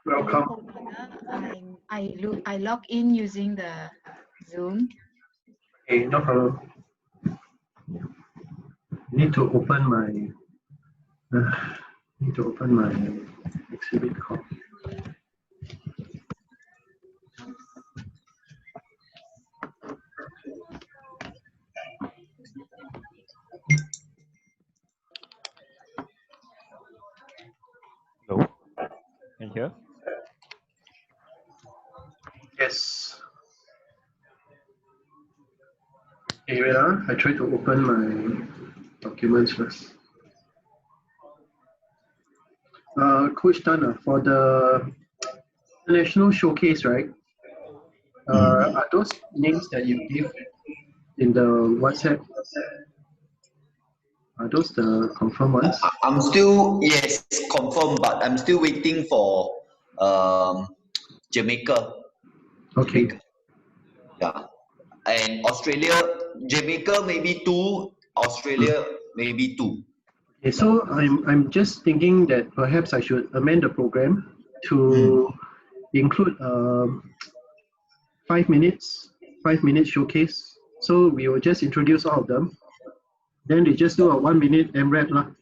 Welcome. I log in using the Zoom. Okay, no problem. Need to open my exhibit call. Hello, can you hear? Yes. Okay, wait, I try to open my documents first. Coach Tan, for the international showcase, right? Are those names that you give in the WhatsApp? Are those the confirmed ones? I'm still, yes, confirmed, but I'm still waiting for Jamaica. Okay. Jamaica. Yeah. And Australia, Jamaica maybe 2, Australia maybe 2. Okay, so I'm just thinking that perhaps I should amend the program to include 5 minutes showcase. So we will just introduce all of them. Then they just do a 1 minute MRAP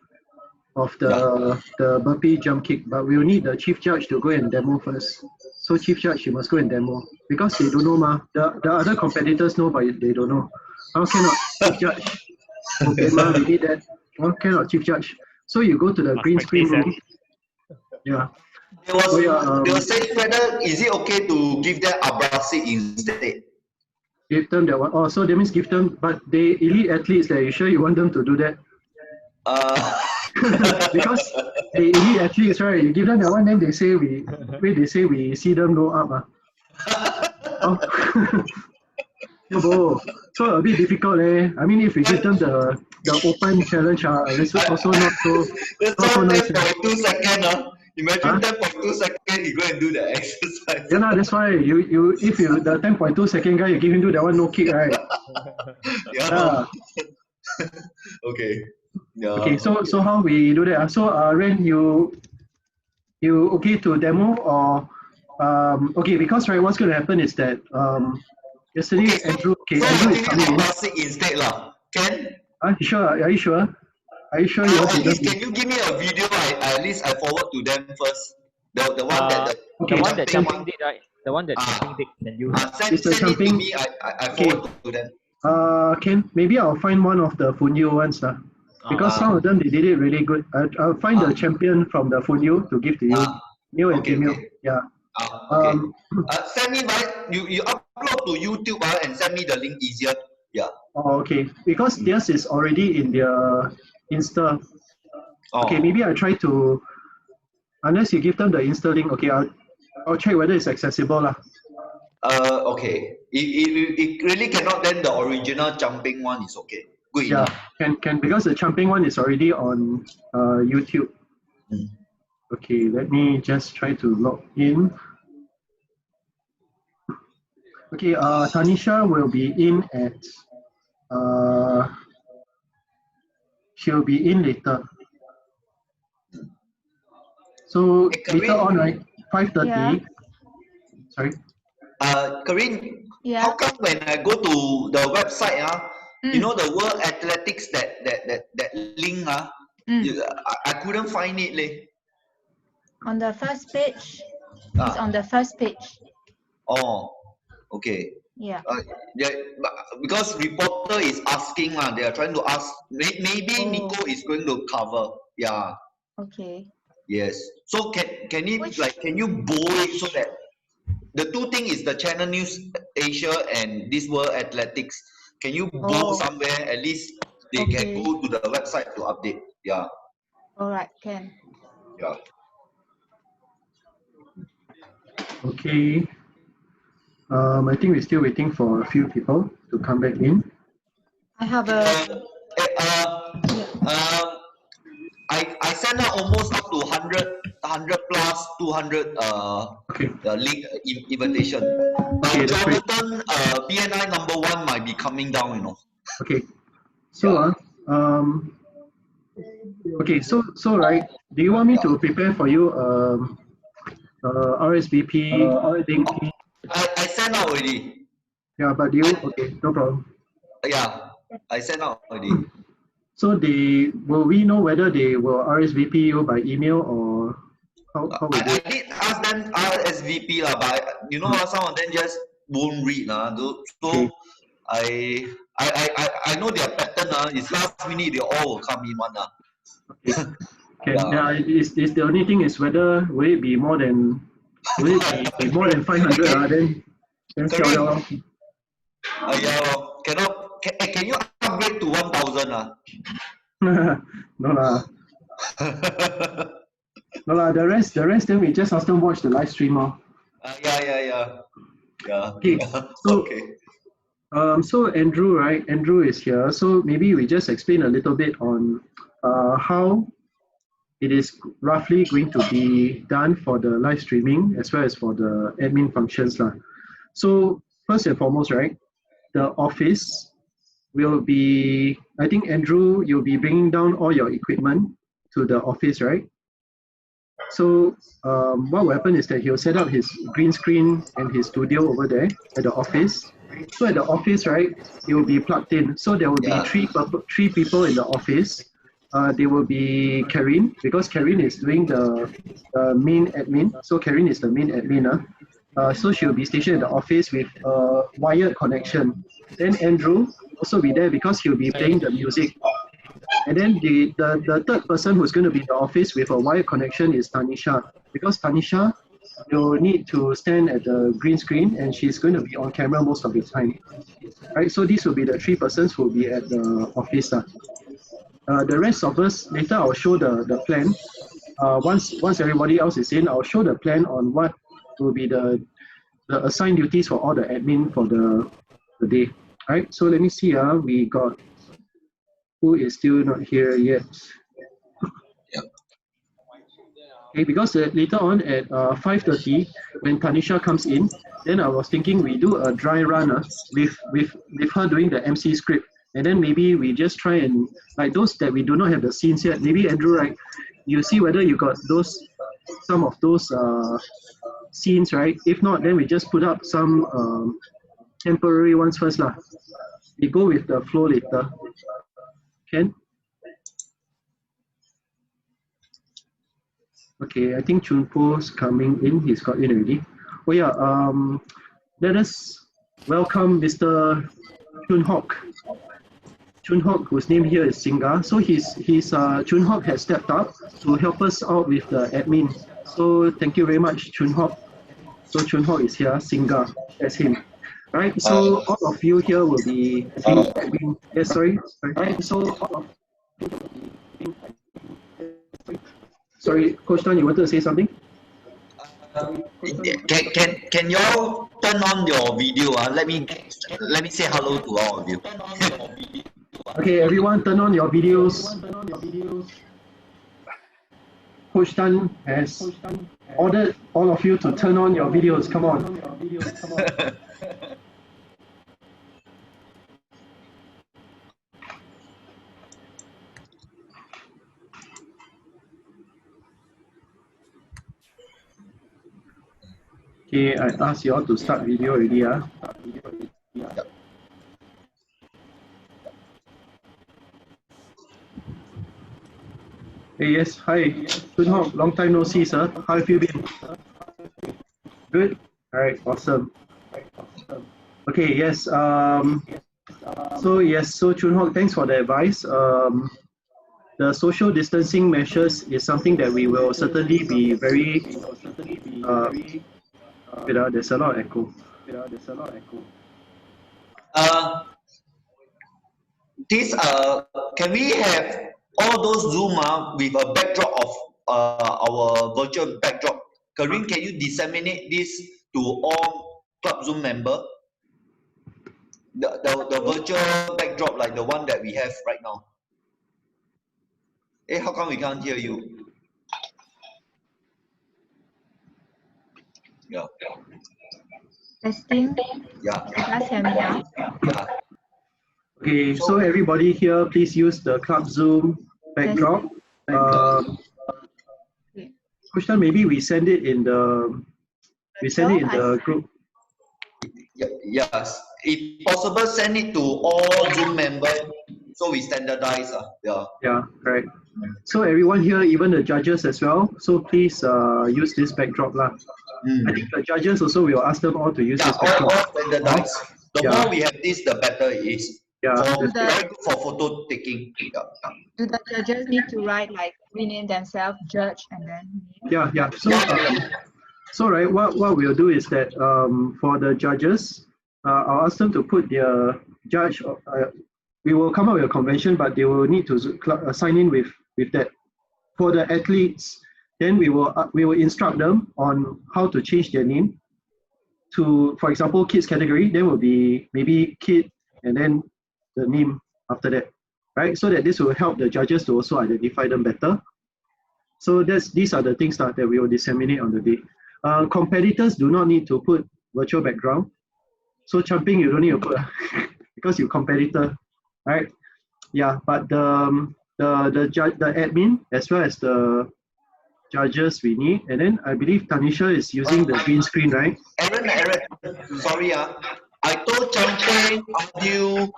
of the burpee jump kick. But we will need the chief judge to go and demo first. So chief judge, you must go and demo because they don't know ma. The other competitors know, but they don't know. How cannot chief judge? Okay, ma, we need that. How cannot chief judge? So you go to the green screen room. Yeah. They was saying whether is it okay to give them abrasive instead? Give them that one. Oh, so that means give them, but they elite athletes. Are you sure you want them to do that? Because they elite athletes, right? You give them that one, then they say we see them go up. Oh. So a bit difficult, eh? I mean, if we give them the open challenge, it's also not so nice. 10.2 seconds, imagine 10.2 seconds, you go and do the exercise. Yeah, that's why if you the 10.2 second guy, you give him do that one no kick, right? Yeah. Okay. Yeah. Okay, so how we do that? So Ren, you okay to demo or okay, because right, what's going to happen is that yesterday Andrew is coming in. Instead lah. Can? Are you sure? Are you sure? Are you sure you want to? At least can you give me a video? At least I forward to them first. The one that jumping did, right? The one that jumping did can you? Send it to me. I forward to them. Ken, maybe I'll find one of the Funyu ones because some of them they did it really good. I'll find the champion from the Funyu to give to you, male and female. Okay. Yeah. Okay. Send me you upload to YouTube and send me the link easier. Yeah. Oh, okay. Because theirs is already in their Insta. Okay, maybe I try to. Unless you give them the Insta link, okay, I'll check whether it's accessible lah. Okay. It really cannot. Then the original jumping one is okay. Good enough. Can because the jumping one is already on YouTube. Okay, let me just try to log in. Okay, Tanisha will be in at she'll be in later. So later on, right? 5:30. Yeah. Sorry. Corinne, how come when I go to the website, you know the World Athletics that link, I couldn't find it, leh. On the first page. It's on the first page. Oh, okay. Yeah. Because reporter is asking, they are trying to ask. Maybe Nico is going to cover. Yeah. Okay. Yes. So can you can you bold it so that the two things is the Channel News Asia and this World Athletics. Can you bold somewhere at least they can go to the website to update? Yeah. All right. Can. Yeah. Okay. I think we're still waiting for a few people to come back in. I have a. I sent out almost up to 100 plus 200 link invitation. Okay, Jonathan, BNI #1 might be coming down, you know. Okay. So okay, so right, do you want me to prepare for you RSVP link. I sent out already. Yeah, but you okay? No problem. Yeah, I sent out already. So will we know whether they will RSVP you by email or how will I did ask them RSVP lah, but you know some of them just won't read so Okay. I know their pattern it's last minute they all will come in one Okay. Yeah. Is the only thing is whether will it be more than 500 then siao liao lor. Can you upgrade to 1,000 No lah. No lah. The rest then we just ask them watch the live stream Yeah. Okay. So so Andrew, right? Andrew is here. So maybe we just explain a little bit on how it is roughly going to be done for the live streaming as well as for the admin functions lah. So first and foremost, right, the office will be, I think Andrew, you'll be bringing down all your equipment to the office, right? So what will happen is that he'll set up his green screen and his studio over there at the office. So at the office, right, it will be plugged in. So there will be three people in the office. They will be Karin, because Karin is doing the main admin. So Karin is the main admin. So she'll be stationed at the office with a wired connection. Then Andrew also be there because he'll be playing the music. And then the third person who's going to be in the office with a wired connection is Tanisha, because Tanisha will need to stand at the green screen and she's going to be on camera most of the time. Right, so these will be the three persons who will be at the office. The rest of us, later I'll show the plan. Once everybody else is in, I'll show the plan on what will be the assigned duties for all the admin for the day. All right, so let me see. We got who is still not here yet. Okay, because later on at 5:30, when Tanisha comes in, then I was thinking we do a dry run with her doing the MC script. And then maybe we just try and, like those that we do not have the scenes yet, maybe Andrew, right, you see whether you got some of those scenes, right? If not, then we just put up some temporary ones first lah. We go with the flow later. Can? Okay, I think Chunpo's coming in. He's got in already. Oh yeah, let us welcome Mr. Chun-Hok. Chun-Hok, whose name here is Singa. So Chun-Hok has stepped up to help us out with the admin. So thank you very much, Chun-Hok. So Chun-Hok is here, Singa, that's him. Right, so all of you here will be admin. Yes, sorry. Right, so all of sorry, Coach Tan, you wanted to say something? Can y'all turn on your video? Let me say hello to all of you. Okay, everyone, turn on your videos. Coach Tan has ordered all of you to turn on your videos. Come on. Okay, I asked you all to start video already. Hey, yes, hi. Chun-Hok, long time no see, sir. How have you been? Good? All right, awesome. Okay, yes. So Chun-Hok, thanks for the advice. The social distancing measures is something that we will certainly be very. There's a lot of echo. Can we have all those Zoom with a backdrop of our virtual backdrop? Karin, can you disseminate this to all Club Zoom member? The virtual backdrop, like the one that we have right now. Hey, how come we can't hear you? Yeah. Testing. Yeah. You guys hear me now? Yeah. Okay, so everybody here, please use the Club Zoom backdrop. Question, maybe we send it in the group. Yes, if possible, send it to all Zoom members so we standardize. Yeah, correct. So everyone here, even the judges as well. So please use this backdrop lah. I think the judges also, will ask them all to use this backdrop. All standardized. The more we have this, the better it is. Very good for photo taking. Do the judges need to write like rename themselves, judge, and then? Yeah. So right, what we'll do is that for the judges, I'll ask them to put their judge. We will come up with a convention, but they will need to sign in with that. For the athletes, then we will instruct them on how to change their name to, for example, kids category. Then will be maybe kid and then the name after that, right? So that this will help the judges to also identify them better. So these are the things that we will disseminate on the day. Competitors do not need to put virtual background. So jumping, you don't need to put because you're competitor, right? Yeah, but the admin as well as the judges we need, and then I believe Tanisha is using the green screen, right? Aaron, sorry, I told Champagne, Adil,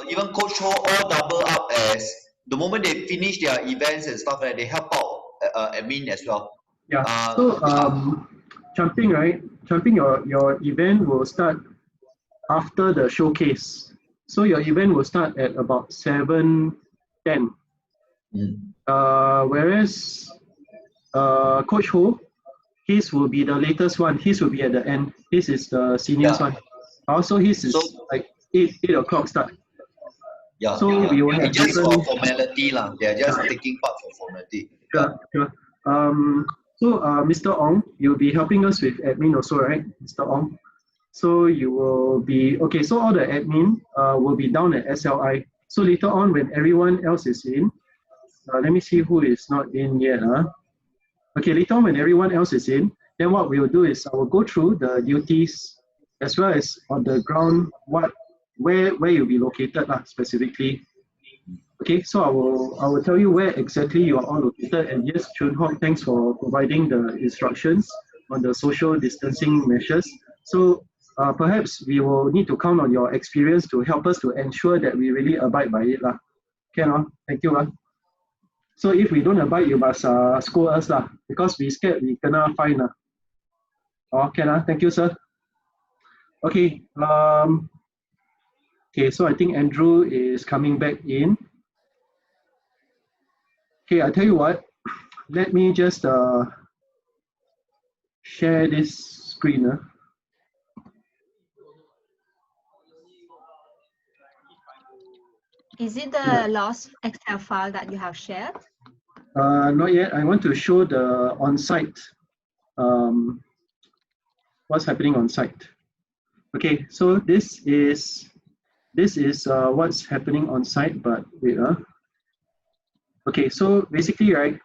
even Coach Ho all double up as the moment they finish their events and stuff like that, they help out admin as well. Yeah. So Champagne, right? Champagne, your event will start after the showcase. So your event will start at about 7:10. Whereas Coach Ho, his will be the latest one. His will be at the end. His is the seniors one. Also, his is like 8 o'clock start. Yeah. So we will have just for formality lah. They are just taking part for formality. Sure. So Mr. Ong, you'll be helping us with admin also, right, Mr. Ong? So you will be okay. So all the admin will be down at SLI. So later on, when everyone else is in, let me see who is not in yet. Okay, later on when everyone else is in, then what we will do is I will go through the duties as well as on the ground where you'll be located specifically. Okay, so I will tell you where exactly you are all located. And yes, Chun Hong, thanks for providing the instructions on the social distancing measures. So perhaps we will need to count on your experience to help us to ensure that we really abide by it lah. Okay, thank you . So if we don't abide, you must scold us lah, because we scared we kena fine lah. Okay thank you, sir. Okay, okay, so I think Andrew is coming back in. Okay, I tell you what, let me just share this screen. Is it the last Excel file that you have shared? Not yet. I want to show the on-site, what's happening on site. Okay, so this is what's happening on site, but wait. Okay, so basically, right,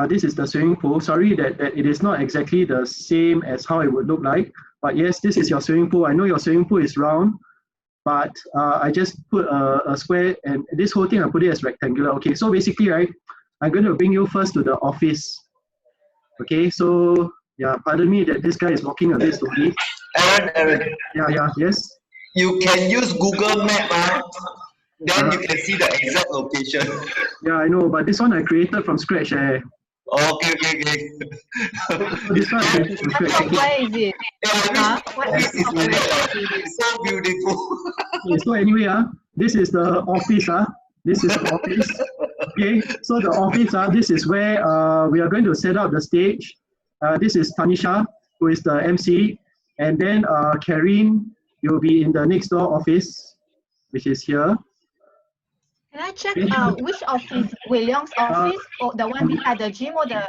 this is the swimming pool. Sorry that it is not exactly the same as how it would look like, but yes, this is your swimming pool. I know your swimming pool is round, but I just put a square, and this whole thing I put it as rectangular. Okay, so basically, right, I'm going to bring you first to the office. Okay, so yeah, pardon me that this guy is walking a bit slowly. Aaron. Yeah, yes. You can use Google Map, then you can see the exact location. Yeah, I know, but this one I created from scratch. Okay. So this one I created from scratch. Where is it? It's so beautiful. Okay, so anyway, this is the office. This is the office. Okay, so the office, this is where we are going to set up the stage. This is Tanisha, who is the MC, and then Karine, you'll be in the next door office, which is here. Can I check which office? Wei Leong's office, or the one beside the gym, or the?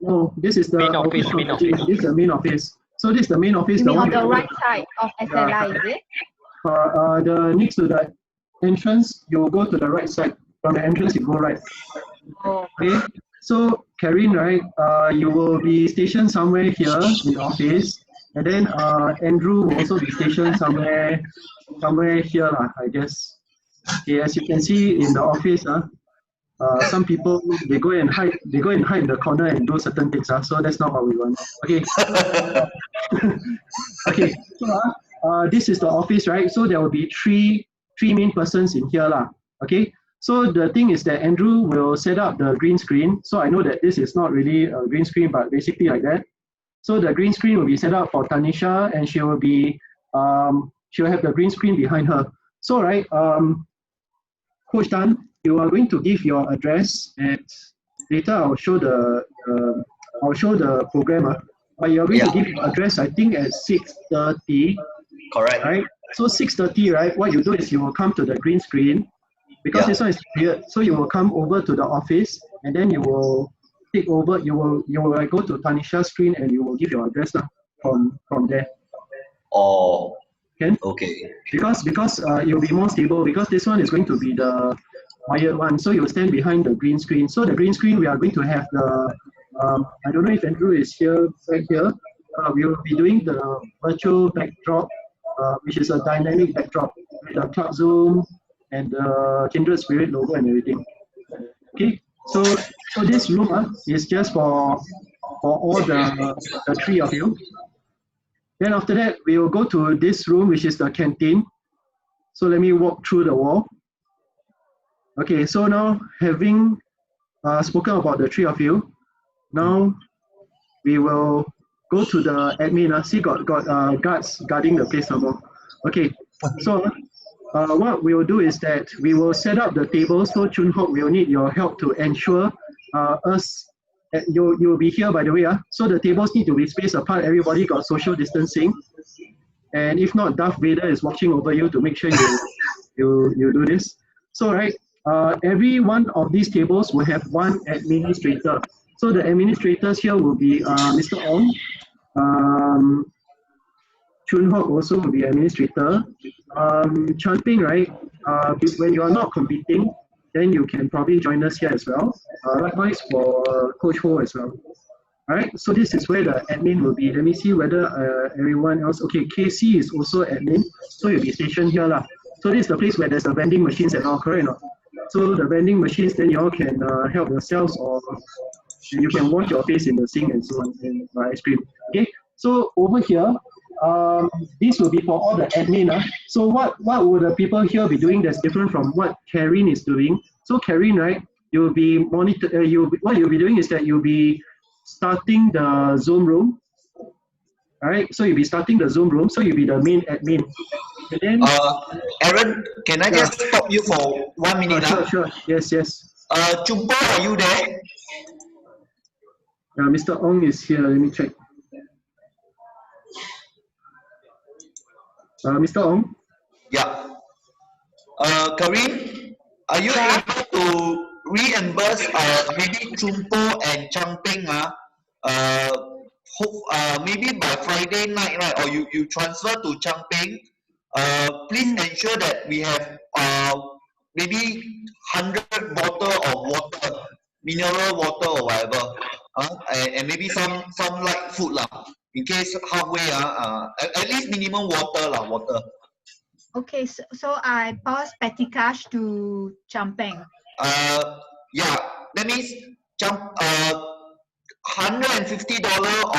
No, this is the main office. This is the main office. So this is the main office. You mean on the right side of SLI, is it? The next to the entrance, you go to the right side. From the entrance, you go right. Okay. So Karine, right? You will be stationed somewhere here in the office, and then Andrew will also be stationed somewhere here, I guess. Okay, as you can see in the office, some people they go and hide in the corner and do certain things. So that's not what we want. Okay. Okay. So this is the office, right? So there will be three main persons in here, lah. Okay. So the thing is that Andrew will set up the green screen. So I know that this is not really a green screen, but basically like that. So the green screen will be set up for Tanisha, and she will be she'll have the green screen behind her. So right, Coach Dan, you are going to give your address, and later I'll show the programmer. But you're going to give your address, I think, at 6:30. Correct. Right. So 6:30, right? What you do is you will come to the green screen, because this one is weird. So you will come over to the office, and then you will take over. You will go to Tanisha's screen, and you will give your address from there. Oh. Okay. Because it will be more stable, because this one is going to be the wired one. So you will stand behind the green screen. So the green screen, we are going to have the I don't know if Andrew is here right here. We will be doing the virtual backdrop, which is a dynamic backdrop with the Club Zoom and the Kindred Spirit logo and everything. Okay. So this room is just for all the three of you. Then after that, we will go to this room, which is the canteen. So let me walk through the wall. Okay, so now having spoken about the three of you, now we will go to the admin. See, got guards guarding the place some more. Okay, so what we will do is that we will set up the tables. So Chun Hock, we will need your help to ensure you will be here, by the way. So the tables need to be spaced apart. Everybody got social distancing. And if not, Darth Vader is watching over you to make sure you do this. So right, every one of these tables will have one administrator. So the administrators here will be Mr. Ong. Chun Hock also will be administrator. Chanting, right? When you are not competing, then you can probably join us here as well. Likewise for Coach Ho as well. All right, so this is where the admin will be. Let me see whether everyone else. Okay, KC is also admin, so you'll be stationed here lah. So this is the place where there's the vending machines and all, correct or not? So the vending machines, then you all can help yourselves, or you can wash your face in the sink and so on, and ice cream. Okay, so over here, this will be for all the admin. So what would the people here be doing that's different from what Karine is doing? So Karine, right, you'll be what you'll be doing is that you'll be starting the Zoom room. All right, so you'll be starting the Zoom room. So you'll be the main admin. And then, Aaron, can I just stop you for 1 minute now? Sure. Yes. Chumpo, are you there? Mr. Ong is here. Let me check. Mr. Ong? Yeah. Karim, are you able to reimburse maybe Chumpo and Changping maybe by Friday night, right? Or you transfer to Changping. Please ensure that we have maybe 100 bottle of water, mineral water or whatever, and maybe some light food lah. In case halfway, at least minimum water. Okay, so I pass petty cash to Champeng. Yeah, that means $150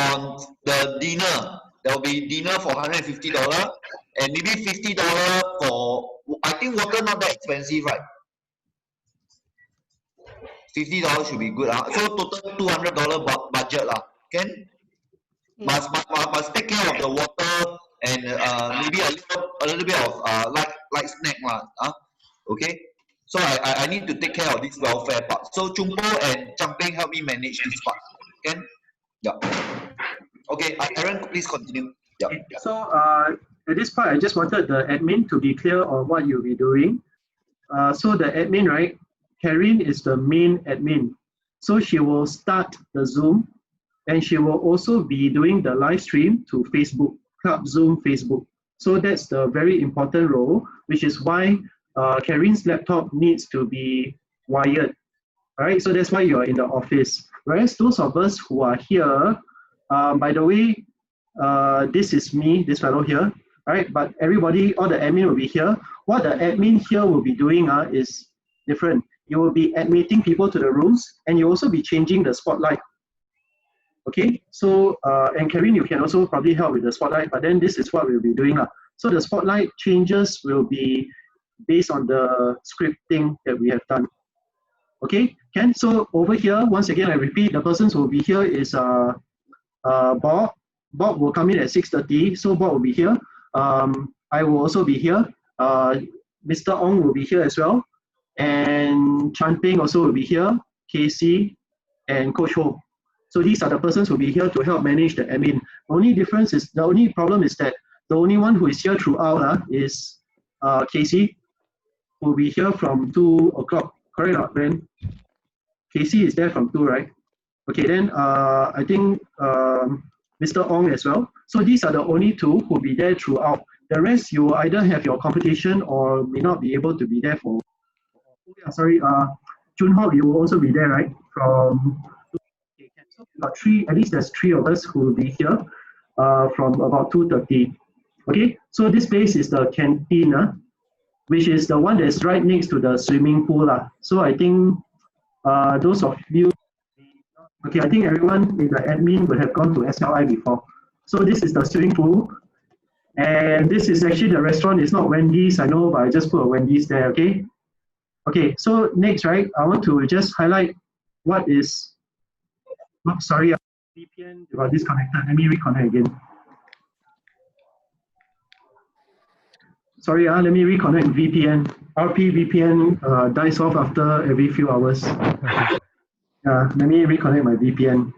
on the dinner. There will be dinner for $150, and maybe $50 for. I think water not that expensive, right? $50 should be good. So total $200 budget lah. Can? Must take care of the water and maybe a little bit of light snack lah. Okay. So I need to take care of this welfare part. So Chumpo and Champeng help me manage this part. Can? Yeah. Okay, Aaron, please continue. Yeah. So at this part, I just wanted the admin to be clear on what you'll be doing. So the admin, right? Karine is the main admin. So she will start the Zoom, and she will also be doing the live stream to Facebook, Club Zoom Facebook. So that's the very important role, which is why Karine's laptop needs to be wired. All right, so that's why you're in the office. Whereas those of us who are here, by the way, this is me, this fellow here, all right, but everybody, all the admin will be here. What the admin here will be doing is different. you will be admitting people to the rooms, and you'll also be changing the spotlight. Okay, so and Kevin, you can also probably help with the spotlight, but then this is what we'll be doing. So the spotlight changes will be based on the scripting that we have done. Okay, Ken, so over here, once again, I repeat, the persons who will be here is Bob. Bob will come in at 6:30, so Bob will be here. I will also be here. Mr. Ong will be here as well. And Chan Ping also will be here, Casey, and Coach Ho. So these are the persons who will be here to help manage the admin. The only problem is that the only one who is here throughout is Casey, who will be here from 2 o'clock. Correct or not, Ben? Casey is there from 2, right? Okay, then I think Mr. Ong as well. So these are the only 2 who will be there throughout. The rest, you either have your competition or may not be able to be there for. Sorry, Jun Ho, you will also be there, right? From so we got 3, at least there's 3 of us who will be here from about 2:30. Okay, so this place is the canteen, which is the one that's right next to the swimming pool. So I think those of you, okay, I think everyone in the admin would have gone to SLI before. So this is the swimming pool. And this is actually the restaurant. It's not Wendy's, I know, but I just put a Wendy's there, okay? Okay, so next, right, I want to just highlight what is, oops, sorry, VPN got disconnected. Let me reconnect again. Sorry, let me reconnect VPN. RP VPN dies off after every few hours. Let me reconnect my VPN.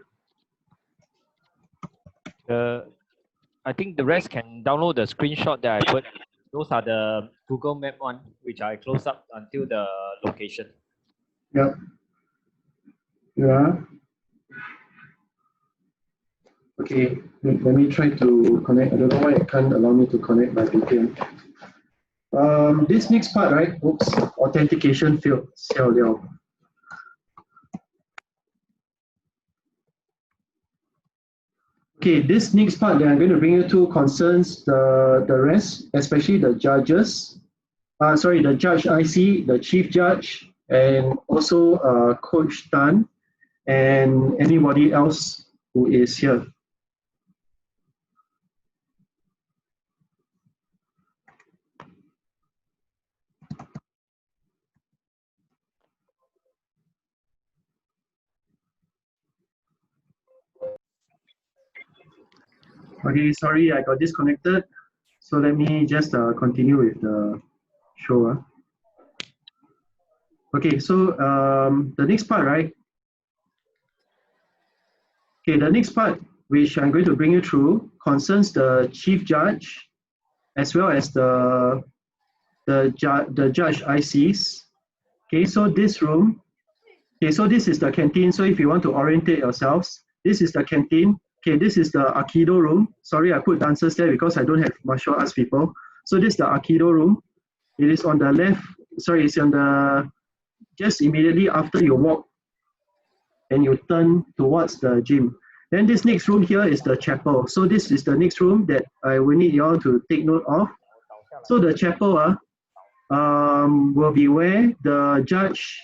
I think the rest can download the screenshot that I put. Those are the Google Map one, which I close up until the location. Yeah. Yeah. Okay, let me try to connect. I don't know why it can't allow me to connect my VPN. This next part, right? Oops, authentication failed. Okay, this next part that I'm going to bring you to concerns the rest, especially the judges. The judge IC, the chief judge, and also Coach Tan, and anybody else who is here. Okay, sorry, I got disconnected. So let me just continue with the show. Okay, so the next part, right? Okay, the next part, which I'm going to bring you through, concerns the chief judge, as well as the judge ICs. Okay, so this room, okay, so this is the canteen. So if you want to orientate yourselves, this is the canteen. Okay, this is the Aikido room. Sorry, I put dancers there because I don't have martial arts people. So this is the Aikido room. It is on the left, sorry, it's on the, just immediately after you walk and you turn towards the gym. Then this next room here is the chapel. So this is the next room that I will need you all to take note of. So the chapel will be where the judge,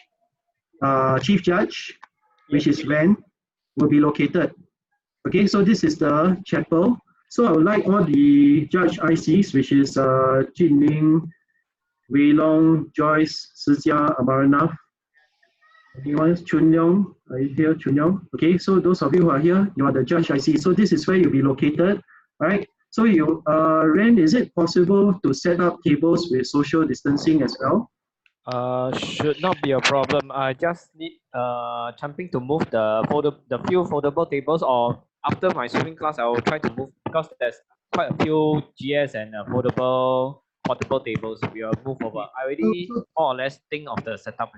chief judge, which is Ren, will be located. Okay, so this is the chapel. So I would like all the judge ICs, which is Jin Ling, Wei Long, Joyce, Sijia, Amarnath. Anyone? Chun Leong, are you here, Chun Leong? Okay, so those of you who are here, you are the judge IC. So this is where you'll be located, right? So you, Ren, is it possible to set up tables with social distancing as well? Should not be a problem. I just need Champing to move the few foldable tables, or after my swimming class, I will try to move because there's quite a few GS and portable tables. We will move over. I already more or less think of the setup.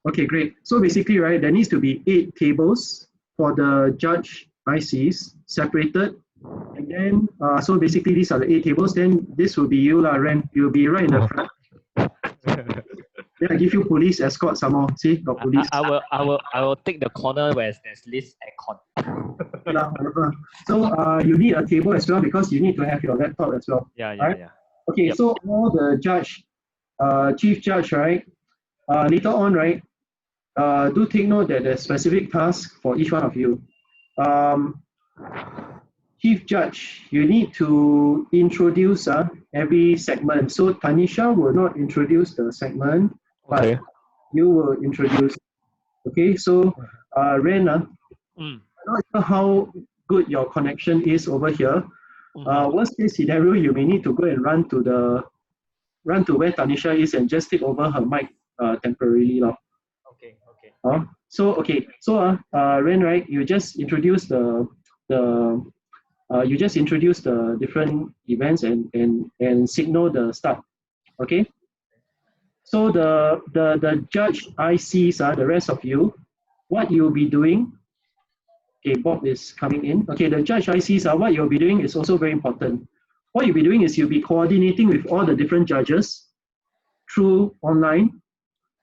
Okay, great. So basically, right, there needs to be 8 tables for the judge ICs separated. And then, so basically these are the 8 tables. Then this will be you, Ren. You'll be right in the front. Then I give you police escort some more. See, got police. I will take the corner where there's least aircon. So you need a table as well because you need to have your laptop as well. Yeah. Okay, yep. So all the judge, chief judge, right? Later on, right? do take note that there's specific tasks for each one of you. Chief Judge, you need to introduce every segment. So Tanisha will not introduce the segment, but Okay. you will introduce. Okay, so Ren, I'm not sure how good your connection is over here. Worst case scenario, you may need to go and run to where Tanisha is and just take over her mic temporarily. Okay. Okay. Ren, right? You just introduce the different events and signal the start. Okay. So the judge ICs the rest of you, what you'll be doing. Okay, Bob is coming in. Okay, the judge ICs what you'll be doing is also very important. What you'll be doing is you'll be coordinating with all the different judges through online.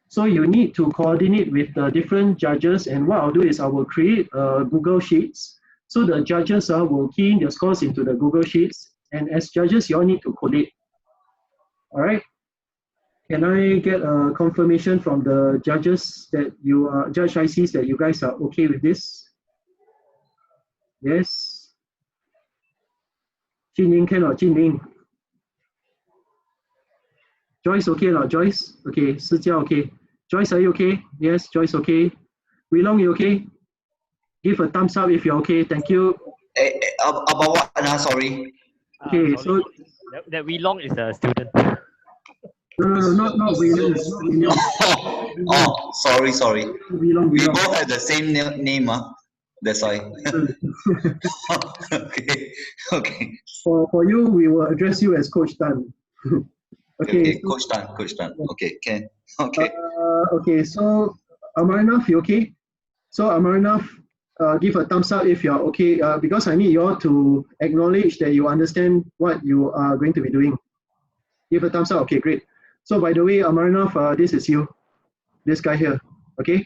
So you need to coordinate with the different judges, and what I'll do is I will create Google Sheets. So the judges will key in their scores into the Google Sheets, and as judges, you all need to collate. All right. Can I get a confirmation from the judges that you are judge ICs that you guys are okay with this? Yes. Jining can or Jining? Joyce okay or Joyce? Okay, Sijia okay. Joyce, are you okay? Yes, Joyce okay. Wei Long, you okay? Give a thumbs up if you're okay. Thank you. About what? Sorry. Okay, so that Wee Long is a student. no, not Wei Long. Oh, sorry. Wei Long. We both have the same name, that's why. Okay. For you, we will address you as Coach Tan. Okay, Coach Tan. Okay, can. Okay. Okay, so Amarnath, you okay? So Amarnath, give a thumbs up if you're okay, because I need you all to acknowledge that you understand what you are going to be doing. Give a thumbs up. Okay, great. So by the way, Amarnath, this is you, this guy here. Okay,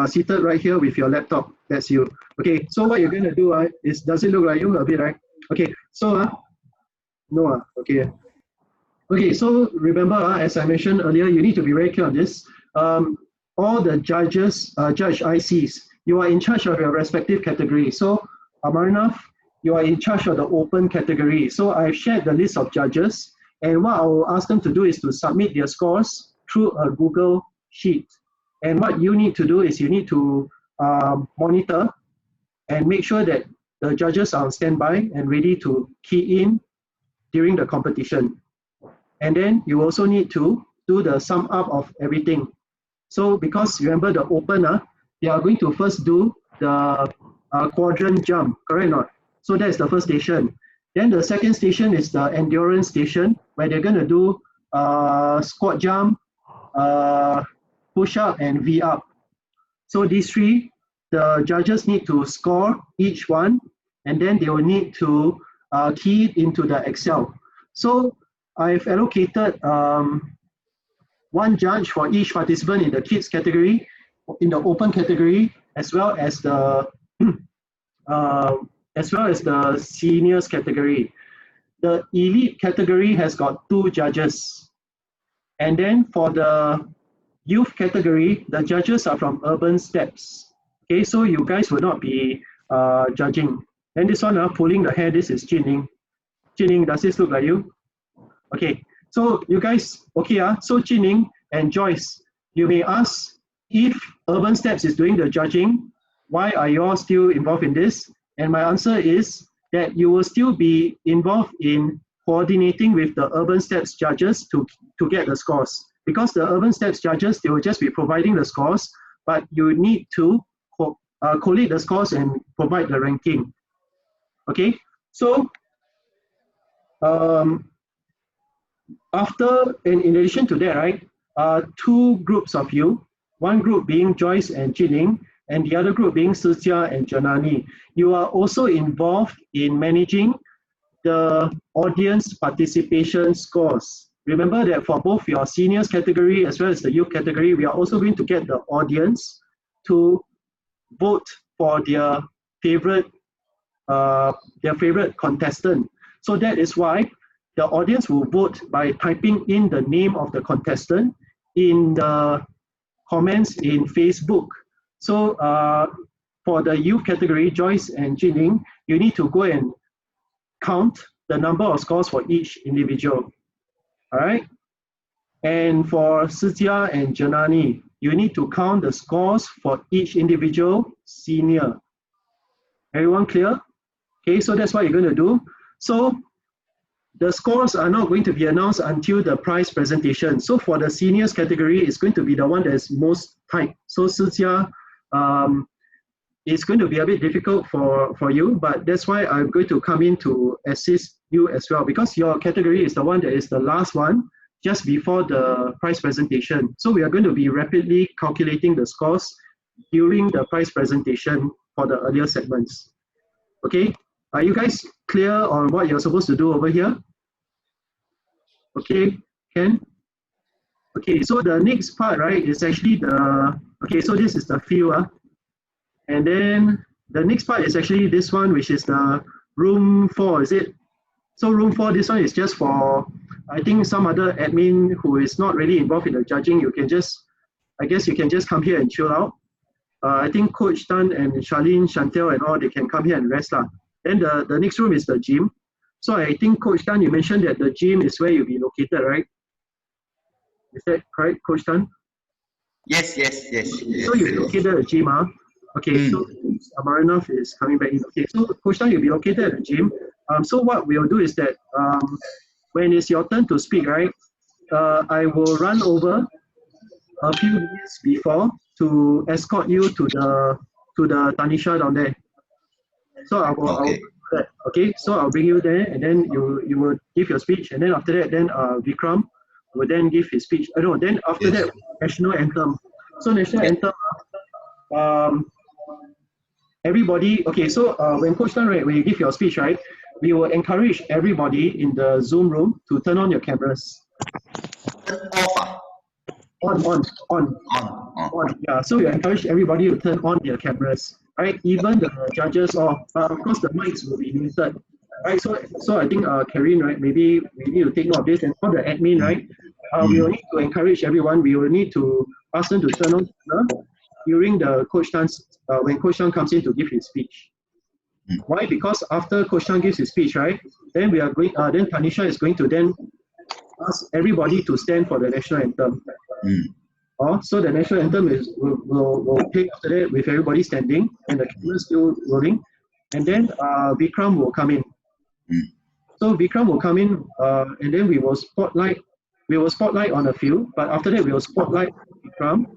seated right here with your laptop. That's you. Okay, so what you're going to do is, does it look like you a bit, right? Okay, so no, okay. Okay, so remember, as I mentioned earlier, you need to be very clear on this. All the judges, judge ICs, you are in charge of your respective category. So Amarnath, you are in charge of the open category. So I've shared the list of judges, and what I will ask them to do is to submit their scores through a Google Sheet. And what you need to do is you need to monitor and make sure that the judges are on standby and ready to key in during the competition. And then you also need to do the sum up of everything. So because remember the open, they are going to first do the quadrant jump, correct or not? So that's the first station. Then the second station is the endurance station, where they're going to do squat jump, push up, and V up. So these three, the judges need to score each one, and then they will need to key it into the Excel. So I've allocated one judge for each participant in the kids category, in the open category, as well as the seniors category. The elite category has got 2 judges, and then for the youth category, the judges are from Urban Steps. Okay, so you guys will not be judging. And this one, pulling the hair, this is Jining. Jining, does this look like you? Okay, so you guys, okay, so Jining and Joyce, you may ask, if Urban Steps is doing the judging, why are you all still involved in this? And my answer is that you will still be involved in coordinating with the Urban Steps judges to get the scores. Because the Urban Steps judges, they will just be providing the scores, but you need to collate the scores and provide the ranking. Okay, so after, and in addition to that, right, 2 groups of you, one group being Joyce and Jining, and the other group being Sijia and Janani. You are also involved in managing the audience participation scores. Remember that for both your seniors category as well as the youth category, we are also going to get the audience to vote for their favorite contestant. So that is why the audience will vote by typing in the name of the contestant in the comments in Facebook. So for the youth category, Joyce and Jining, you need to go and count the number of scores for each individual. All right. And for Sijia and Janani, you need to count the scores for each individual senior. Everyone clear? Okay, so that's what you're going to do. So the scores are not going to be announced until the prize presentation. So for the seniors category, it's going to be the one that is most tight. So Sijia, it's going to be a bit difficult for you, but that's why I'm going to come in to assist you as well, because your category is the one that is the last one, just before the prize presentation. So we are going to be rapidly calculating the scores during the prize presentation for the earlier segments. Okay, are you guys clear on what you're supposed to do over here? Okay, Ken? Okay, so the next part, right, is actually the, okay, so this is the field, and then the next part is actually this one, which is the room 4, is it? So room 4, this one is just for, I think, some other admin who is not really involved in the judging. You can just, I guess you can just come here and chill out. I think Coach Tan and Charlene, Chantel and all, they can come here and rest. Then the next room is the gym. So I think Coach Tan, you mentioned that the gym is where you'll be located, right? Is that correct, Coach Tan? Yes. So you'll be located at the gym, Okay, so Amaranath is coming back in. Okay, so Coach Tan, you'll be located at the gym. So what we'll do is that when it's your turn to speak, right, I will run over a few minutes before to escort you to the Tanisha down there. So okay, so I'll bring you there, and then you will give your speech, and then after that, then Vikram will then give his speech. Then after that, national anthem. So national anthem, everybody. Okay, so when Coach Tan, right, when you give your speech, right, we will encourage everybody in the Zoom room to turn on your cameras. Turn off. On. Yeah, so we encourage everybody to turn on their cameras, right? Even the judges, or of course the mics will be muted, right? So I think Karine, right? Maybe we need to take note of this, and for the admin, right? We will need to encourage everyone. We will need to ask them to turn on camera during the Coach Tan's when Coach Tan comes in to give his speech. Why? Because after Coach Tan gives his speech, right? Then we are going. Then Tanisha is going to then ask everybody to stand for the national anthem. So the national anthem will play after that with everybody standing and the camera still rolling, and then Vikram will come in. So Vikram will come in, and then we will spotlight on the field, but after that we will spotlight Vikram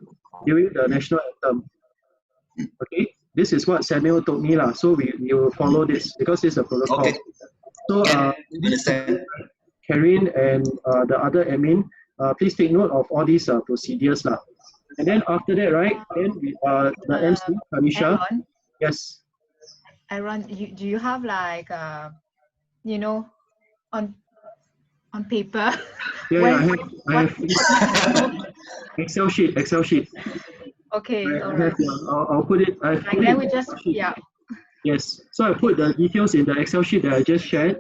during the national anthem. Okay, this is what Samuel told me lah. So we will follow this because this is a protocol. Okay. So Understand. Karine and the other admin, please take note of all these procedures lah. And then after that, right? Then we, the MC, Tanisha. Aaron, Yes. Aaron, do you have like on paper? Yeah, I have Excel sheet. Okay, all I right. have, I'll put it. Then we just Yes. So I put the details in the Excel sheet that I just shared.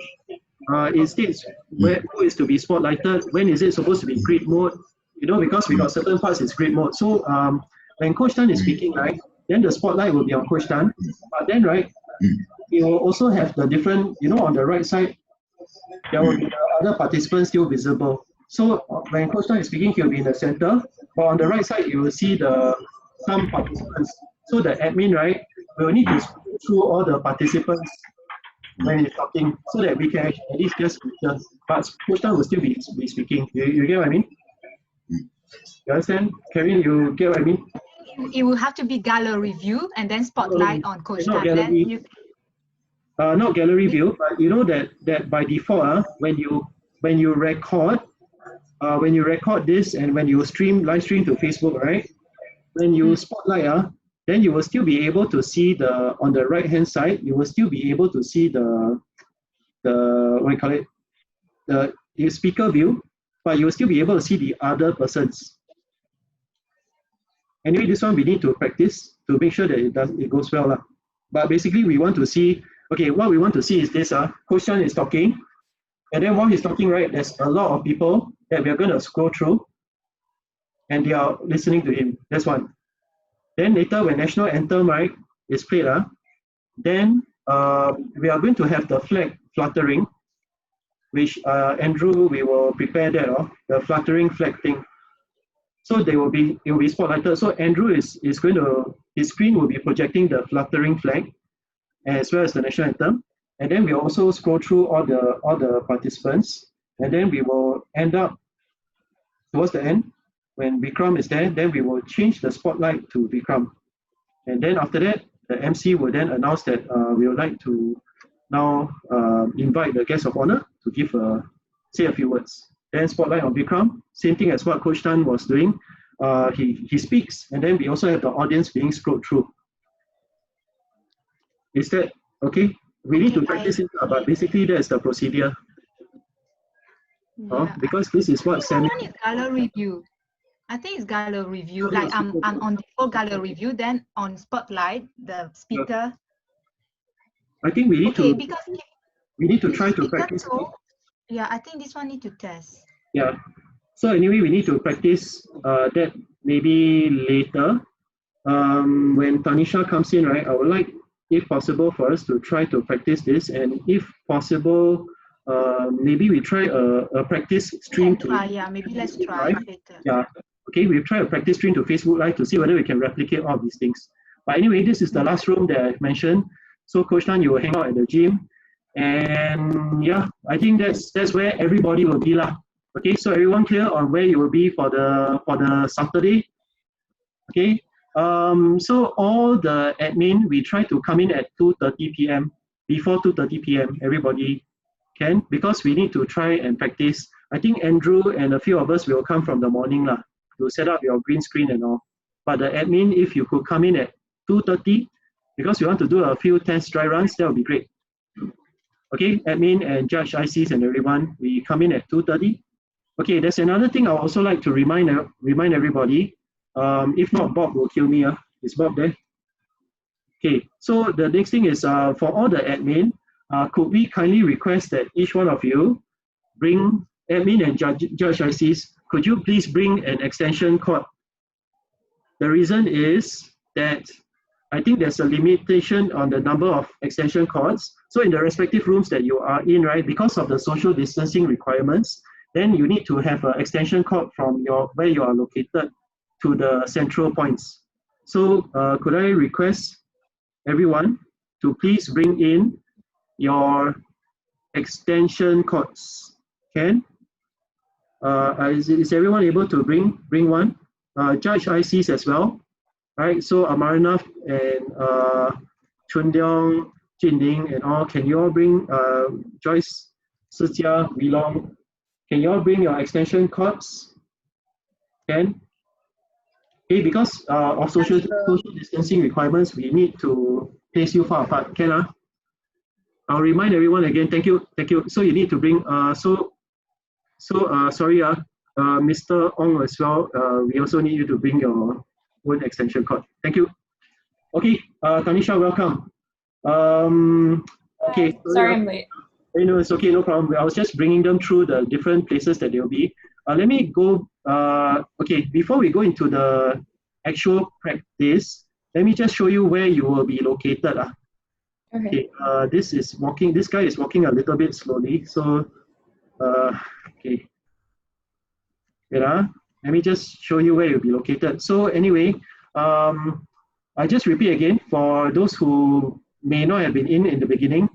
It states who is to be spotlighted, when is it supposed to be grid mode, because we got certain parts is grid mode. So when Coach Tan is speaking, right, then the spotlight will be on Coach Tan. But then, right, it will also have the different, on the right side, there will be the other participants still visible. So when Coach Tan is speaking, he'll be in the center. But on the right side, you will see some participants. So the admin, right, will need to scroll through all the participants when he's talking, so that we can at least just picture. But Coach Tan will still be speaking. You get what I mean? You understand? Karine, you get what I mean? It will have to be gallery view and then spotlight on Coach Tan. Not gallery view, but you know that by default, when you record this and when you live stream to Facebook, right? When you spotlight, then you will still be able to see on the right hand side, you will still be able to see the speaker view, but you will still be able to see the other persons. Anyway, this one we need to practice to make sure that it goes well. But basically we want to see, okay, what we want to see is this, Coach Tan is talking, and then while he's talking, right, there's a lot of people that we are going to scroll through. and they are listening to him. That's one. Then later when national anthem, right, is played, then we are going to have the flag fluttering, which Andrew, we will prepare that, the fluttering flag thing. So it will be spotlighted. So Andrew is going to, his screen will be projecting the fluttering flag as well as the national anthem. And then we also scroll through all the participants, and then we will end up towards the end when Vikram is there. Then we will change the spotlight to Vikram, and then after that the MC will then announce that we would like to now invite the guest of honor to give say a few words. Then spotlight on Vikram, same thing as what Coach Tan was doing. He speaks, and then we also have the audience being scrolled through. Is that okay? We need to practice it, but basically that's the procedure. Yeah. Because this is what one is gallery view. I think it's gallery view. Like I'm on default gallery view, then on spotlight, the speaker. I think we need to try to practice. Yeah, I think this one need to test. Yeah. So anyway, we need to practice that maybe later. When Tanisha comes in, right, I would like, if possible, for us to try to practice this, and if possible, maybe we try a practice stream to. Yeah, maybe let's try later. Yeah. Okay, we'll try a practice stream to Facebook Live to see whether we can replicate all these things. But anyway, this is the last room that I've mentioned. So Coach Tan, you will hang out at the gym, and yeah, I think that's where everybody will be lah. Okay, so everyone clear on where you will be for the Saturday? Okay. So all the admin, we try to come in at 2:30 p.m. Before 2:30 p.m. everybody can, because we need to try and practice. I think Andrew and a few of us will come from the morning lah to set up your green screen and all. But the admin, if you could come in at 2:30, because we want to do a few test dry runs, that would be great. Okay, admin and judge ICs and everyone, we come in at 2:30. Okay, there's another thing I would also like to remind everybody. If not, Bob will kill me. Is Bob there? Okay, so the next thing is for all the admin, could we kindly request that each one of you bring, admin and judge ICs, could you please bring an extension cord? The reason is that I think there's a limitation on the number of extension cords. So in the respective rooms that you are in, right, because of the social distancing requirements, then you need to have an extension cord from where you are located to the central points. So could I request everyone to please bring in your extension cords? Can? Is everyone able to bring one? Judge ICs as well, right? So Amarnath and Chundeong, Jinling and all, can you all bring, Joyce, Sijia, Wilong, can you all bring your extension cords? Can? Okay, because of social distancing requirements, we need to place you far apart. Can? I'll remind everyone again. Thank you. So you need to bring. Sorry, Mr. Ong as well. We also need you to bring your own extension cord. Thank you. Okay, Tanisha, welcome. Okay. Sorry, I'm late. No, it's okay, no problem. I was just bringing them through the different places that they'll be. Let me go, okay, before we go into the actual practice, let me just show you where you will be located. Okay, this guy is walking a little bit slowly, so, okay. Wait, let me just show you where you'll be located. So anyway, I just repeat again, for those who may not have been in the beginning,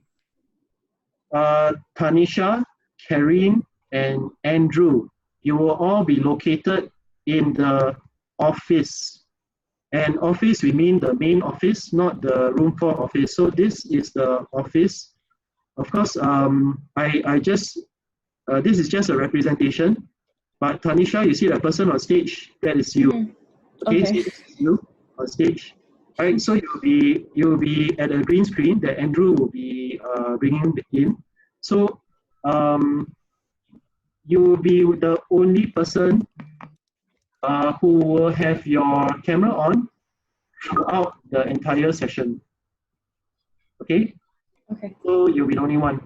Tanisha, Karine, and Andrew, you will all be located in the office. And office, we mean the main office, not the room 4 office. So this is the office. Of course, this is just a representation. But Tanisha, you see that person on stage, that is you. Okay, so this is you on stage. All right, so you'll be at a green screen that Andrew will be bringing in. So you will be the only person who will have your camera on throughout the entire session. Okay? Okay. So you'll be the only one.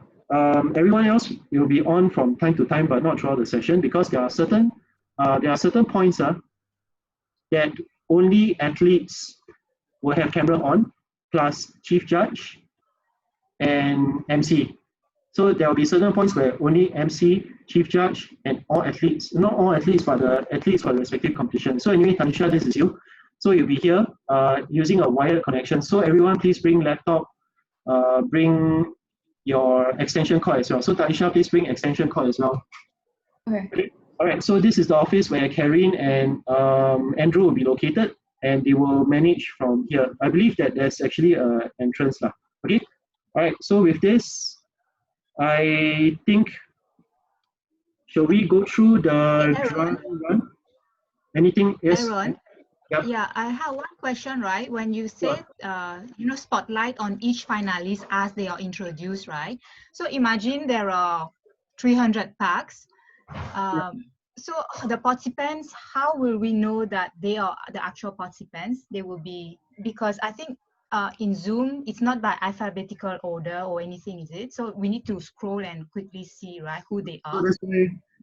Everyone else will be on from time to time, but not throughout the session, because there are certain points that only athletes will have camera on, plus chief judge and MC. So there will be certain points where only MC, chief judge, and all athletes, not all athletes, but the athletes for the respective competition. So anyway, Tanisha, this is you. So you'll be here using a wired connection. So everyone, please bring laptop, bring your extension cord as well. So Tanisha, please bring extension cord as well. Okay. All right. So this is the office where Karen and Andrew will be located, and they will manage from here. I believe that there's actually an entrance lah. Okay. All right. So with this, I think, shall we go through the dry run? Anything else? Aaron, Yep. yeah, I have one question, right? When you said, spotlight on each finalist as they are introduced, right? So imagine there are 300 packs. So the participants, how will we know that they are the actual participants? They will be, because I think in Zoom, it's not by alphabetical order or anything, is it? So we need to scroll and quickly see, right, who they are. So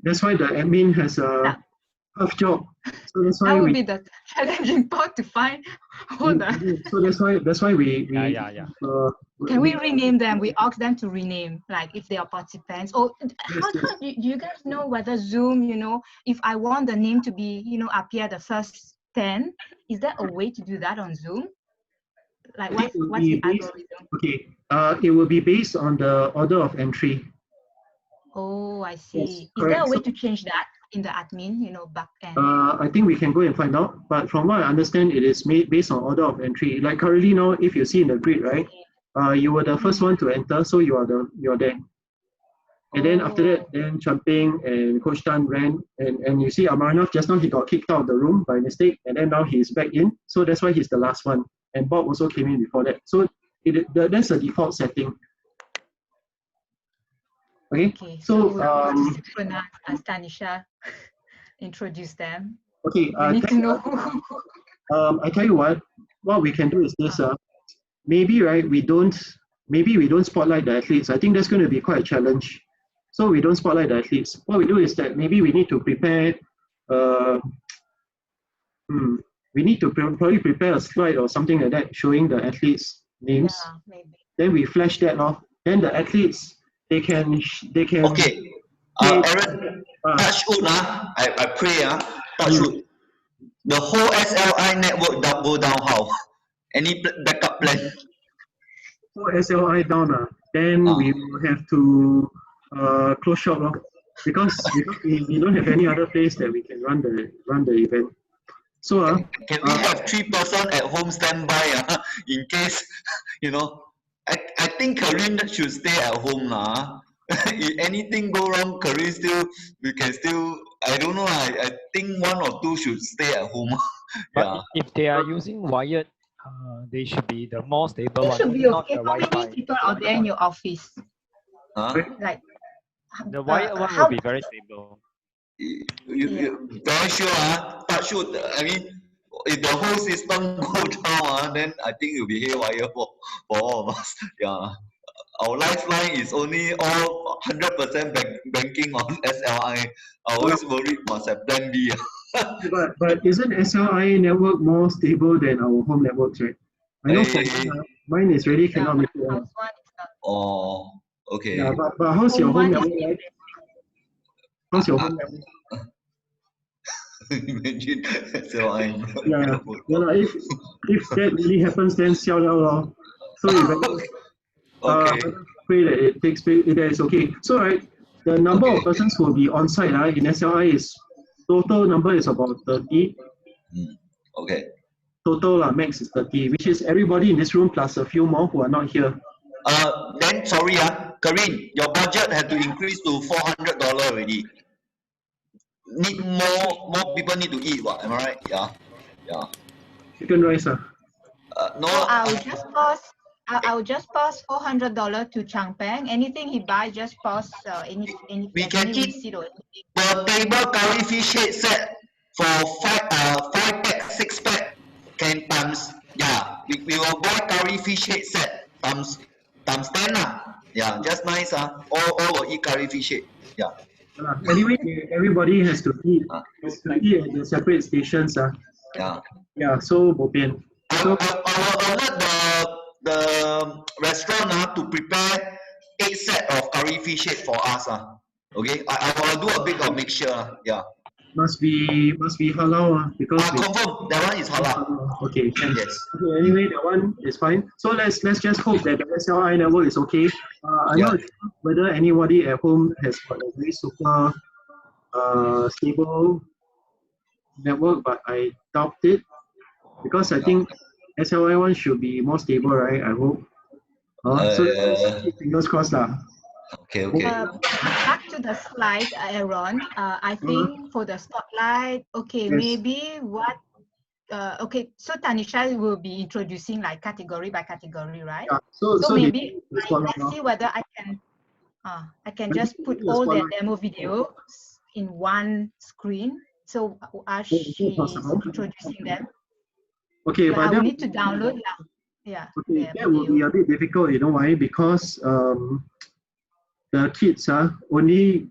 that's why the admin has a tough job. So that's why that would be the challenging part to find who the. So that's why we can we rename them? We ask them to rename, like if they are participants. Or how do you guys know whether Zoom, if I want the name to be, appear the first 10, is there a way to do that on Zoom? Like what's the algorithm? Okay, it will be based on the order of entry. Oh, I see. Yes, is there a way to change that in the admin, back end? I think we can go and find out. But from what I understand, it is made based on order of entry. Like currently now, if you see in the grid, right, you were the first one to enter, so you're there. And then after that, then Champing and Coach Tan ran, and you see Amarnath just now, he got kicked out of the room by mistake, and then now he's back in. So that's why he's the last one. And Bob also came in before that. So that's the default setting. Okay, so as Tanisha introduce them. Okay, I need to know. I tell you what we can do is this. Maybe we don't spotlight the athletes. I think that's going to be quite a challenge. So we don't spotlight the athletes. What we do is that maybe we need to prepare. We need to probably prepare a slide or something like that showing the athletes' names. Yeah, maybe. Then we flash that off. Then the athletes they can. Okay. Aaron, touch wood, I pray, touch wood. The whole SLI network go down how? Any backup plan? So SLI down, then we will have to close shop, because we don't have any other place that we can run the event. So can we have 3 person at home standby in case I think Karin should stay at home if anything go wrong, Karin we can still, I don't know, I think 1 or 2 should stay at home. But if they are using wired, they should be the more stable one. It should be okay. How many people are there in your office? Like the wired one will be very stable. You very sure, touch wood. I mean, if the whole system go down, then I think it will be haywire for all of us. Yeah. Our lifeline is only all 100% banking on SLI. I always worried must have plan B. but isn't SLI network more stable than our home networks, right? I know mine is really cannot make it. Oh, okay. Yeah, but how's your home network like? How's your home network? Imagine SLI. If that really happens, then sell out. So you pray that it takes place. That is okay. So the number of persons who will be on site in SLI is total number is about 30. Okay. Total max is 30, which is everybody in this room plus a few more who are not here. Then sorry, Karin, your budget had to increase to $400 already. Need more people need to eat. What? Am I right? Yeah. Chicken rice. No. I will just pass $400 to Changpeng. Anything he buy, just pass any we can keep receipt or anything. per table curry fish head set for 5 pack, 6 pack can times. Yeah, we will buy curry fish head set times 10 Yeah, just nice. All will eat curry fish head. Yeah. Anyway, everybody has to eat. At the separate stations. Yeah. Yeah, so bo pian. So I will alert the restaurant to prepare 8 set of curry fish head for us. Okay, I will do a bit of mixture. Yeah. must be halal because we Confirm that one is halal. okay, can. Yes. Okay, anyway, that one is fine. So let's just hope that the SLI network is okay. I'm Yeah. not sure whether anybody at home has got a very super stable network, but I doubt it because I think SLI one should be more stable, right? I hope. So let's keep fingers crossed lah. Okay. Okay. Back to the slide, Aaron. I think for the spotlight, okay, Yes. maybe what, okay, so Tanisha will be introducing like category by category, right? Yeah. So maybe the spotlight let's see whether I can just put the all their spotlight. demo videos in one screen. So as she's possible? introducing them, Okay, but but I will that need to download. Yeah. okay, their that will be video. a bit difficult, you know why? Because the kids only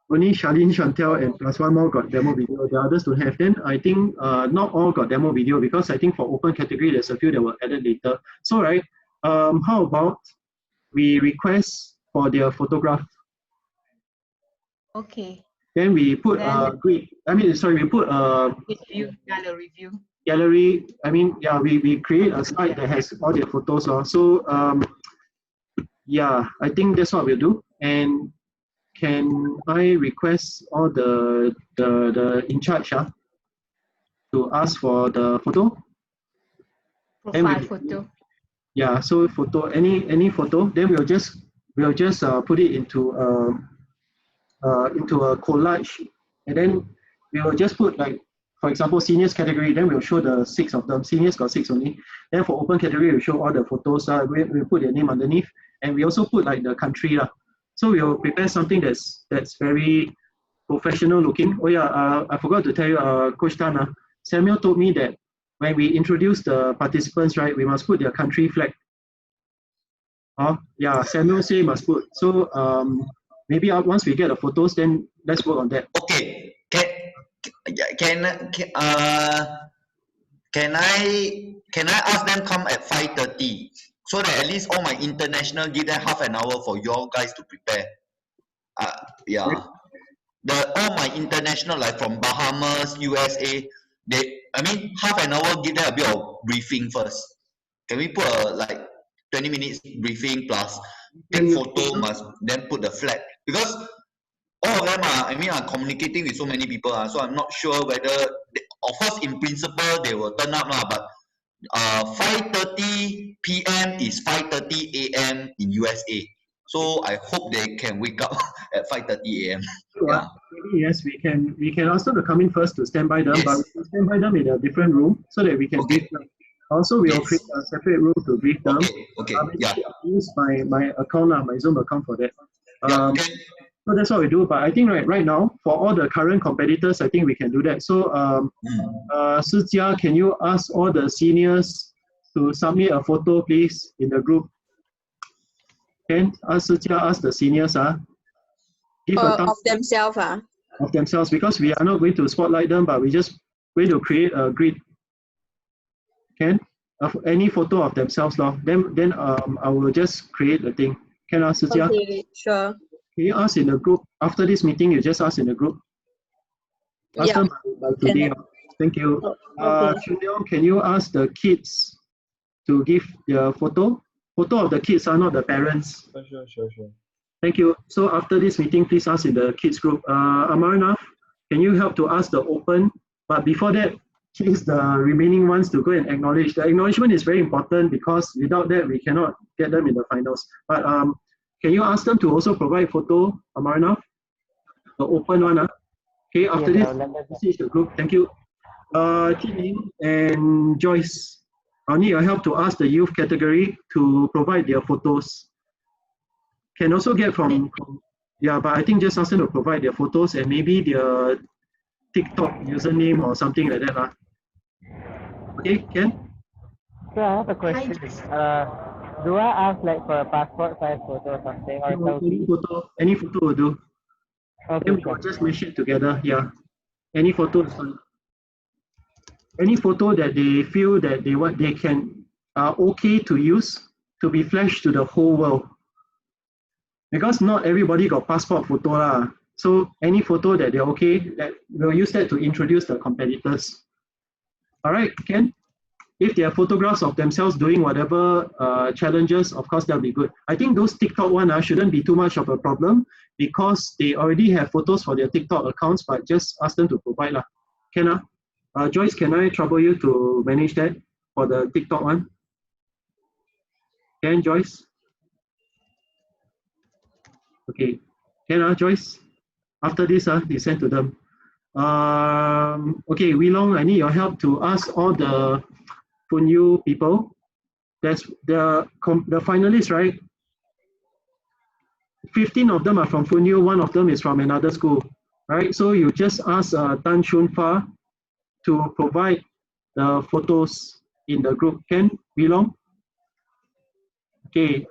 Charlene, Chantel, and plus one more got demo video. The others don't have. Then I think not all got demo video because I think for open category there's a few that were added later. So right, how about we request for their photograph? Okay. Then we put Then grid. I mean, sorry, we put review, gallery view. gallery. I mean, yeah, we create a slide that has all their photos. So yeah, I think that's what we'll do. And can I request all the in charge to ask for the photo? Profile photo. Yeah, so photo, any photo, then we'll just put it into a collage, and then we will just put like, for example, seniors category. Then we'll show the 6 of them. Seniors got 6 only. Then for open category, we'll show all the photos. We put their name underneath, and we also put like the country So we'll prepare something that's very professional looking. Oh yeah, I forgot to tell you, Coach Tan, Samuel told me that when we introduce the participants, right, we must put their country flag. Yeah, Samuel say must put. So maybe once we get the photos, then let's work on that. Okay. Can I ask them come at 5:30 so that at least all my international give them half an hour for you guys to prepare. Yeah. All my international like from Bahamas, USA, half an hour give them a bit of briefing first. Can we put a like 20 minutes briefing plus take photo must then put the flag because all of them are communicating with so many people so I'm not sure whether of course in principle they will turn up but 5:30 p.m. is 5:30 a.m. in USA. So I hope they can wake up at 5:30 a.m. Yeah. Maybe yes, we can ask them to come in first to stand by them, but we can stand by them in a different room so that we can brief them. Also, we will create a separate room to brief them. Okay. Yeah. I use my account my Zoom account for that. Okay. So that's what we do. But I think right now, for all the current competitors, I think we can do that. So Sijia, can you ask all the seniors to submit a photo, please, in the group? Can Sijia ask the seniors give a of themselves of themselves, because we are not going to spotlight them, but we just going to create a grid. Can of any photo of themselves then I will just create the thing. Can ask Sijia? Okay, sure. Can you ask in the group after this meeting? You just ask in the group. Ask them by today. Thank you. Chunyo, can you ask the kids to give the photo of the kids, not the parents? Sure. Thank you. So after this meeting, please ask in the kids group. Amarnath, can you help to ask the open? But before that, please the remaining ones to go and acknowledge. The acknowledgement is very important because without that, we cannot get them in the finals. But can you ask them to also provide photo, Amarnath? The open one. Okay, after this, message the group. Thank you. Tining and Joyce, I need your help to ask the youth category to provide their photos. Can also get from but I think just ask them to provide their photos and maybe their TikTok username or something like that. Okay, Ken? So I have a question. Do I ask like for a passport size photo or something, or selfie? Any photo will do. Okay, then we will just mesh it together. Yeah, any photo is fine. any photo that they feel that they can are okay to use to be flashed to the whole world. Because not everybody got passport photo lah. So any photo that they're okay, that we'll use that to introduce the competitors. All right, Ken? If they have photographs of themselves doing whatever challenges, of course, that'll be good. I think those TikTok one shouldn't be too much of a problem because they already have photos for their TikTok accounts, but just ask them to provide lah. Can Joyce, can I trouble you to manage that for the TikTok one? Can Joyce? Okay. Can Joyce? After this, you send to them. Okay, Wee Long, I need your help to ask all the Funyu people. There's the finalists, right? 15 of them are from Funyu, 1 of them is from another school, right? So you just ask Tan Chun Fa to provide the photos in the group. Can Wee Long? Okay,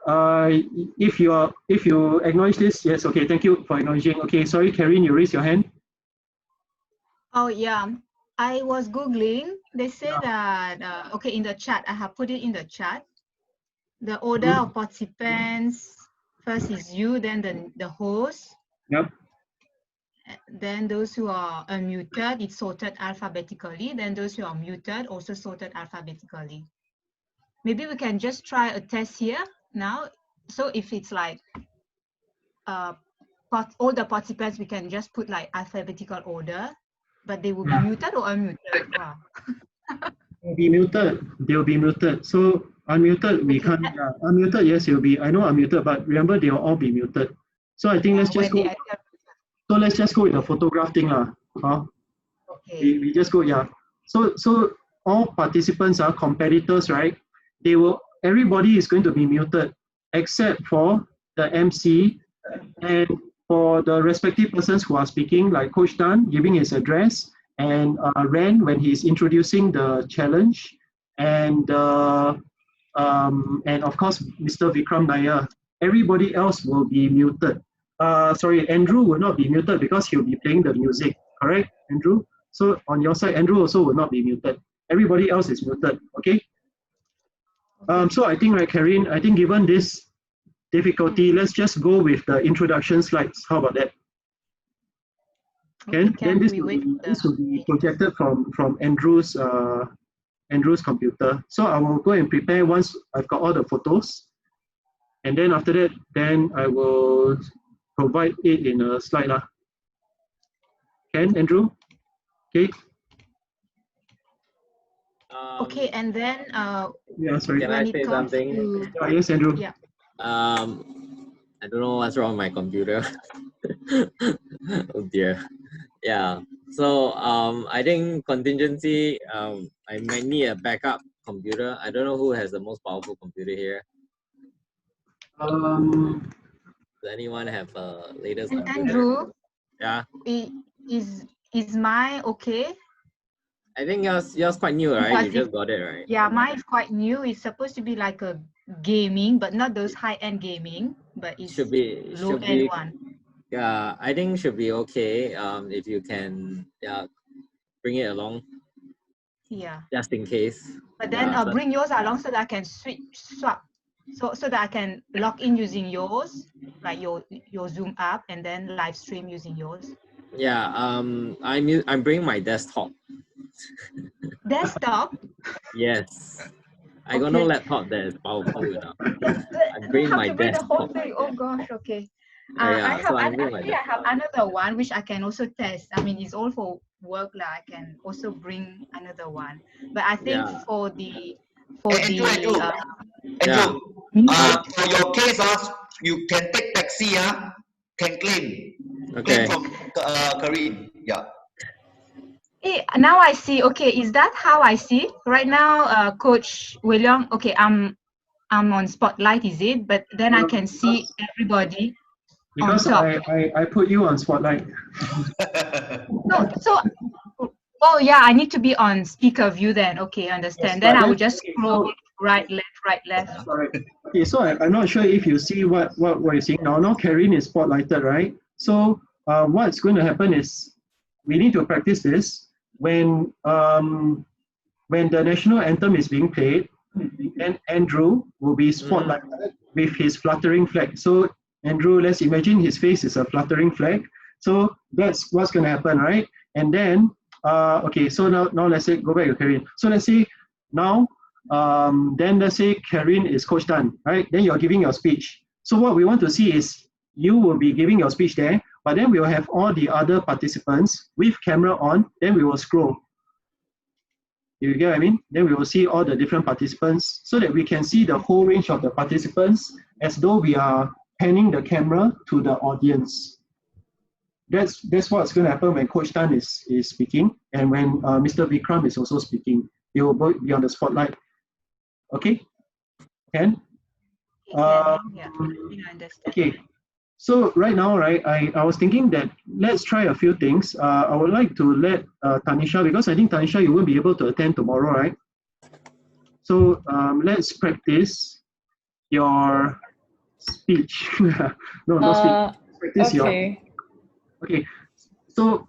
if you acknowledge this, yes, okay, thank you for acknowledging. Okay, sorry, Karen, you raised your hand. Oh yeah, I was Googling. They say that, okay, in the chat, I have put it in the chat. The order of participants, first is you, then the host. Yep. Then those who are unmuted, it's sorted alphabetically. Then those who are muted, also sorted alphabetically. Maybe we can just try a test here now. So if it's like all the participants, we can just put like alphabetical order, but they will be muted or unmuted. Wow. They'll be muted. They'll be muted. So unmuted, we can't. Unmuted, yes, you'll be. I know unmuted, but remember they will all be muted. So I think let's just go. So let's just go with the photograph thing lah. Okay. We just go, yeah. So all participants are competitors, right? Everybody is going to be muted except for the MC and for the respective persons who are speaking, like Coach Dan giving his address, and Ren when he's introducing the challenge, and of course Mr. Vikram Nair. Everybody else will be muted. Sorry, Andrew will not be muted because he'll be playing the music. Correct, Andrew? So on your side, Andrew also will not be muted. Everybody else is muted. Okay. So I think, right, Karen, I think given this difficulty, let's just go with the introduction slides. How about that? Okay, then this will be projected from Andrew's computer. So I will go and prepare once I've got all the photos, and then after that, then I will provide it in a slide lah. Can Andrew? Okay. Okay, and then yeah, sorry. Can I say something? Yes, Andrew. Yeah. I don't know what's wrong with my computer. Oh dear. Yeah. So I think contingency. I might need a backup computer. I don't know who has the most powerful computer here. Does anyone have a latest computer? Andrew. Yeah. Is mine okay? I think yours quite new, right? You just got it, right? Yeah, mine is quite new. It's supposed to be like a gaming, but not those high-end gaming, but it should be low-end one. Yeah, I think should be okay. If you can, bring it along. Yeah. Just in case. But then bring yours along so that I can swap. So that I can log in using yours, like your Zoom app, and then live stream using yours. Yeah. I'm bringing my desktop. Desktop? Yes. I got no laptop that is powerful enough. I bring my desktop. The whole thing. Oh gosh, okay. I have another one which I can also test. I mean, it's all for work lah. I can also bring another one. But I think for Andrew, for your case, you can take taxi, can claim. Okay. Claim from Karin. Yeah. Now I see. Okay, is that how I see right now, Coach William? Okay, I'm on Spotlight, is it? But then I can see everybody. Because I put you on Spotlight. No, so oh yeah, I need to be on speaker view then. Okay, understand. Yes, then I will just scroll right, left. Sorry. Okay, so I'm not sure if you see what we're seeing now. Now Karen is spotlighted, right? So what's going to happen is we need to practice this. When when the national anthem is being played, then Andrew will be spotlighted with his fluttering flag. So Andrew, let's imagine his face is a fluttering flag. So that's what's going to happen, right? And then, okay, so now let's say, go back to Karin. So let's say now, then let's say Karin is Coach Tan, right? Then you're giving your speech. So what we want to see is you will be giving your speech there, but then we will have all the other participants with camera on, then we will scroll. You get what I mean? Then we will see all the different participants so that we can see the whole range of the participants as though we are panning the camera to the audience. That's what's going to happen when Coach Tan is speaking and when Mr. Vikram is also speaking. They will both be on the spotlight. Okay? Ken? Yeah, I understand. Okay. So right now, right, I was thinking that let's try a few things. I would like to let Tanisha, because I think Tanisha, you won't be able to attend tomorrow, right? So let's practice your speech. No, not speech. Practice okay. Okay. So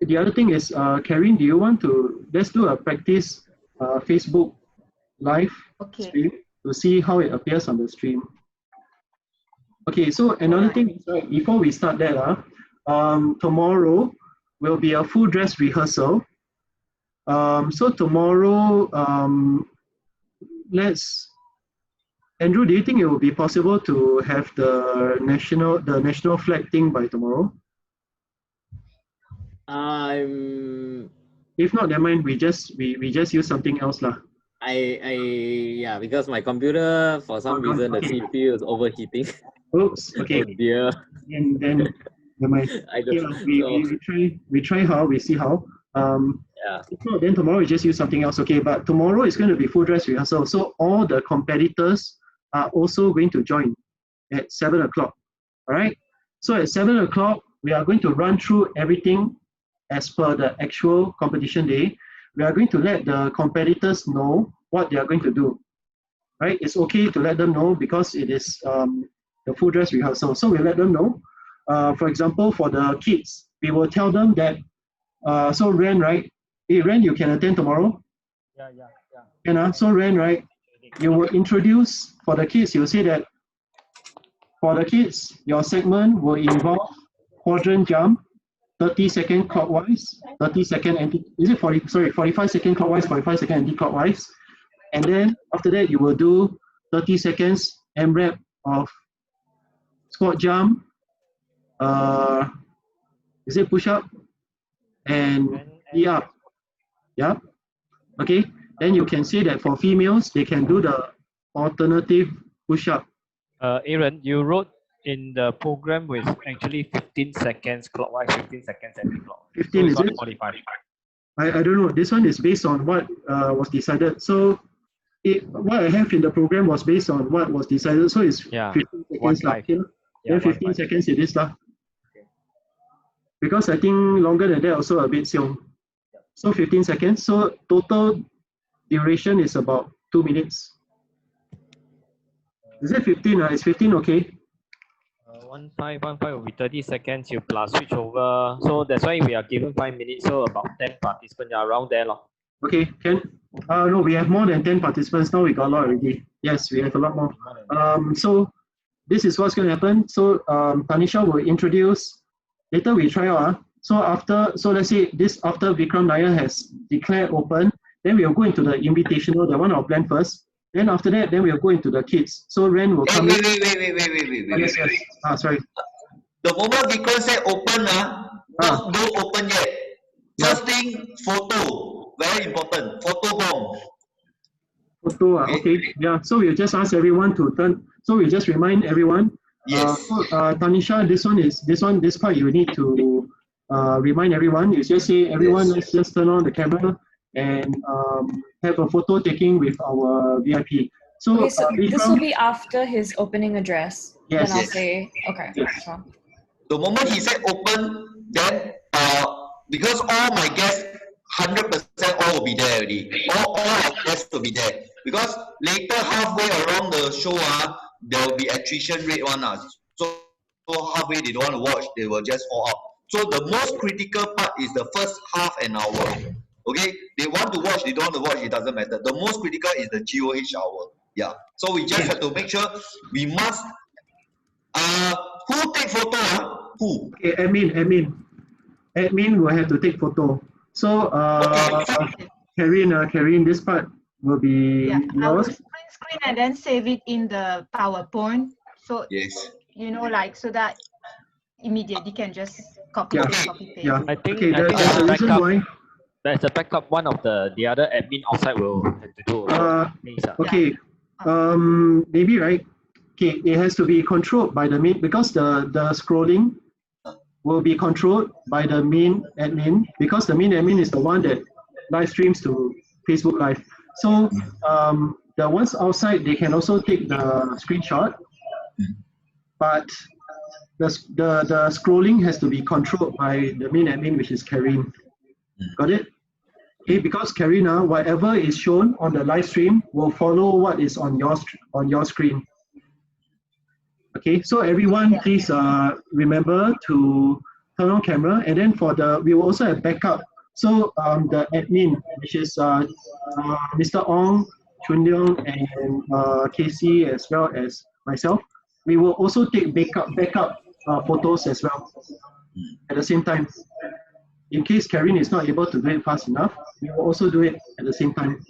the other thing is, Karin, do you want to, let's do a practice Facebook live stream to see how it appears on the stream. Okay, so another thing is, right, before we start that, tomorrow will be a full dress rehearsal. So tomorrow, Andrew, do you think it will be possible to have the national flag thing by tomorrow? If not, never mind. We just use something else lah. Yeah, because my computer for some reason the CPU is overheating. Oops. Okay. Oh dear. And then never mind. We try how, we see how. Yeah. If not, then tomorrow we just use something else. Okay, but tomorrow is going to be full dress rehearsal. So all the competitors are also going to join at 7 o'clock. All right. So at 7 o'clock, we are going to run through everything as per the actual competition day. We are going to let the competitors know what they are going to do. Right? It's okay to let them know because it is the full dress rehearsal. So we let them know. For example, for the kids, we will tell them that, so Ren, right? Hey, Ren, you can attend tomorrow? Yeah. So Ren, right? You will introduce, for the kids, you'll say that, for the kids, your segment will involve quadrant jump, 30-second clockwise, 30-second anti, is it 45-second clockwise, 45-second anti-clockwise. And then after that, you will do 30 seconds MRAP of squat jump, is it push-up? And up. Yeah. Okay. Then you can say that for females, they can do the alternative push-up. Aaron, you wrote in the program with actually 15 seconds clockwise, 15 seconds anti-clockwise. 15 so is it? 45. I don't know. This one is based on what was decided. So what I have in the program was based on what was decided. So it's 15 seconds lah. Then 15 seconds it is lah. Because I think longer than that also a bit siong. So 15 seconds. So total duration is about 2 minutes. Is it 15? Is 15 okay? 15 will be 30 seconds. You plus switch over. So that's why we are given 5 minutes. So about 10 participants are around there. Okay, Ken? No, we have more than 10 participants. Now we got a lot already. Yes, we have a lot more. So this is what's going to happen. So Tanisha will introduce. Later we try out. So let's say this after Vikram Nair has declared open, then we'll go into the invitational, the one I'll plan first. Then after that, then we'll go into the kids. So Ren will come in. Wait. Yes. Sorry. The moment Vikram said open, don't open yet. First thing, photo. Very important. Photo bomb. Photo, okay. Yeah, so we'll just ask everyone to turn. So we'll just remind everyone. Yes. Tanisha, this part you need to remind everyone. You just say, everyone, let's just turn on the camera and have a photo taking with our VIP. So, okay, so this will be after his opening address. Yes. Then I'll say, okay. Yes. So. The moment he said open, then because all my guests, 100% all will be there already. All our guests will be there. Because later, halfway around the show, there will be attrition rate one. So halfway they don't want to watch, they will just fall out. So the most critical part is the first half an hour. Okay, they want to watch, they don't want to watch, it doesn't matter. The most critical is the GOH hour. Yeah. So we just have to make sure we must. Who take photo? Who? Okay, admin will have to take photo. So Karine, this part will be I will yours. print screen and then save it in the PowerPoint. So yes, like so that immediately can just copy paste, copy paste. Yeah. I think Okay, I think there's a reason why. There's a backup. One of the other admin outside will have to do. Okay. Maybe right. Okay, it has to be controlled by the main because the scrolling will be controlled by the main admin because the main admin is the one that live streams to Facebook Live. So the ones outside they can also take the screenshot, but the scrolling has to be controlled by the main admin, which is Karine. Got it? Okay, because Karine, whatever is shown on the live stream will follow what is on your screen. Okay, so everyone, please remember to turn on camera, and then we will also have backup. So the admin, which is Mr. Ong, Chun Leong, and Casey, as well as myself, we will also take backup photos as well at the same time. In case Karine is not able to do it fast enough, we will also do it at the same time.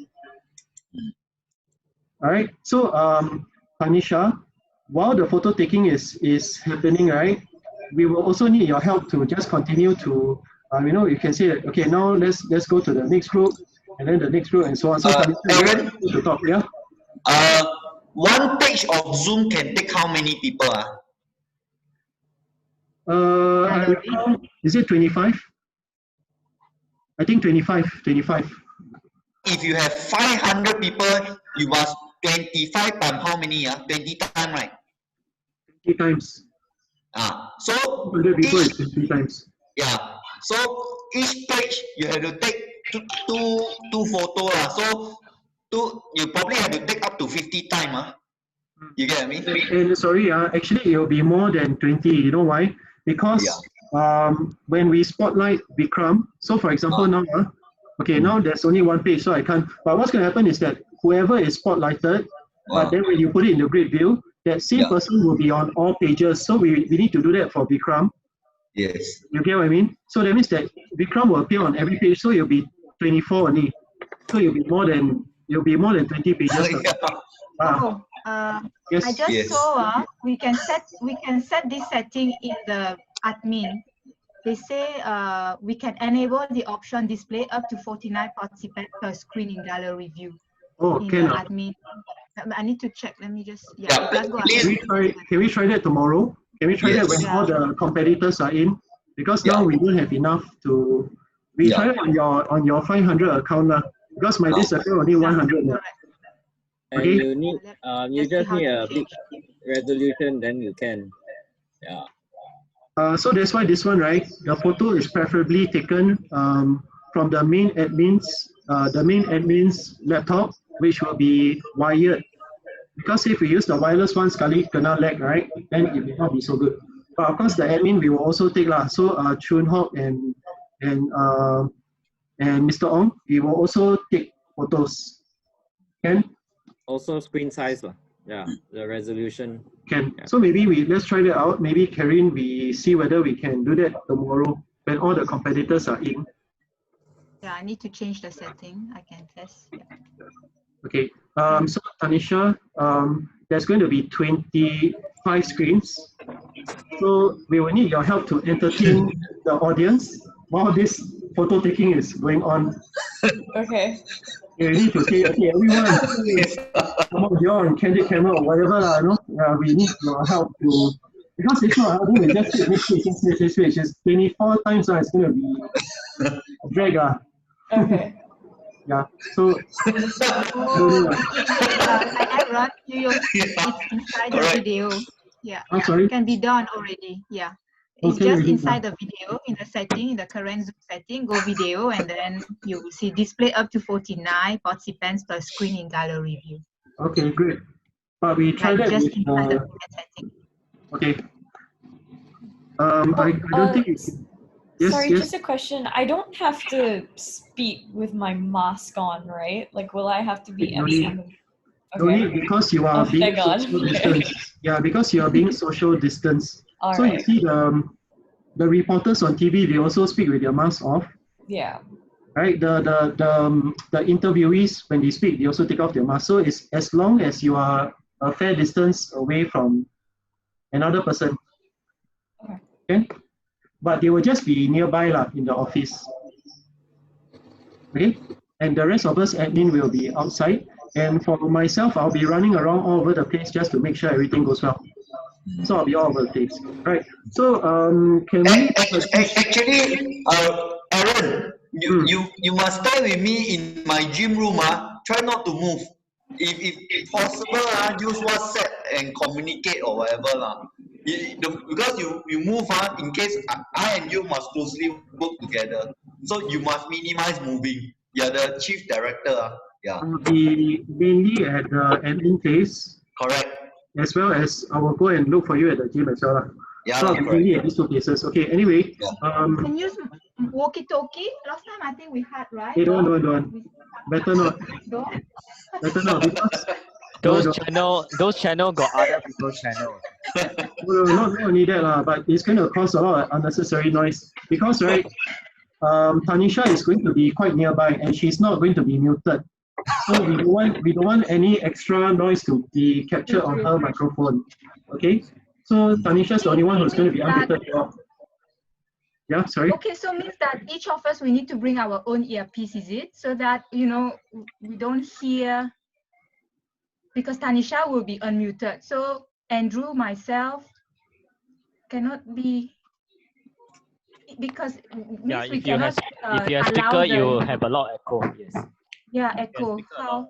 All right. So Tanisha, while the photo taking is happening, right, we will also need your help to just continue to, you can say that, okay, now let's go to the next group, and then the next group, and so on. So Aaron, to talk, yeah. One page of Zoom can take how many people? I recall, is it 25? I think 25. If you have 500 people, you must 25 times how many? 20 times, right? 20 times. So 100 people is 20 times. Yeah. So each page you have to take two photos. So you probably have to take up to 50 times. You get me? And sorry, actually it will be more than 20. You know why? Because when we spotlight Vikram, so for example now, now there's only one page, so I can't. But what's going to happen is that whoever is spotlighted, but then when you put it in the grid view, that same person will be on all pages. So we need to do that for Vikram. Yes. You get what I mean? So that means that Vikram will appear on every page, so it'll be 24 only. So it'll be more than 20 pages. Yes. I just saw we can set this setting in the admin. They say we can enable the option display up to 49 participants per screen in gallery view. Oh, in can the admin. I need to check. Let me just let's go ahead. Can we try that tomorrow? Can we try that when all the competitors are in? Because now we don't have enough to. We try it on your 500 account because my this account only 100. And you need you just need a big resolution, then you can. So that's why this one, right? The photo is preferably taken from the main admin's laptop, which will be wired. Because if we use the wireless one, sekali kena lag, right? Then it may not be so good. But of course, the admin we will also take lah. So Chun Hock and Mr. Ong, we will also take photos. Can? Also screen size lah. Yeah, the resolution. Can. So maybe let's try that out. Maybe Karine, we see whether we can do that tomorrow when all the competitors are in. Yeah, I need to change the setting. I can test. Yeah. Okay. So Tanisha, there's going to be 25 screens. So we will need your help to entertain the audience while this photo taking is going on. Okay. You need to say, okay, everyone, come on, you're on candid camera or whatever, we need your help to, because if not, we just take this page. It's 24 times, it's going to be a drag. Okay. Yeah, so. It's inside the video. Yeah, sorry? It can be done already. Yeah. It's just inside the video, in the setting, in the current Zoom setting, go video, and then you will see display up to 49 participants per screen in gallery view. Okay, great. But we try that just with inside the setting. Okay. I don't think Yes, Sorry, yes. just a question. I don't have to speak with my mask on, right? Like, will I have to be No empty? need. No Okay. need, because you are Oh, being thank God. social Okay. distance. Yeah, because you are being social distance. All So you right. see the reporters on TV, they also speak with their mask off, Yeah. right? The interviewees, when they speak, they also take off their mask. So it's as long as you are a fair distance away from another person. Okay. But they will just be nearby lah, in the office. Okay. And the rest of us admin will be outside. And for myself, I'll be running around all over the place just to make sure everything goes well. So I'll be all over the place. Right. So can we Actually, Aaron, you must stay with me in my gym room. Try not to move. If possible, use WhatsApp and communicate or whatever. Because you move, in case I and you must closely work together. So you must minimize moving. You're the chief director. Yeah, I'll be mainly at the admin place, correct. as well as I will go and look for you at the gym as well lah. Yeah, So I'll be correct. mainly at these two places. Okay. Anyway, Can use walkie-talkie. Last time I think we had, right? hey, don't. Better not. Don't? Better not, because Those channel got other people's channel. not only that lah, but it's going to cause a lot of unnecessary noise. Because right, Tanisha is going to be quite nearby, and she's not going to be muted. So we don't want any extra noise to be captured on her microphone. Okay. So Tanisha's the only one who's going to be unmuted. Yeah, sorry. Okay, so means that each of us, we need to bring our own earpiece, is it? So that, we don't hear, because Tanisha will be unmuted. So Andrew, myself, cannot be, because Yeah, means we if you have cannot if you have allow speaker, the, you have a lot of echo. Yes. yeah, echo. How?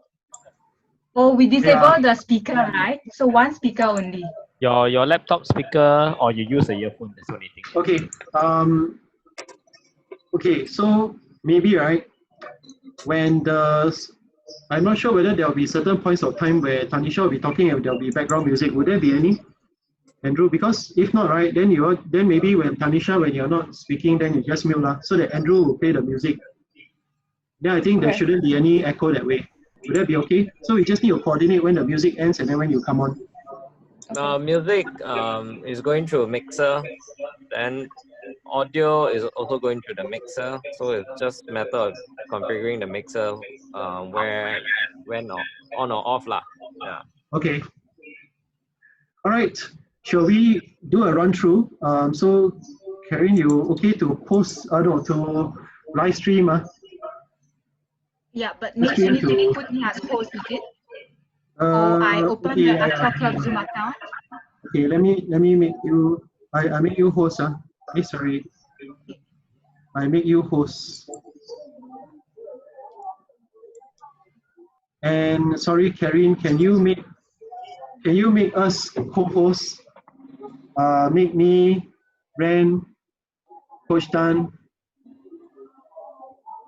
Oh, we disable the speaker, right? So one speaker only. Your laptop speaker, or you use a earphone. That's the only thing. Okay. Okay. So maybe right, when I'm not sure whether there'll be certain points of time where Tanisha will be talking and there'll be background music. Would there be any, Andrew? Because if not, right, then maybe when Tanisha, when you're not speaking, then you just mute lah, so that Andrew will play the music. Then I think there shouldn't be any echo that way. Would that be okay? So we just need to coordinate when the music ends and then when you come on. Music is going through a mixer, then audio is also going through the mixer. So it's just a matter of configuring the mixer when on or off lah. Yeah. Okay. All right. Shall we do a run through? So Karen, you okay to post? To live stream? Yeah, but you need to put me as host, is it? Or I open the Aqua Club Zoom account. Okay, let me make you. I make you host. Hey, sorry. I make you host. And sorry, Karen, can you make us co-hosts? Make me, Ren, Coach Dan,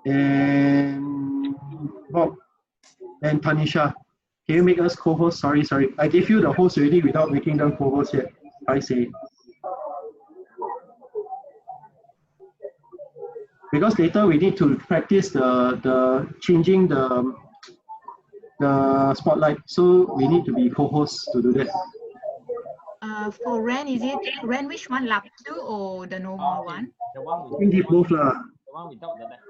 and Bob, and Tanisha. Can you make us co-hosts? Sorry. I gave you the host already without making them co-hosts yet. I say. Because later we need to practice the changing the spotlight, so we need to be co-hosts to do that. For Ren, is it Ren? Which one, lap 2 or the normal one? The one I think both lah. The one without the lap.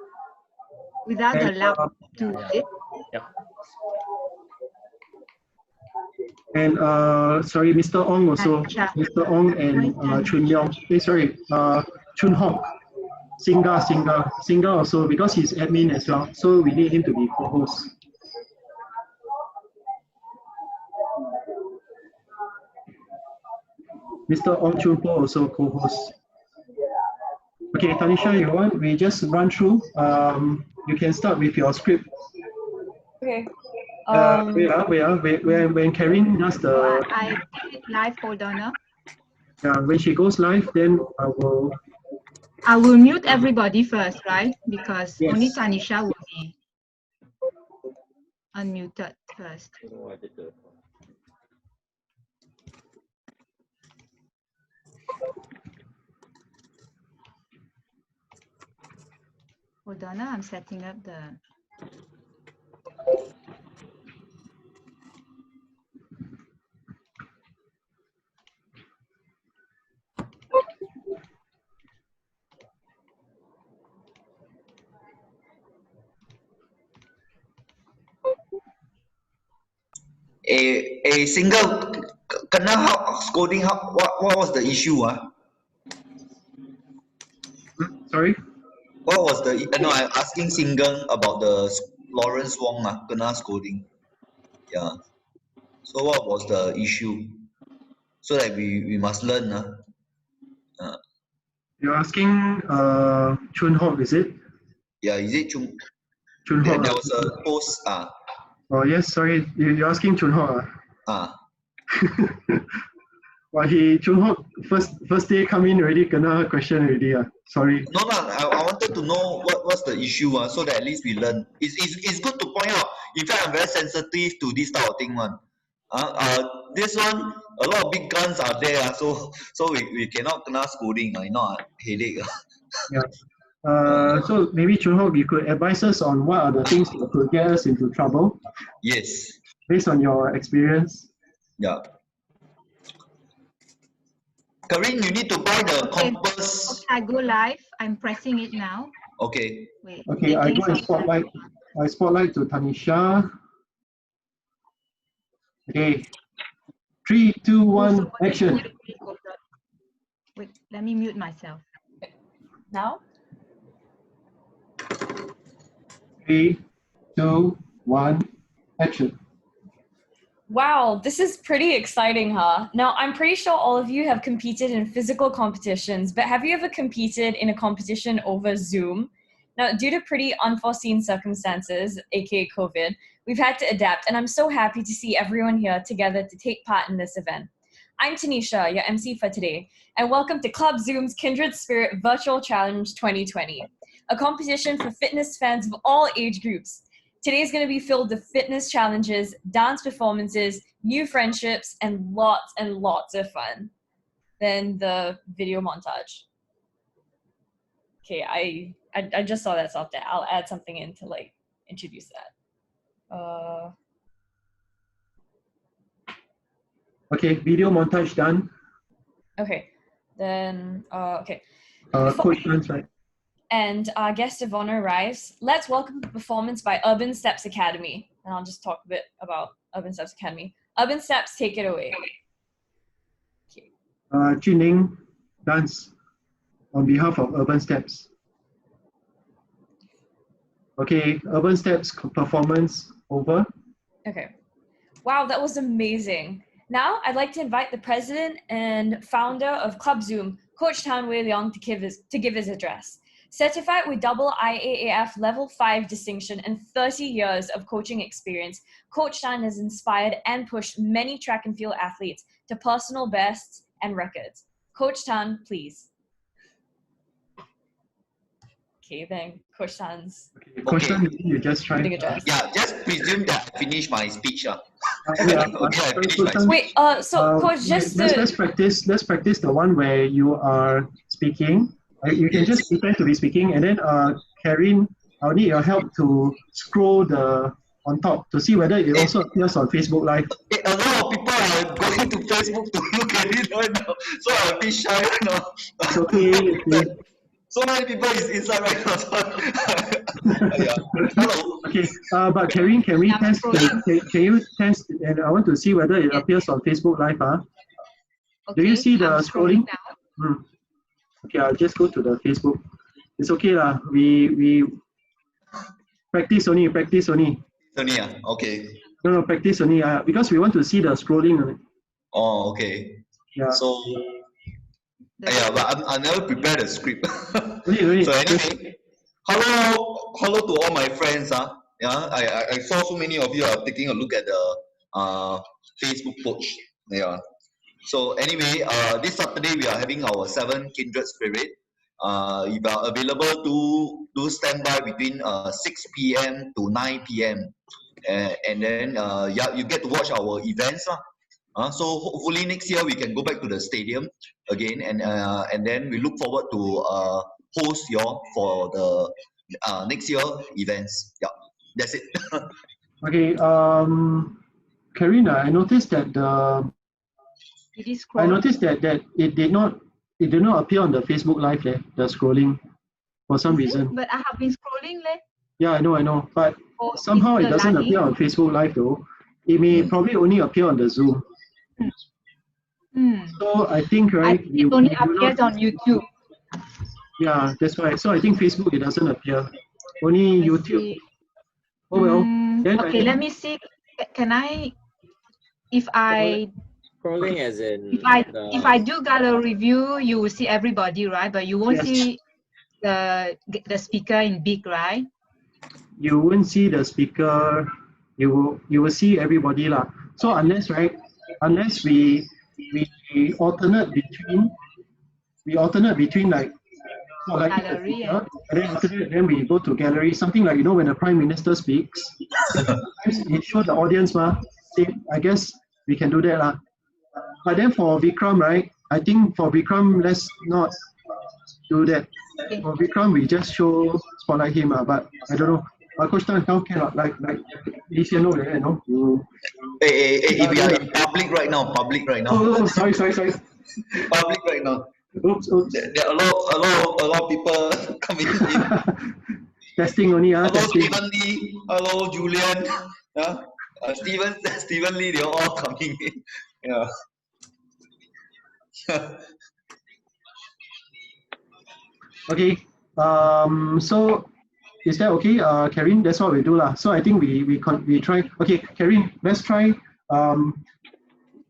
Without the lap 2, is it? Yeah. And sorry, Mr. Ong also. Mr. Ong and Chun Leong. Sorry, Chun Hong. Singa also, because he's admin as well. So we need him to be co-host. Mr. Ong Chun Po also co-host. Okay, Tanisha, you want? We just run through. You can start with your script. Okay. When Karen does the. I take it live, hold on. Yeah, when she goes live, then I will mute everybody first, right? Because yes. Only Tanisha will be unmuted first. Hold on, I'm setting up the. A single kena scolding. What was the issue? Sorry? What was the? No, I'm asking Single about the Lawrence Wong kena scolding. Yeah. So what was the issue? So that we must learn. You're asking Chun Hok, is it? Yeah, is it Chung? Chun Hok. There was a post. Oh yes, sorry. You're asking Chun Hok. Well, Chun Hok first day come in already kena question already. Sorry. No, I wanted to know what's the issue so that at least we learn. It's good to point out. In fact, I'm very sensitive to this type of thing one. This one, a lot of big guns are there so we cannot kena scolding headache. Yeah. So maybe Chun Hok, you could advise us on what are the things that could get us into trouble. Yes. Based on your experience. Yeah. Karin, you need to buy the compass. Okay, I go live. I'm pressing it now. Okay. Wait, okay, I go and spotlight. I spotlight to Tanisha. Okay. 3, 2, 1, action. Wait, let me mute myself. Now? 3, 2, 1, action. Wow, this is pretty exciting, huh? Now, I'm pretty sure all of you have competed in physical competitions, but have you ever competed in a competition over Zoom? Now, due to pretty unforeseen circumstances, aka COVID, we've had to adapt, and I'm so happy to see everyone here together to take part in this event. I'm Tanisha, your MC for today, and welcome to Club Zoom's Kindred Spirit Virtual Challenge 2020, a competition for fitness fans of all age groups. Today's going to be filled with fitness challenges, dance performances, new friendships, and lots of fun. Then the video montage. Okay, I just saw that stuff there. I'll add something in to like introduce that. Okay, video montage done. Okay, then okay. Coach dance, right? And our guest of honor arrives. Let's welcome the performance by Urban Steps Academy. And I'll just talk a bit about Urban Steps Academy. Urban Steps, take it away. Okay. Jining, dance on behalf of Urban Steps. Okay, Urban Steps performance over. Okay. Wow, that was amazing. Now, I'd like to invite the president and founder of Club Zoom, Coach Tan Wei Leong, to give his address. Certified with double IAAF Level 5 distinction and 30 years of coaching experience, Coach Tan has inspired and pushed many track and field athletes to personal bests and records. Coach Tan, please. Okay, then Coach Tan's. Okay. Coach Tan, you just try. Yeah, just presume that I finished my speech. Wait, Coach, just let's practice. Let's practice the one where you are speaking. You can just pretend to be speaking, and then Karin, I'll need your help to scroll on top to see whether it also appears on Facebook Live. A lot of people are going to Facebook to look at it right now, so I'm a bit shy right now. It's okay. So many people is inside right now. Yeah. Hello. Okay, but Karin, can we test? Can you test? And I want to see whether it appears on Facebook Live. Okay, do you see the scrolling? Okay, I'll just go to the Facebook. It's okay lah. We practice only. Okay. No, practice only. Because we want to see the scrolling. Oh, okay. Yeah. So. Yeah, but I never prepared a script. Really? So anyway, hello to all my friends. Yeah, I saw so many of you are taking a look at the Facebook post. Yeah. So anyway, this Saturday we are having our 7 Kindred Spirit. If you are available, do stand by between 6 p.m. to 9 p.m. And then yeah, you get to watch our events. So hopefully next year we can go back to the stadium again, and then we look forward to host you all for next year events. Yeah, that's it. Okay, Karina, I noticed that it did not appear on the Facebook Live there, the scrolling for some reason. But I have been scrolling leh. Yeah, I know, but somehow it doesn't appear on Facebook Live though. It may probably only appear on the Zoom. So I think, right? It only appears on YouTube. Yeah, that's right. So I think Facebook, it doesn't appear. Only YouTube. Oh well. Then Okay, let me see. Can I, if I Scrolling as in if I do gallery view, you will see everybody, right? But you won't see the speaker in big, right? You won't see the speaker. You will see everybody lah. So unless we alternate between like gallery, and then after that, then we go to gallery. Something like, when the Prime Minister speaks, it shows the audience I guess we can do that lah. But then for Vikram, right? I think for Vikram, let's not do that. For Vikram, we just show spotlight him but I don't know. Coach Tan, how cannot like this year, no? Hey, we are in public right now. Oh, sorry. Public right now. Oops. There are a lot of people coming in. Testing only, hello, testing. Stephen Lee. Hello, Julian. Stephen Lee, they're all coming in. Yeah. Okay. So is that okay, Karin? That's what we do lah. So I think we try. Okay, Karin, let's try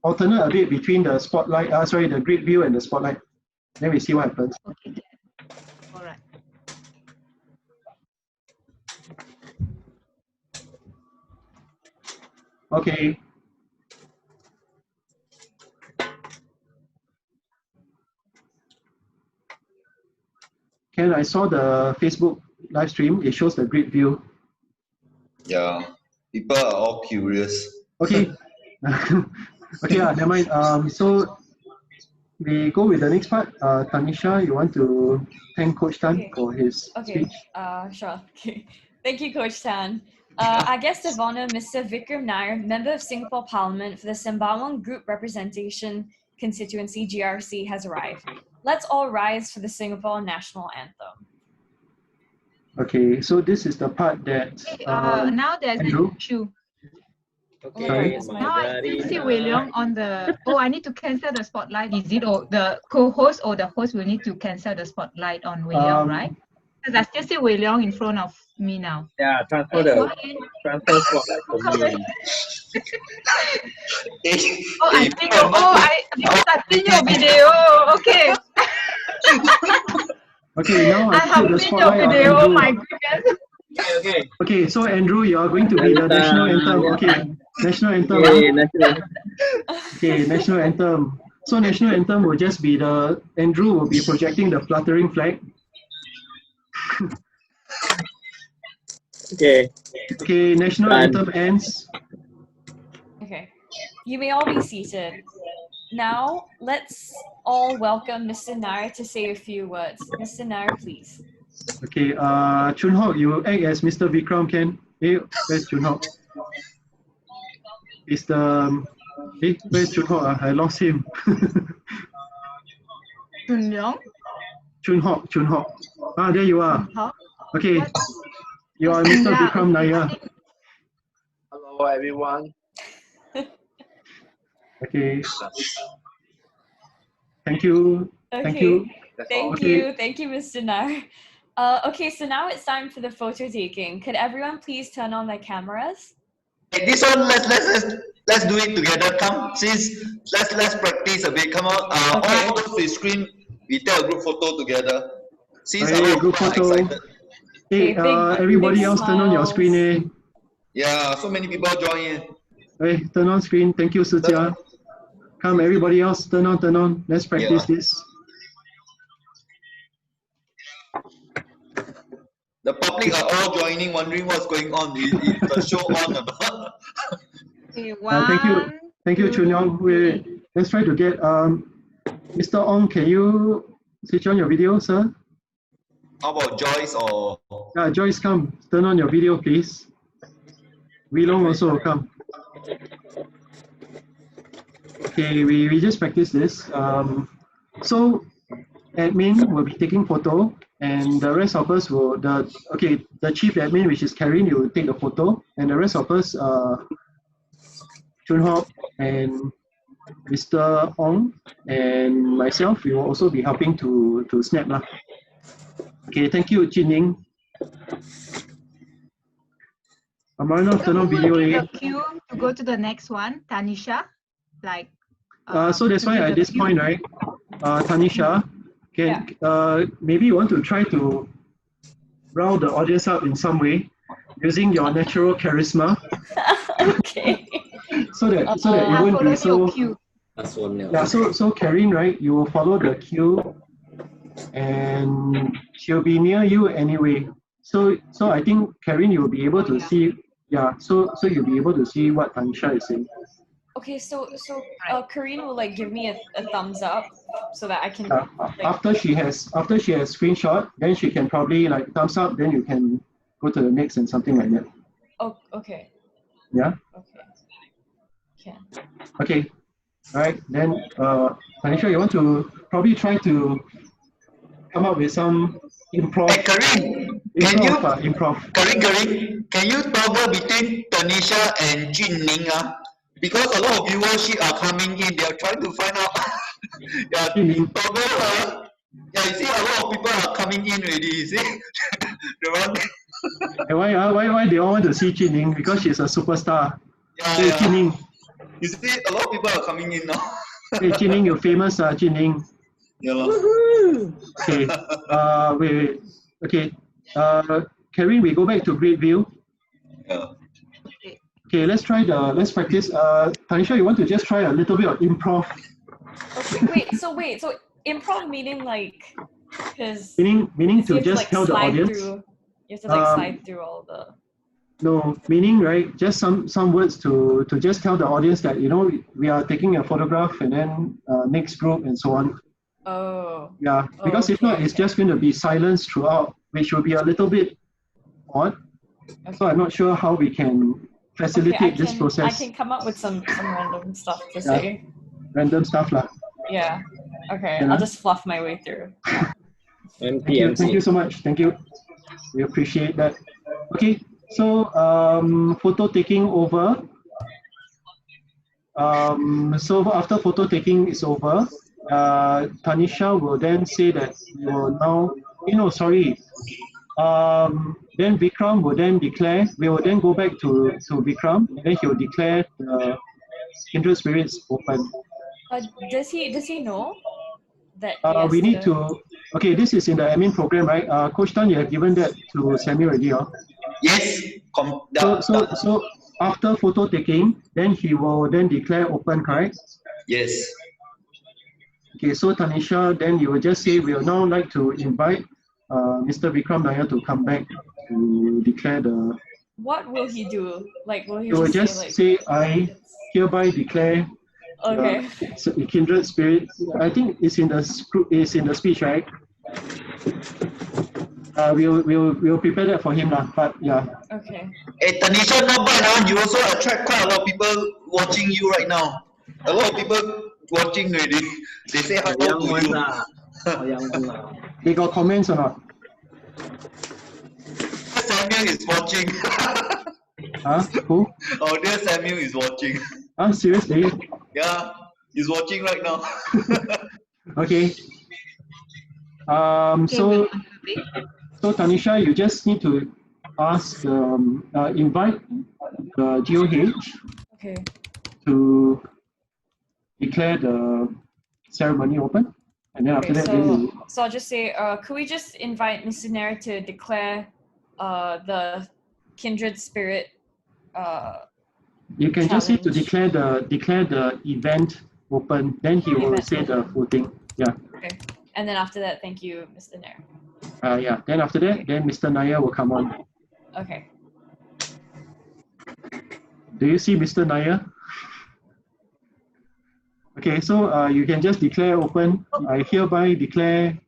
alternate a bit between the spotlight. The grid view and the spotlight. Then we see what happens. Okay. All right. Okay. Ken, I saw the Facebook live stream. It shows the grid view. Yeah, people are all curious. Okay. Okay, never mind. So we go with the next part. Tanisha, you want to thank Coach Tan for his speech? Sure. Okay. Thank you, Coach Tan. Our guest of honor, Mr. Vikram Nair, Member of Singapore Parliament for the Sembawang Group Representation Constituency, GRC, has arrived. Let's all rise for the Singapore National Anthem. Okay, so this is the part that now there's Andrew? an issue. Okay, Now I still see Wei Leong on the. Oh, I need to cancel the spotlight. Is it or the co-host or the host will need to cancel the spotlight on Wei Leong, right? Because I still see Wei Leong in front of me now. Yeah, transfer spotlight to me. I think. Because I've seen your video. Okay. Okay, now I have the seen your spotlight video. on Oh Andrew. my goodness. Okay. Okay, so Andrew, you are going to be the national anthem. Okay, national anthem. Okay, national anthem. So national anthem will just be Andrew will be projecting the fluttering flag. Okay. Okay, national anthem ends. Okay. You may all be seated. Now, let's all welcome Mr. Nair to say a few words. Mr. Nair, please. Okay, Chun Hock, you act as Mr. Vikram, Ken. Hey, where's Chun Hock? Where's Chun Hock? I lost him. Chun Leong? Chun Hock. There you are. Okay, What? you are Mr. Vikram Nair. Hello, everyone. Okay. Thank you. Thank you. Thank you, Mr. Nair. Okay, so now it's time for the photo taking. Could everyone please turn on their cameras? Hey, this one, let's do it together. Come, let's practice a bit. Come on, all go to the screen. We take a group photo together. Group photo. Excited. Hey, everybody else, turn on your screen. Yeah, so many people join in. Hey, turn on screen. Thank you, Sujia. Come, everybody else, turn on. Let's practice this. The public are all joining, wondering what's going on. Is the show on or not? Okay, thank you, Chun Yong. Let's try to get Mr. Ong. Can you switch on your video, sir? How about Joyce or? Joyce, come. Turn on your video, please. Wee Long also will come. Okay, we just practice this. So admin will be taking photo, and the rest of us will the chief admin, which is Karen, you will take the photo, and the rest of us, Chun Hop and Mr. Ong and myself, we will also be helping to snap lah. Okay, thank you, Jin Ning. Amarna, turn on video. The queue to go to the next one, Tanisha, like. So that's why at this point, right, Tanisha, can maybe you want to try to round the audience up in some way using your natural charisma. Okay. so that it won't be so. That's one now. Yeah. So Karen, right, you will follow the queue, and she'll be near you anyway. So I think Karen, you'll be able to see. Yeah. So you'll be able to see what Tanisha is saying. Okay, so Karine will like give me a thumbs up so that I can. After she has screenshot, then she can probably like thumbs up. Then you can go to the next and something like that. Oh, okay. Yeah. Okay. Can. Okay. All right. Then, Tanisha, you want to probably try to come up with some improv. Hey, Karin, Karin, can you toggle between Tanisha and Jin Ning? Because a lot of viewership are coming in, they are trying to find out. Toggle. Yeah, you see, a lot of people are coming in already. You see, why they all want to see Jin Ning? Because she's a superstar. Yeah. Jin Ning. You see, a lot of people are coming in now. Hey, Jin Ning, you're famous, Jin Ning. Yeah. Okay. Wait. Okay. Karen, we go back to grid view. Yeah. Okay, let's practice. Tanisha, you want to just try a little bit of improv? Okay, wait. So improv meaning like, because meaning to just tell the audience. You have to like slide through all the. No, meaning right, just some words to just tell the audience that we are taking a photograph and then next group and so on. Oh. Yeah, because if not, it's just going to be silence throughout, which will be a little bit odd. Okay. So I'm not sure how we can facilitate this process. I can come up with some random stuff to say. Random stuff lah. Yeah. Okay. I'll just fluff my way through. Thank you so much. Thank you. We appreciate that. Okay. So photo taking over. So after photo taking is over, Tanisha will then say that we will now. Then Vikram will then declare. We will then go back to Vikram, and then he will declare the Kindred Spirits open. Does he know that? We need to. Okay, this is in the admin program, right? Coach Tan, you have given that to Samuel already, Yes. So after photo taking, then he will then declare open, correct? Yes. Okay, so Tanisha, then you will just say we would now like to invite Mr. Vikram Nair to come back to declare the. What will he do? Like, will he just say I hereby declare. Okay. Kindred Spirit. I think it's in the speech, right? We'll prepare that for him lah. But yeah. Okay. Hey, Tanisha, not bad. You also attract quite a lot of people watching you right now. A lot of people watching already. They say hello to you. They got comments or not? Samuel is watching. Huh? Who? Oh, dear Samuel is watching. Seriously? Yeah, he's watching right now. Okay. So Tanisha, you just need to ask, invite the GOH to declare the ceremony open, and then after that, so I'll just say, could we just invite Mr. Nair to declare the Kindred Spirit? You can just say to declare the event open. Then he will say the full thing. Yeah. Okay. And then after that, thank you, Mr. Nair. Yeah. Then after that, then Mr. Nair will come on. Okay. Do you see Mr. Nair? Okay, so you can just declare open. I hereby declare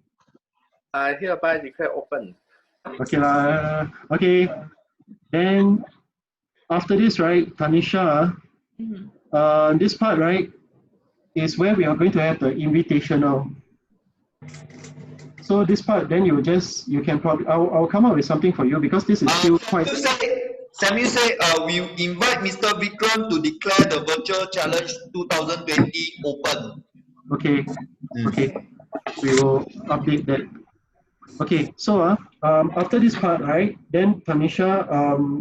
I hereby declare open. Okay, okay. Then after this, right, Tanisha, this part, right, is where we are going to have the invitational. So this part, then you can probably, I'll come up with something for you because this is still quite. Samuel say, we invite Mr. Vikram to declare the virtual challenge 2020 open. Okay, okay, we will update that. Okay, so after this part, right, then Tanisha,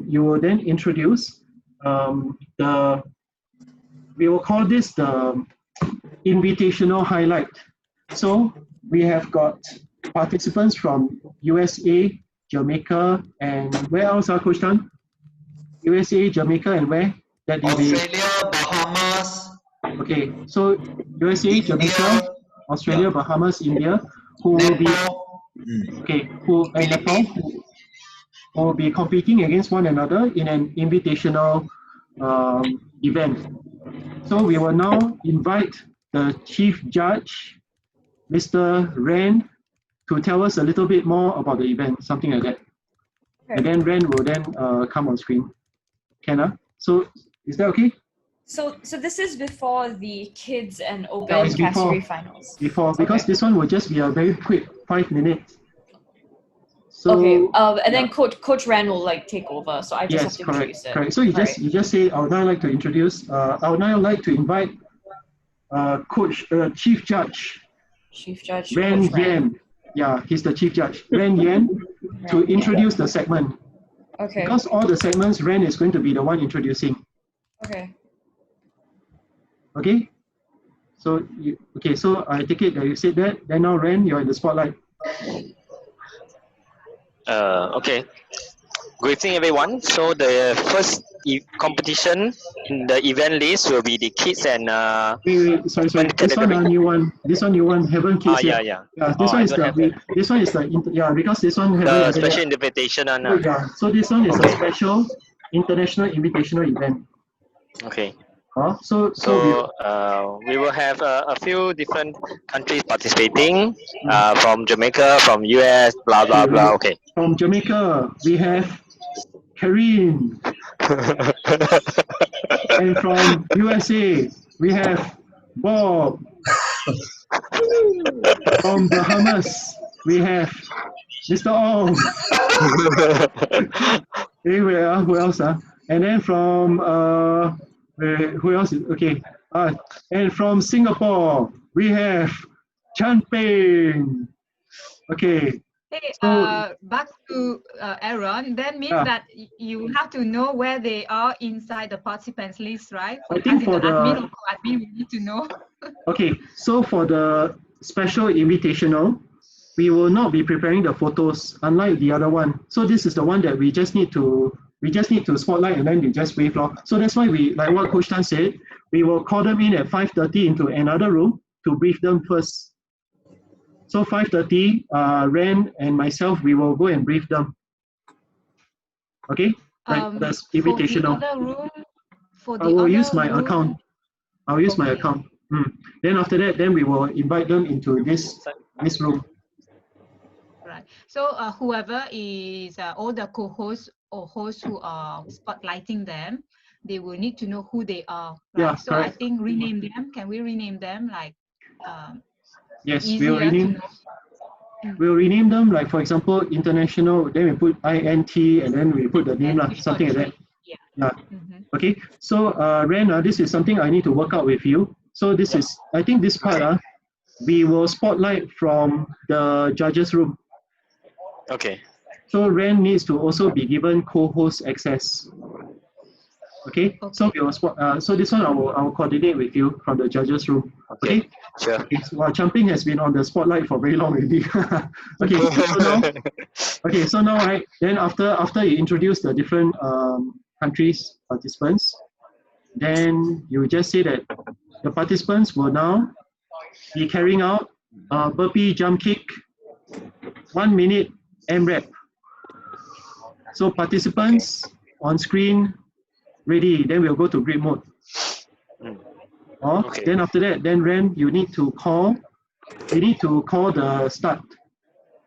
you will then introduce we will call this the invitational highlight. So we have got participants from USA, Jamaica, and where else, Coach Tan? USA, Jamaica, and where? Australia, Bahamas. Okay, so USA, India, Jamaica, Australia, Bahamas, India, who will be and Nepal, who will be competing against one another in an invitational event. So we will now invite the chief judge, Mr. Ren, to tell us a little bit more about the event, something like that. Okay. And then Ren will then come on screen. Kenna, so is that okay? So this is before the kids and open category finals. Before, because this one will just be a very quick 5 minutes. So, okay, and then Coach Ren will like take over. So I just have to introduce it. Correct. So you just say, I would now like to introduce. I would now like to invite Chief Judge. Chief Judge Ren Yan. Yeah, he's the Chief Judge. Ren Yan to introduce the segment. Okay. Because all the segments, Ren is going to be the one introducing. Okay. Okay. So so I take it that you said that. Then now Ren, you're in the spotlight. Okay. Good evening, everyone. So the first competition in the event list will be the kids and wait, sorry. This one a new one. This one new one. Haven't kids yet. Yeah. This one is the this one is the because this one the special invitation. Yeah. So this one is a special international invitational event. Okay. So we will have a few different countries participating from Jamaica, from US, blah blah blah. Okay. From Jamaica, we have Kareem. And from USA, we have Bob. From Bahamas, we have Mr. Ong. Anyway, who else? And then from who else? Okay. And from Singapore, we have Chan Peng. Okay. Hey, back to Aaron. That means that you have to know where they are inside the participants list, right? I think for the admin, we need to know. Okay, so for the special invitational, we will not be preparing the photos, unlike the other one. So this is the one that we just need to spotlight and then we just wave off. So that's why we, like what Coach Tan said, we will call them in at 5:30 into another room to brief them first. So 5:30, Ren and myself, we will go and brief them. Okay? That's invitational. I will use my account. I'll use my account. Then after that, then we will invite them into this room. Right. So whoever is all the co-hosts or hosts who are spotlighting them, they will need to know who they are. Right? Yeah, so correct. I think rename them. Can we rename them like? Yes, we'll rename them, like for example, international, then we put INT and then we put the name, something like that. Yeah. Okay, so Ren, this is something I need to work out with you. So this is, I think this part, we will spotlight from the judges room. Okay. So Ren needs to also be given co-host access. Okay, so we will so this one I will coordinate with you from the judges room. Okay, sure. Okay, so Champing has been on the spotlight for very long already. So now right, then after you introduce the different countries participants, then you just say that the participants will now be carrying out burpee jump kick 1 minute M-rep. So participants on screen. Ready, then we'll go to grid mode. Then after that, then Ren, you need to call the start.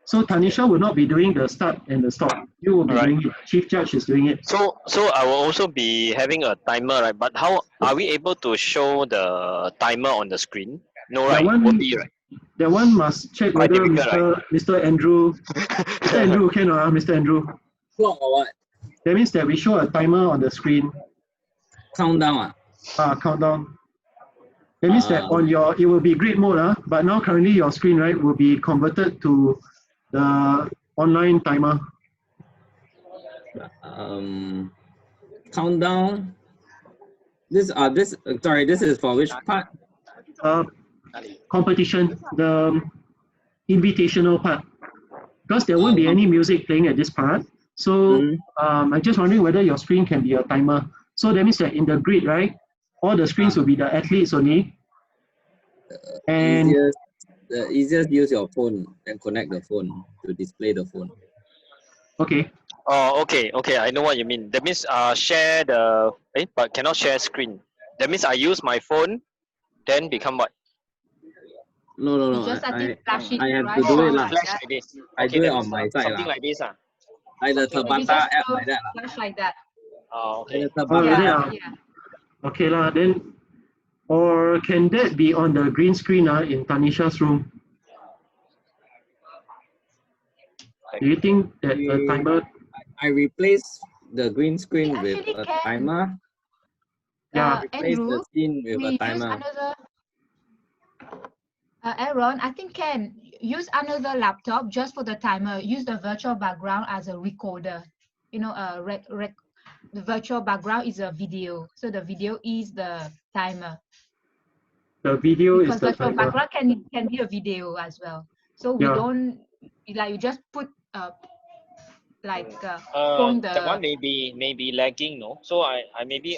So Tanisha will not be doing the start and the stop. You will be Alright. doing it. Chief Judge is doing it. So I will also be having a timer, right? But how are we able to show the timer on the screen? No, That right? one, Won't be, right? that one must check Quite whether difficult, Mr. Andrew, Mr. Andrew can or Mr. Andrew. Clock or what? That means that we show a timer on the screen. Countdown. Countdown. That means that on your, it will be grid mode, but now currently your screen, right, will be converted to the online timer. Countdown. This is for which part? Competition, the invitational part. Because there won't be any music playing at this part. So I'm just wondering whether your screen can be a timer. So that means that in the grid, right, all the screens will be the athletes only. And the easiest use your phone and connect the phone to display the phone. Okay. Oh, okay. I know what you mean. That means share the but cannot share screen. That means I use my phone, then become what? No. You just have to flash it, I have right? to do it Like like Flash like this. I Okay, do it that on means, my side something like this. like the Okay. Maybe Tabata just app like that. flash like that. Oh, okay. Like the Tabata like that, app. Yeah. Okay lah, then, or can that be on the green screen in Tanisha's room? Do you think that a timer? I replace the green screen with actually a can. timer. Yeah. Replace Andrew, the scene with we a use timer. another. Aaron, I think can use another laptop just for the timer. Use the virtual background as a recorder. You know, the virtual background is a video, so the video is the timer. The video Because is the virtual timer. background can be a video as well. So we don't like you just put phone the. That one may be lagging, no? So I maybe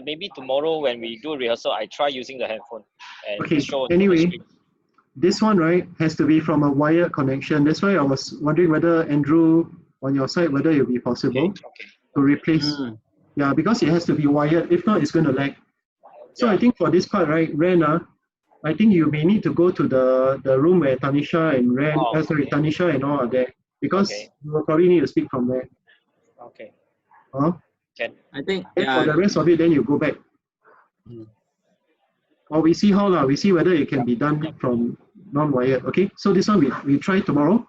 maybe tomorrow when we do rehearsal, I try using the headphone and Okay. show on the Anyway, screen. this one, right, has to be from a wired connection. That's why I was wondering whether Andrew on your side, whether it will be possible to replace. Yeah, because it has to be wired. If not, it's going to lag. So I think for this part, right, Ren, I think you may need to go to the room where Tanisha and Tanisha and all are there, because you will probably need to speak from there. Okay. I think for the rest of it, then you go back. Or we see how we see whether it can be done from non-wired. Okay, so this one we try tomorrow.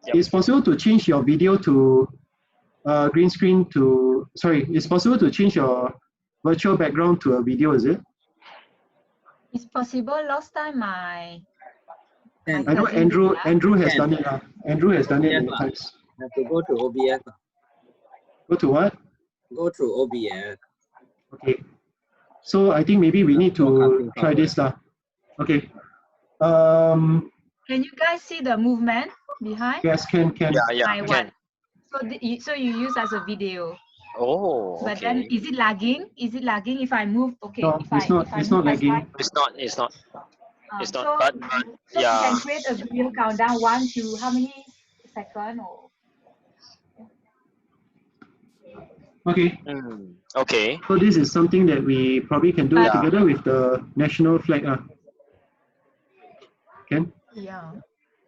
It's possible to change your video to green screen to, it's possible to change your virtual background to a video, is it? It's possible. Last time my I know Andrew has done it. Andrew has done it many times. You have to go to OBS. Go to what? Go through OBS. Okay. So I think maybe we need to try this. Okay. Can you guys see the movement behind? Yes, can. Yeah, can. So you use as a video. Oh, But then is it lagging? Is it lagging if I move? Okay. No, it's not lagging. It's not. It's not. So But you can create a video countdown 1 to how many seconds or. Okay. Okay. So this is something that we probably can do together with the national flag. Can? Yeah.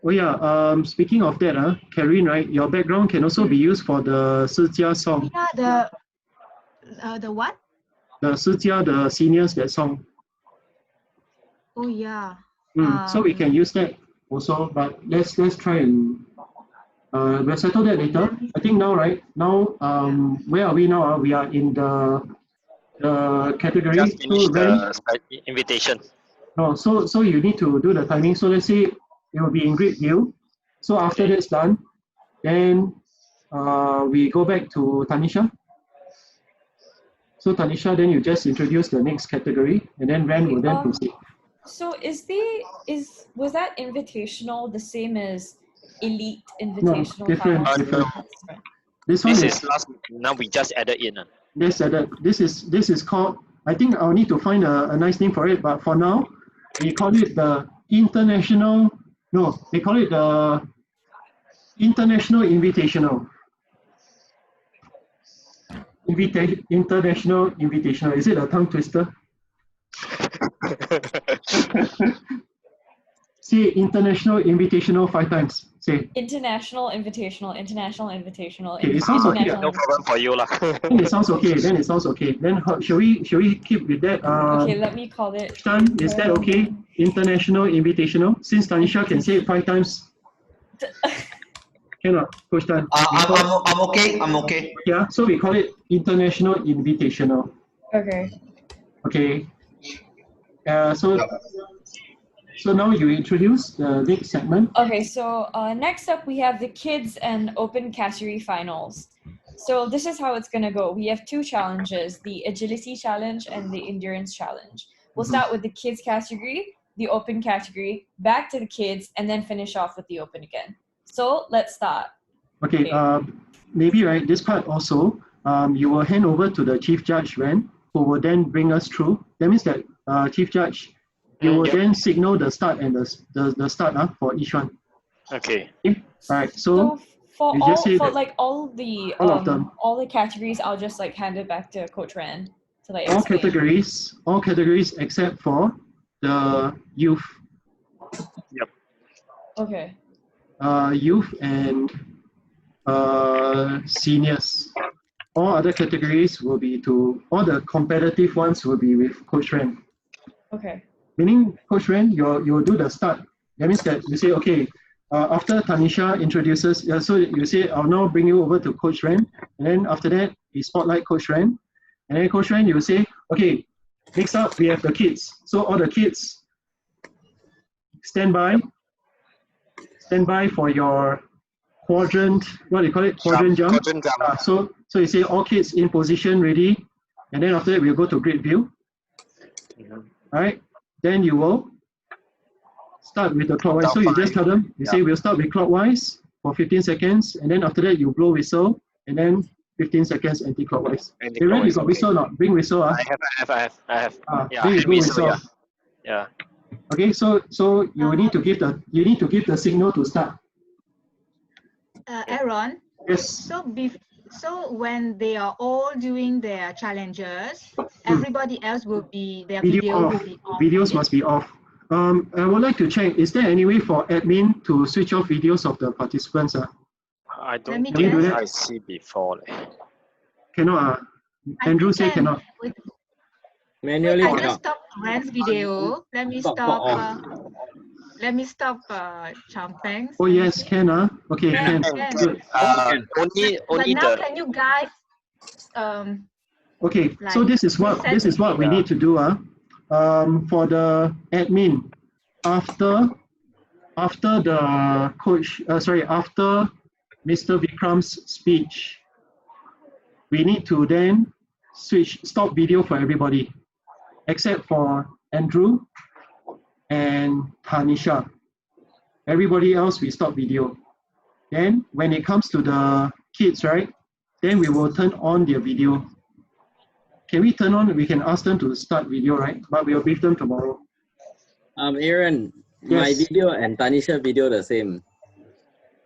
Oh yeah. Speaking of that, Karine, right? Your background can also be used for the Sijia song. Yeah. The what? The Sijia, the seniors, that song. Oh yeah. So we can use that also, but let's try and we'll settle that later. I think now, right? Now, where are we now? We are in the category. Just finished the invitation. No, so you need to do the timing. So let's say it will be in grid view. So after that's done, then we go back to Tanisha. So Tanisha, then you just introduce the next category, and then Ren will then proceed. So was that invitational the same as elite invitational? No, different. This is last. Now we just added in. This is called. I think I'll need to find a nice name for it. But for now, we call it the international. No, they call it the international invitational. International invitational. Is it a tongue twister? say international invitational 5 times. Say. International, invitational, international, invitational, Okay, it sounds okay. No problem for you lah. Then it sounds okay. Then it sounds okay. Then shall we keep with that? Okay, let me call it. Is that okay? International invitational. Since Tanisha can say it 5 times. Cannot, Coach Tan. I'm okay. I'm okay. Yeah. So we call it international invitational. Okay. Okay. So now you introduce the next segment. Okay, so next up we have the kids and open category finals. So this is how it's gonna go. We have 2 challenges, the agility challenge and the endurance challenge. We'll start with the kids category, the open category, back to the kids, and then finish off with the open again. So let's start. Okay. Maybe right, this part also, you will hand over to the chief judge, Ren, who will then bring us through. That means that chief judge, you will then signal the start and the start for each one. Okay. Right. So for you all just say for that like all the all the categories, I'll just like hand it back to Coach Ren to like all explain. all categories except for the youth. Yep. Okay. Youth and seniors. All other categories will be all the competitive ones will be with Coach Ren. Okay. Meaning, Coach Ren, you will do the start. That means that you say, okay, after Tanisha introduces, so you say, I'll now bring you over to Coach Ren. And then after that, we spotlight Coach Ren. And then Coach Ren, you say, okay, next up, we have the kids. So all the kids, stand by for your quadrant, what do you call it? Quadrant jump. Quadrant jump. So you say all kids in position, ready. And then after that, we'll go to grid view. All right. Then you will start with the clockwise. So you just tell them, you say we'll start with clockwise for 15 seconds. And then after that, you blow whistle. And then 15 seconds anti-clockwise. You ready? You got whistle or not? Bring whistle. I have. Yeah, bring whistle. Yeah. Okay, so you need to give the signal to start. Aaron. Yes. So when they are all doing their challenges, everybody else will be their video will be off. Videos must be off. I would like to check. Is there any way for admin to switch off videos of the participants? I don't Can you do that? I see before. Cannot. Andrew say cannot. Manually I just stop Ren's video. Let me stop. Champang's. Oh yes, can. Okay, can. Good. Only but now the. Can you guys? Okay, so this is what we need to do. For the admin, after the coach, after Mr. Vikram's speech, we need to then stop video for everybody, except for Andrew and Tanisha. Everybody else, we stop video. Then when it comes to the kids, right, then we will turn on their video. Can we turn on? We can ask them to start video, right? But we'll brief them tomorrow. Aaron, Yes. my video and Tanisha video the same.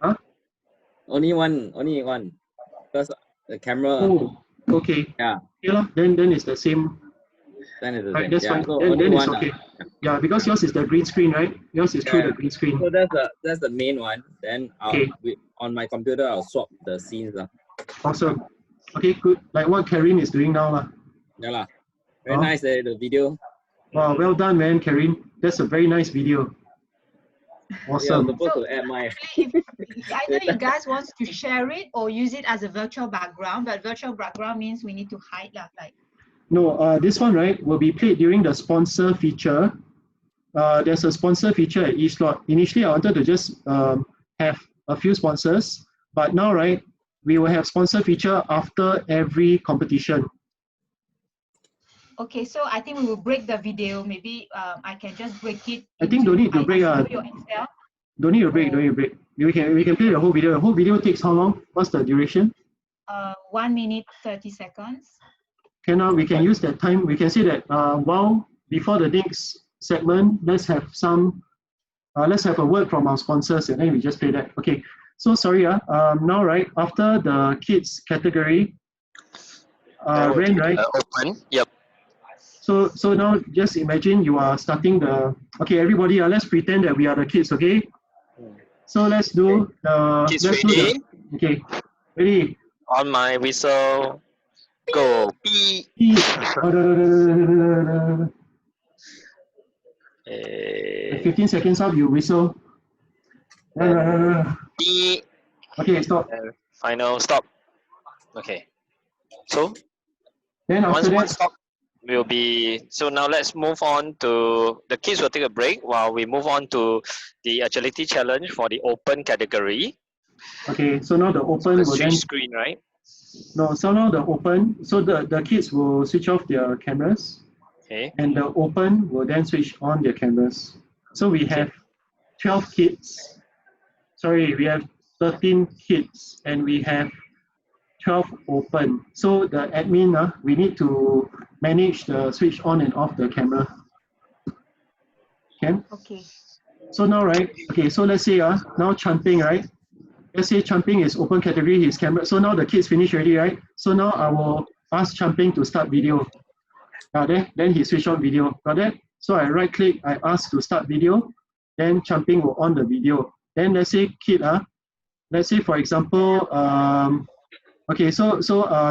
Huh? Only one. Because the camera. Oh, okay. Yeah. Okay, then it's the same. Then it's the Right, same. that's Yeah, fine. so Then only it's one, okay. Yeah, because yours is the green screen, right? Yours is through the green screen. So that's the main one. Then on my computer I'll swap the scenes. Awesome. Okay, good. Like what Karin is doing now. Yeah lah. Very nice the video. Wow, well done, man, Karin. That's a very nice video. Awesome. Yeah, supposed to add my. Either you guys want to share it or use it as a virtual background, but virtual background means we need to hide like. No, this one, right, will be played during the sponsor feature. There's a sponsor feature at each slot. Initially, I wanted to just have a few sponsors, but now, right, we will have sponsor feature after every competition. Okay, so I think we will break the video. Maybe I can just break it. I think don't need to break. Don't need to break. We can play the whole video. The whole video takes how long? What's the duration? 1 minute 30 seconds. Okay, we can use that time. We can say that before the next segment, let's have a word from our sponsors, and then we just play that. Okay. So sorry. Now, right, after the kids category, Ren, right? Open. Yep. So now just imagine you are starting the, okay, everybody, let's pretend that we are the kids, okay? So let's do the, Kids ready? Okay, ready? On my whistle, go. Beep. At 15 seconds up, you whistle. Beep. Okay, stop. Final stop. Okay. So Then once after one that, stop will be, so now let's move on to, the kids will take a break while we move on to the agility challenge for the open category. okay, so now the So open the will switch then, screen, right? no, so now the open, so the kids will switch off their cameras Okay. and the open will then switch on their cameras. So we have 12 kids, sorry, we have 13 kids and we have 12 open. So the admin, we need to manage the switch on and off the camera. Okay? Okay. So now, right, okay, so let's say now Chanping, right? Let's say Chanping is open category, his camera. So now the kids finish already, right? So now I will ask Chanping to start video. Then he switch on video. Got that? So I right click, I ask to start video. Then Chanping will on the video. Then let's say kid, let's say for example, okay, so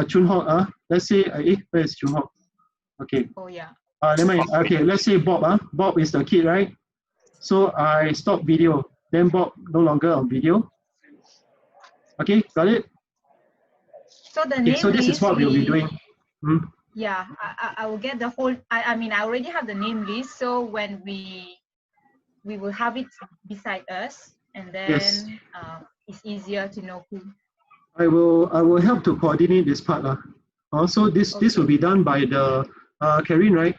Chun Hok, let's say, where is Chun Hok? Okay. Oh yeah. Okay, let's say Bob, Bob is the kid, right? So I stop video, then Bob no longer on video. Okay, got it? So the Okay, name so this is list, what we'll be doing. Yeah, I will get the whole, I mean, I already have the name list, so when we will have it beside us, and then Yes. It's easier to know who. I will help to coordinate this part. So this will be done by the Karine, right?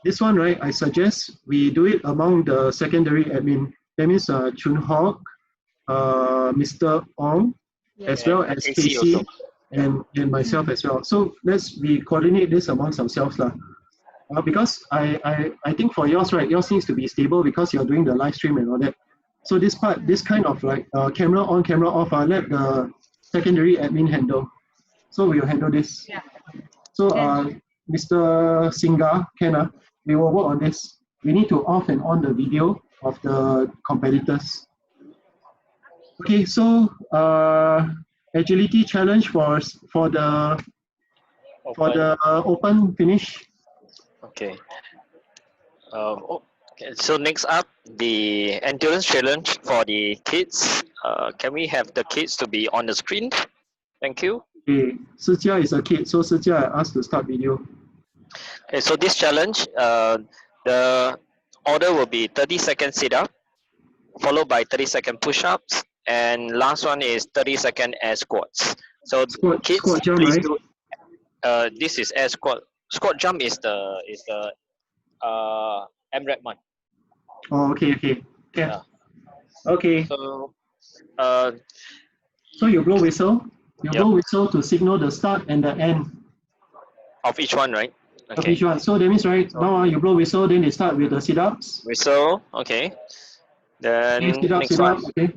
This one, right? I suggest we do it among the secondary admin. That means Chun Hok, Mr. Ong, as well as Casey and myself as well. So we coordinate this amongst ourselves because I think for yours, right? Yours needs to be stable because you're doing the live stream and all that. So this part, this kind of like camera on, camera off, let the secondary admin handle. So we'll handle this. Yeah. So Mr. Singa, we will work on this. We need to off and on the video of the competitors. Okay, so agility challenge for the open finish. Okay. Okay. So next up, the endurance challenge for the kids. Can we have the kids to be on the screen? Thank you. Okay, Sijia is a kid, so Sijia I asked to start video. Okay, so this challenge, the order will be 30-second sit-up, followed by 30-second push-ups, and last one is 30-second air squats. So kids, squat jump, please right? do. This is air squat. Squat jump is the MRAP one. Oh, okay. Yeah. Okay. So so you blow whistle. You blow whistle to signal the start and the end of each one, right? Okay. of each one. So that means, right, now you blow whistle, then they start with the sit-ups. Whistle, okay. Then Sit up, okay.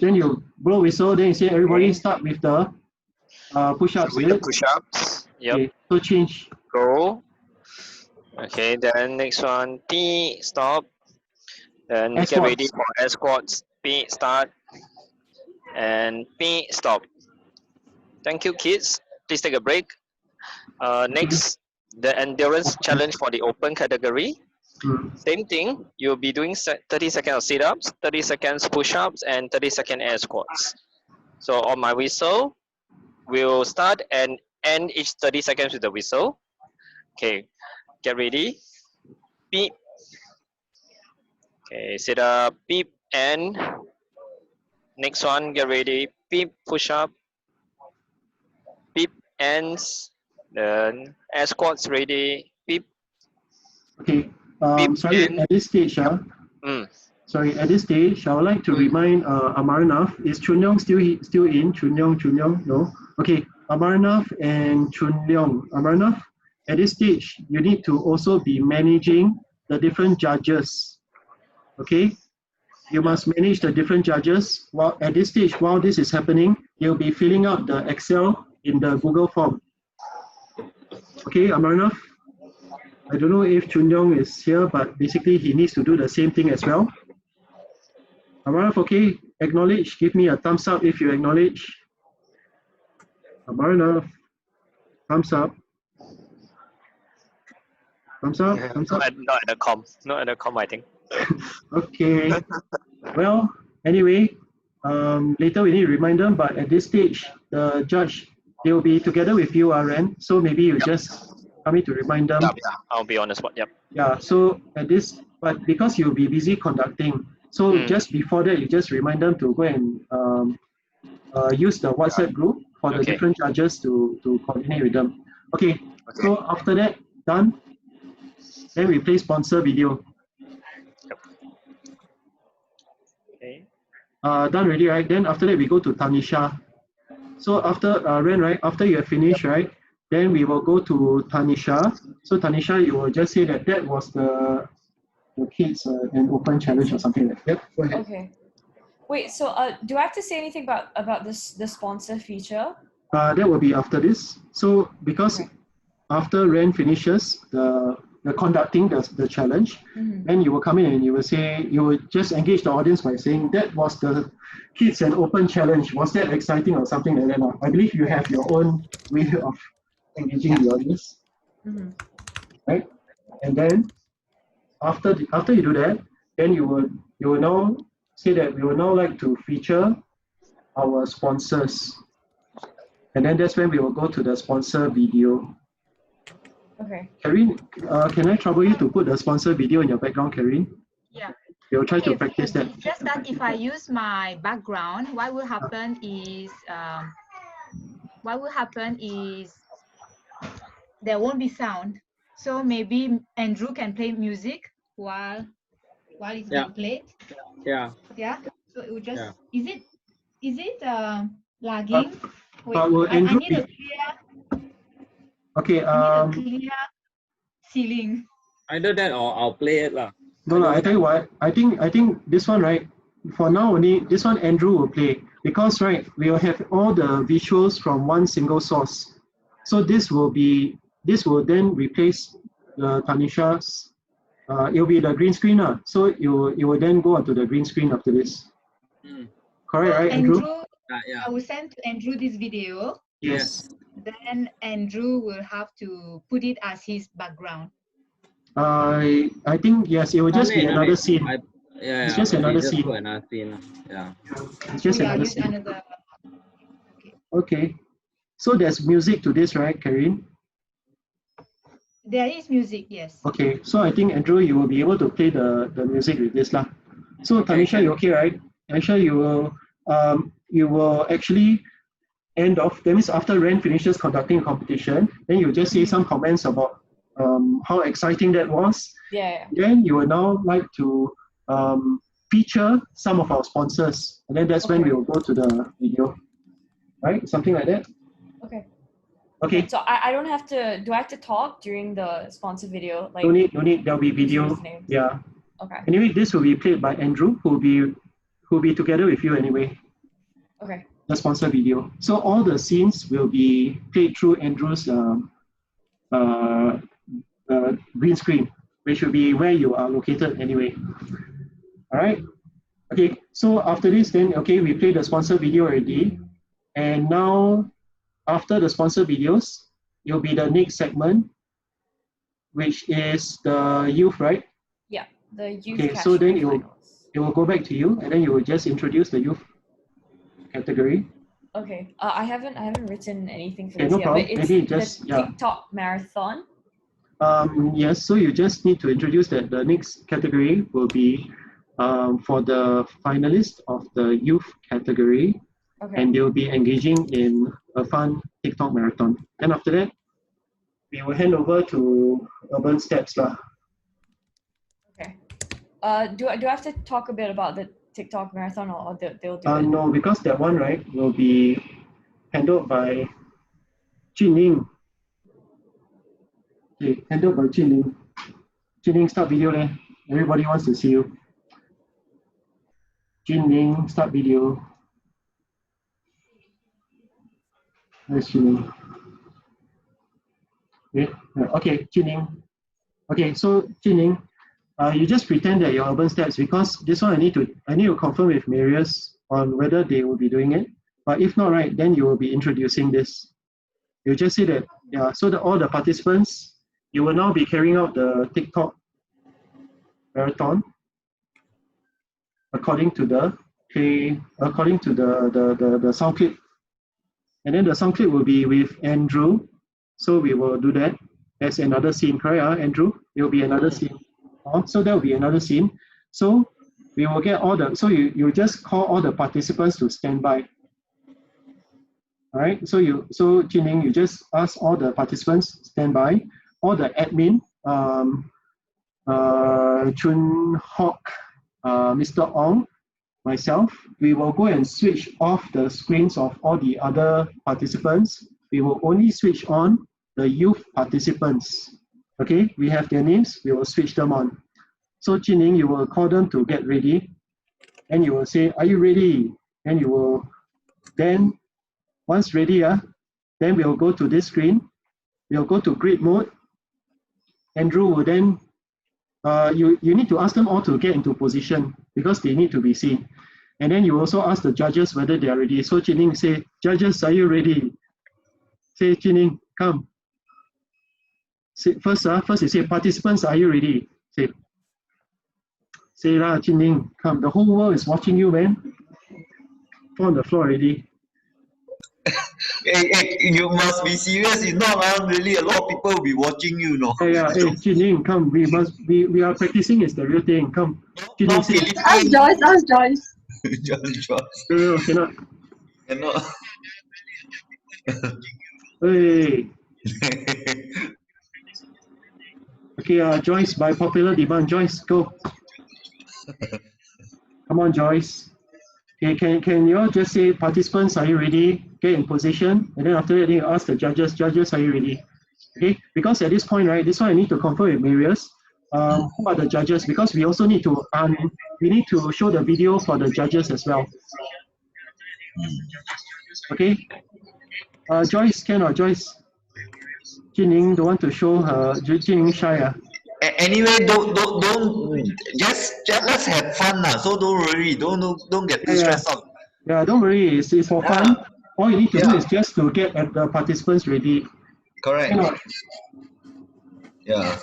Then you blow whistle, then you say everybody start with the push-ups. With the push-ups. Yep. Okay. So change. Go. Okay, then next one, P, stop. Then get ready for air squats. P, start. And P, stop. Thank you, kids. Please take a break. Next, the endurance challenge for the open category. Same thing. You'll be doing 30 seconds of sit-ups, 30 seconds push-ups, and 30 second air squats. So on my whistle, we'll start and end each 30 seconds with the whistle. Okay, get ready. Beep. Okay, sit up, beep, and next one, get ready. Beep, push up. Beep, ends. Then air squats ready. Beep. Okay. Sorry, at this stage, sorry, at this stage, I would like to remind Amarnath, is Chun Leong still in? Chun Leong, no? Okay, Amarnath and Chun Leong. Amarnath, at this stage, you need to also be managing the different judges. Okay? You must manage the different judges. While at this stage, while this is happening, you'll be filling out the Excel in the Google form. Okay, Amarnath? I don't know if Chun Yong is here, but basically he needs to do the same thing as well. Amaraf, okay, acknowledge, give me a thumbs up if you acknowledge. Amaraf, thumbs up. Thumbs up, thumbs up. Not at the com. Not at the com, I think. Okay. Well, anyway, later we need to remind them, but at this stage, the judge, they will be together with you, Ren. So maybe you just come in to remind them. Yeah, I'll be on the spot. Yep. Yeah, so at this, but because you'll be busy conducting, so just before that, you just remind them to go and use the WhatsApp group for the different judges to coordinate with them. Okay, so after that, done. Then we play sponsor video. Okay. Done already, right? Then after that, we go to Tanisha. So after Ren, right? After you have finished, right? Then we will go to Tanisha. So Tanisha, you will just say that that was the kids an open challenge or something like that. Yep, go ahead. Okay. Wait, so do I have to say anything about the sponsor feature? That will be after this. So because after Ren finishes the conducting the challenge, then you will come in and you will say, you will just engage the audience by saying that was the kids and open challenge. Was that exciting or something like that? I believe you have your own way of engaging the audience, right? And then after you do that, then you will now say that we would now like to feature our sponsors, and then that's when we will go to the sponsor video. Okay. Karine, can I trouble you to put the sponsor video in your background, Karine? Yeah. We'll try to practice that. It's just that if I use my background, what will happen is there won't be sound. So maybe Andrew can play music while it's being played. Yeah. Yeah. So it will just is it lagging? Wait, but will I Andrew need a clear. Okay. I need a clear ceiling. Either that or I'll play it lah. No, I tell you what. I think this one, right? For now only, this one Andrew will play because right, we will have all the visuals from one single source. So this will then replace Tanisha's. It will be the green screen So you will then go onto the green screen after this. Correct, right, Andrew? Yeah. I will send to Andrew this video. Yes. Then Andrew will have to put it as his background. I think yes, it will just be another scene. It's just another scene. Put another scene. Yeah. It's just another scene. Okay. So there's music to this, right, Karine? There is music, yes. Okay. So I think Andrew, you will be able to play the music with this lah. So Tanisha, you okay, right? Tanisha, you will actually end off. That means after Ren finishes conducting a competition, then you just say some comments about how exciting that was. Yeah. Then you will now like to feature some of our sponsors, and then that's when we will go to the video, right? Something like that. Okay. Okay. So I don't have to. Do I have to talk during the sponsor video? Like no need. There'll be video. Yeah. Okay. Anyway, this will be played by Andrew, who will be together with you anyway. Okay. The sponsor video. So all the scenes will be played through Andrew's green screen, which will be where you are located anyway. All right. Okay. So after this, then we play the sponsor video already, and now after the sponsor videos, it will be the next segment, which is the youth, right? Yeah, the youth. Okay. So then it will go back to you, and then you will just introduce the youth category. Okay. I haven't written anything for Okay, this no yet, problem. but it's Maybe just the TikTok marathon. Yes, so you just need to introduce that the next category will be for the finalists of the youth category, and they will be engaging in a fun TikTok marathon. And after that, we will hand over to Urban Steps lah. Okay. Do I have to talk a bit about the TikTok marathon, or they'll do it? No, because that one, right, will be handled by Jining. Okay, handled by Jining. Jining, start video there. Everybody wants to see you. Jining, start video. There's Jining. Okay, Jining. Okay, so Jining, you just pretend that you're Urban Steps, because this one I need to confirm with Marius on whether they will be doing it. But if not, right, then you will be introducing this. You just say that, yeah, so that all the participants, you will now be carrying out the TikTok marathon according to the sound clip. And then the sound clip will be with Andrew. So we will do that as another scene, correct, Andrew? It will be another scene. So that will be another scene. So we will get all the, so you just call all the participants to stand by. All right, so Jining, you just ask all the participants stand by, all the admin, Chun Hock, Mr. Ong, myself, we will go and switch off the screens of all the other participants. We will only switch on the youth participants. Okay, we have their names, we will switch them on. So Jining, you will call them to get ready, and you will say, are you ready? And you will, then once ready, then we'll go to this screen, we'll go to grid mode. Andrew will then, you need to ask them all to get into position because they need to be seen. And then you also ask the judges whether they are ready. So Jining say, judges, are you ready? Say, Jining, come. Say, first you say, participants, are you ready? Say lah, Jining, come. The whole world is watching you, man. Fall on the floor already. Hey, you must be serious. If not, really, a lot of people will be watching you, no? Hey, Jining, come. We are practicing. It's the real thing. Come. Jining, say. Ask Joyce. Joyce. No, cannot. Hey. Okay, Joyce, by popular demand, Joyce, go. Come on, Joyce. Okay, can you all just say, participants, are you ready? Get in position, and then after that, you ask the judges, are you ready? Okay, because at this point, right, this one I need to confirm with Marius. Who are the judges? Because we also need to show the video for the judges as well. Okay. Joyce, can or Joyce? Jining don't want to show her. Jining shy. Anyway, don't just let's have fun now. So don't worry, don't get too stressed out. Yeah, don't worry. It's for fun. All you need to do is just to get the participants ready. Correct. Cannot. Yeah.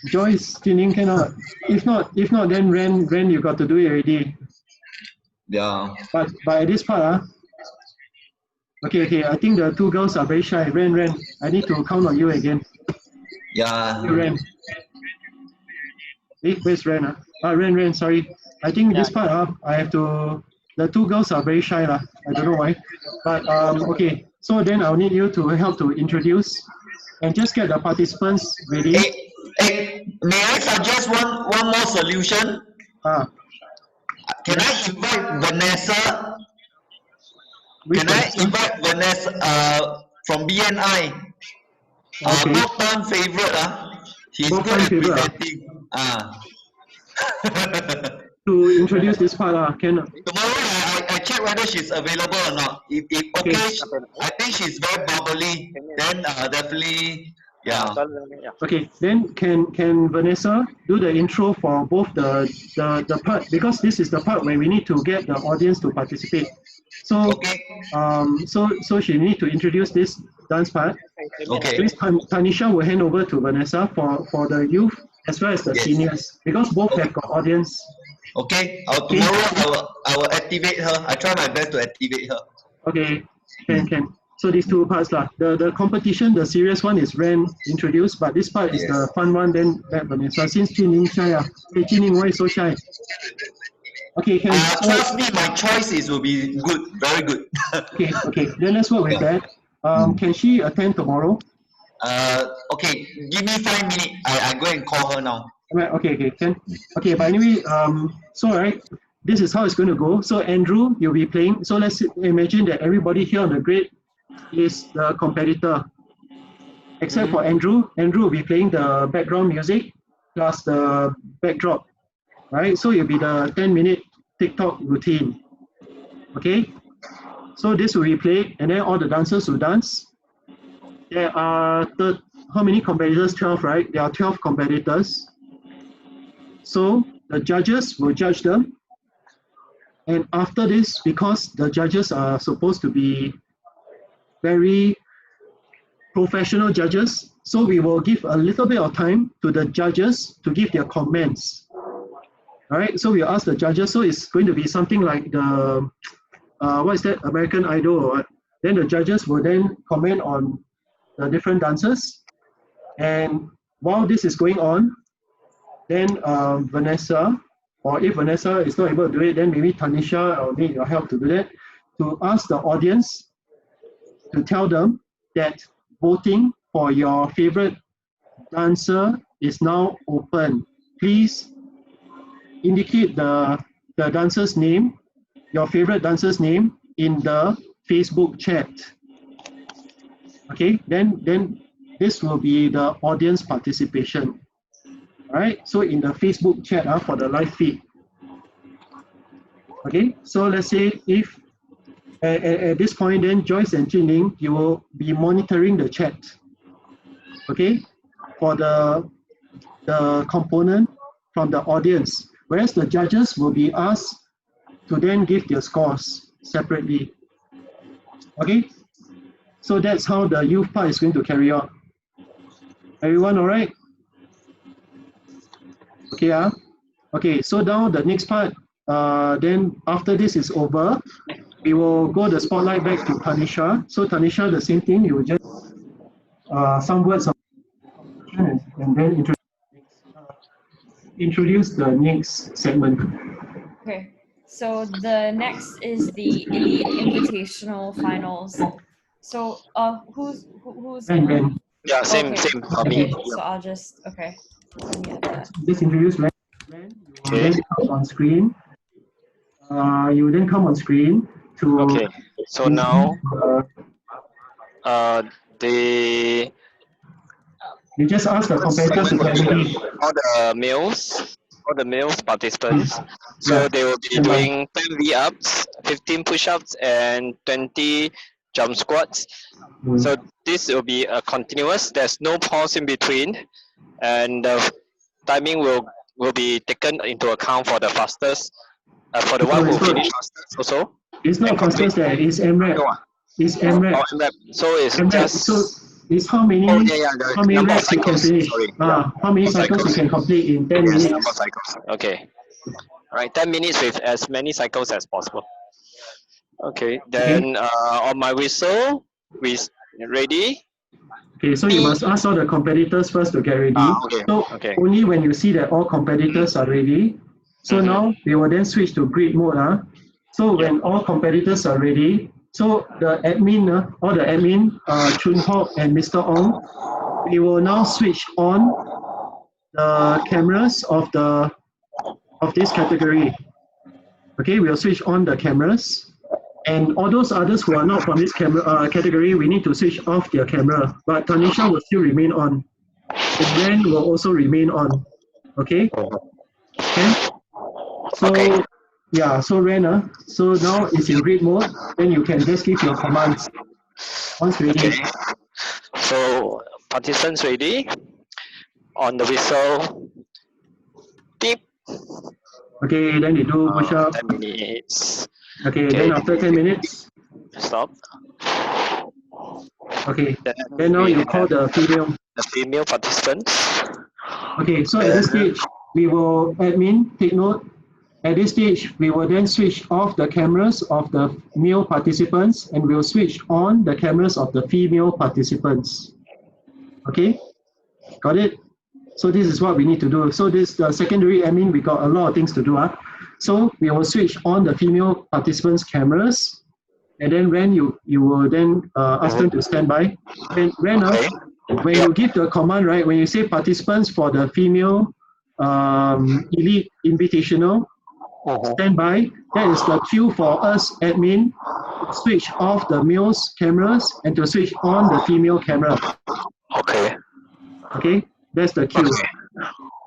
Joyce, Jining cannot. If not, then Ren, you got to do it already. Yeah. But at this part, okay. I think the two girls are very shy. Ren, I need to count on you again. Yeah. Ren. Hey, where's Ren? Ren, sorry. I think this part, I have to. The two girls are very shy, I don't know why. But okay. So then I'll need you to help to introduce and just get the participants ready. Hey, may I suggest one more solution? Can I invite Vanessa? Invite Vanessa from BNI? Okay. Both time favorite. She's good at presenting. To introduce this part, can. Tomorrow I check whether she's available or not. If okay, I think she's very bubbly. Then definitely, yeah. Okay, then can Vanessa do the intro for both the part, because this is the part where we need to get the audience to participate. So so she need to introduce this dance part. Okay. Please, Tanisha will hand over to Vanessa for the youth as well as the seniors, because both have got audience. Okay. Tomorrow I will activate her. I try my best to activate her. Okay. Can. So these two parts the competition, the serious one is Ren introduced, but this part is the fun one. Then that Vanessa. Since Jining shy, Jining, why so shy? Okay, can trust me, my choices will be good, very good. okay. Then let's work with that. Can she attend tomorrow? Okay. Give me 5 minutes. I go and call her now. Right. Okay. Can. Okay. But anyway, so right, this is how it's going to go. So Andrew, you'll be playing. So let's imagine that everybody here on the grid is the competitor, except for Andrew. Andrew will be playing the background music plus the backdrop, right? So it'll be the 10-minute TikTok routine. Okay. So this will be played, and then all the dancers will dance. There are how many competitors? 12, right? There are 12 competitors. So the judges will judge them. And after this, because the judges are supposed to be very professional judges, so we will give a little bit of time to the judges to give their comments. All right, so we ask the judges, so it's going to be something like the, what is that, American Idol or what? Then the judges will then comment on the different dancers. And while this is going on, then Vanessa, or if Vanessa is not able to do it, then maybe Tanisha will need your help to do that, to ask the audience to tell them that voting for your favorite dancer is now open. Please indicate the dancer's name, your favorite dancer's name, in the Facebook chat. Okay, then this will be the audience participation. All right, so in the Facebook chat for the live feed. Okay, so let's say if at this point, then Joyce and Jinling, you will be monitoring the chat. Okay, for the component from the audience, whereas the judges will be asked to then give their scores separately. Okay, so that's how the youth part is going to carry out. Everyone all right? Okay, okay, so now the next part, then after this is over, we will go the spotlight back to Tanisha. So Tanisha, the same thing, you will just some words of and then introduce the next segment. Okay, so the next is the Elite Invitational Finals. So who's Ben. Yeah, same for me. Okay, so I'll just Just introduce Ren. You will then come on screen. You will then come on screen to. Okay, so now you just ask the competitors to get ready. All the males participants. So they will be doing 10 V-ups, 15 push-ups, and 20 jump squats. So this will be a continuous. There's no pause in between, and the timing will be taken into account for the fastest. For the one who finish fastest also. It's not fastest there. It's MRAP. It's MRAP. Oh, MRAP. So it's MRAP. just. So it's how many? How many reps you can finish? How many cycles you can complete in 10 minutes? Number of cycles. Okay. All right, 10 minutes with as many cycles as possible. Okay, then on my whistle, we ready? Okay, so you must ask all the competitors first to get ready. So only when you see that all competitors are ready, so now we will then switch to grid mode. So when all competitors are ready, so the admin, all the admin, Chun Hok and Mr. Ong, we will now switch on the cameras of this category. Okay, we'll switch on the cameras, and all those others who are not from this category, we need to switch off their camera. But Tanisha will still remain on, and Ren will also remain on. Okay. Okay. So yeah, so Ren, so now it's in grid mode. Then you can just give your commands. Once ready. Okay. So participants ready? On the whistle. Beep. Okay, then you do push up. 10 minutes. Okay, then after 10 minutes. Stop. Okay, then now you call the female. The female participants. Okay, so at this stage, we will, admin, take note. At this stage, we will then switch off the cameras of the male participants and we'll switch on the cameras of the female participants. Okay, got it? So this is what we need to do. So this, the secondary admin, we got a lot of things to do. So we will switch on the female participants' cameras, and then Ren, you will then ask them to stand by. And Ren, when you give the command, right, when you say participants for the female elite invitational, stand by, that is the cue for us admin to switch off the male's cameras and to switch on the female camera. Okay. Okay, that's the cue.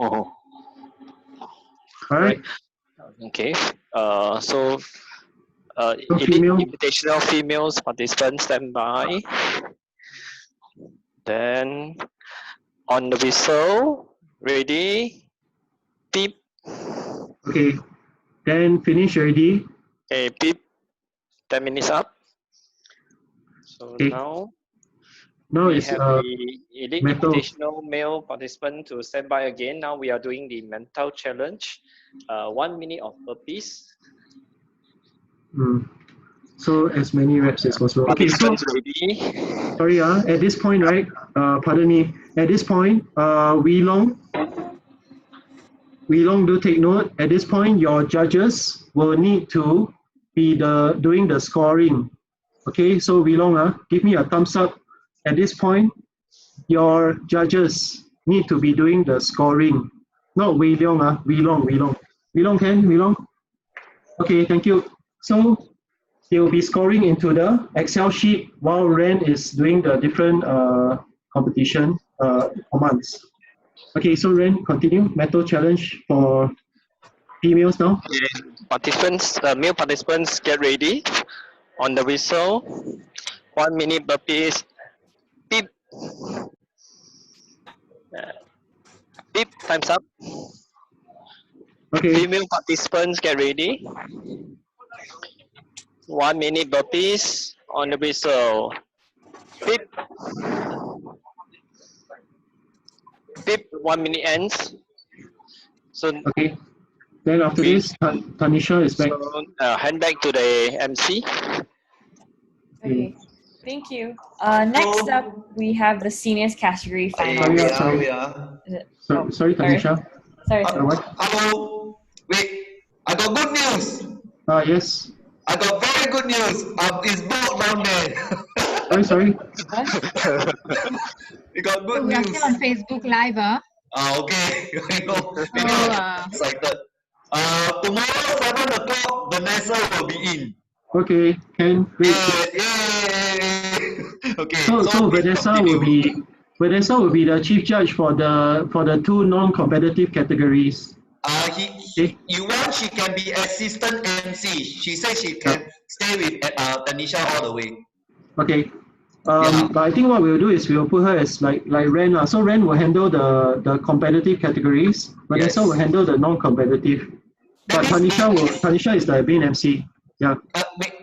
Okay. All right. Okay. So elite invitational females participants stand by. Then On the whistle. Ready? Beep. Okay. Then finish already. Okay, beep. 10 minutes up. So Okay. now Now we it's have the elite metal. invitational male participant to stand by again. Now we are doing the mental challenge. 1 minute of burpees. So as many reps as possible. Okay, so Participants ready? sorry, at this point, right? Pardon me. At this point, Wee Long, do take note. At this point, your judges will need to be doing the scoring. Okay, so Wee Long, give me a thumbs up. At this point, your judges need to be doing the scoring. Not Wee Long, Wee Long. Wee Long can? Wee Long? Okay, thank you. So they will be scoring into the Excel sheet while Ren is doing the different competition commands. Okay, so Ren, continue. Metal challenge for females now. Okay. Participants, male participants, get ready. On the whistle. 1 minute burpees. Beep. Beep. Time's up. Okay. Female participants, get ready. 1 minute burpees on the whistle. Beep. Beep. 1 minute ends. So okay. Then after this, Tanisha is back. So, hand back to the MC. Okay. Thank you. Next up, we have the seniors category final. Sorry, Tanisha. Sorry. Hello. Wait, I got good news. Yes. I got very good news. It's booked down there. Sorry. We got good So we news. are still on Facebook Live, okay. I know. Excited. Tomorrow 7 o'clock, Vanessa will be in. Okay, can wait. Yay! Okay. So Vanessa will be the chief judge for the two non-competitive categories. You want she can be assistant MC. She said she can stay with Tanisha all the way. Okay. But I think what we'll do is we'll put her as like Ren. So Ren will handle the competitive categories. Vanessa will handle the non-competitive. But Tanisha is the main MC. Yeah.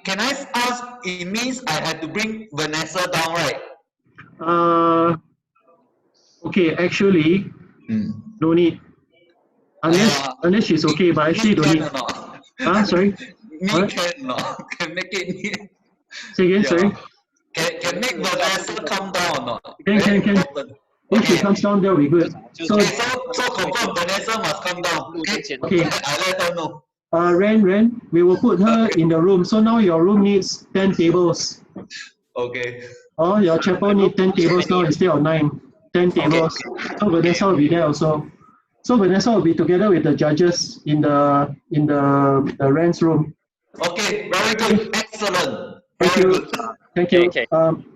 Can I ask? It means I had to bring Vanessa down, right? Okay. Actually, no need. Unless she's okay, but actually don't need. Sorry. Me can make it. Say again. Sorry. Can make Vanessa come down or not? Can. If she comes down, that'll be good. So confirm Vanessa must come down. Okay. I let her know. Ren, we will put her in the room. So now your room needs 10 tables. Okay. Your chapel needs 10 tables now instead of 9. 10 tables. So Vanessa will be there also. So Vanessa will be together with the judges in the Ren's room. Okay, very good. Excellent. Thank you. Thank you. Okay.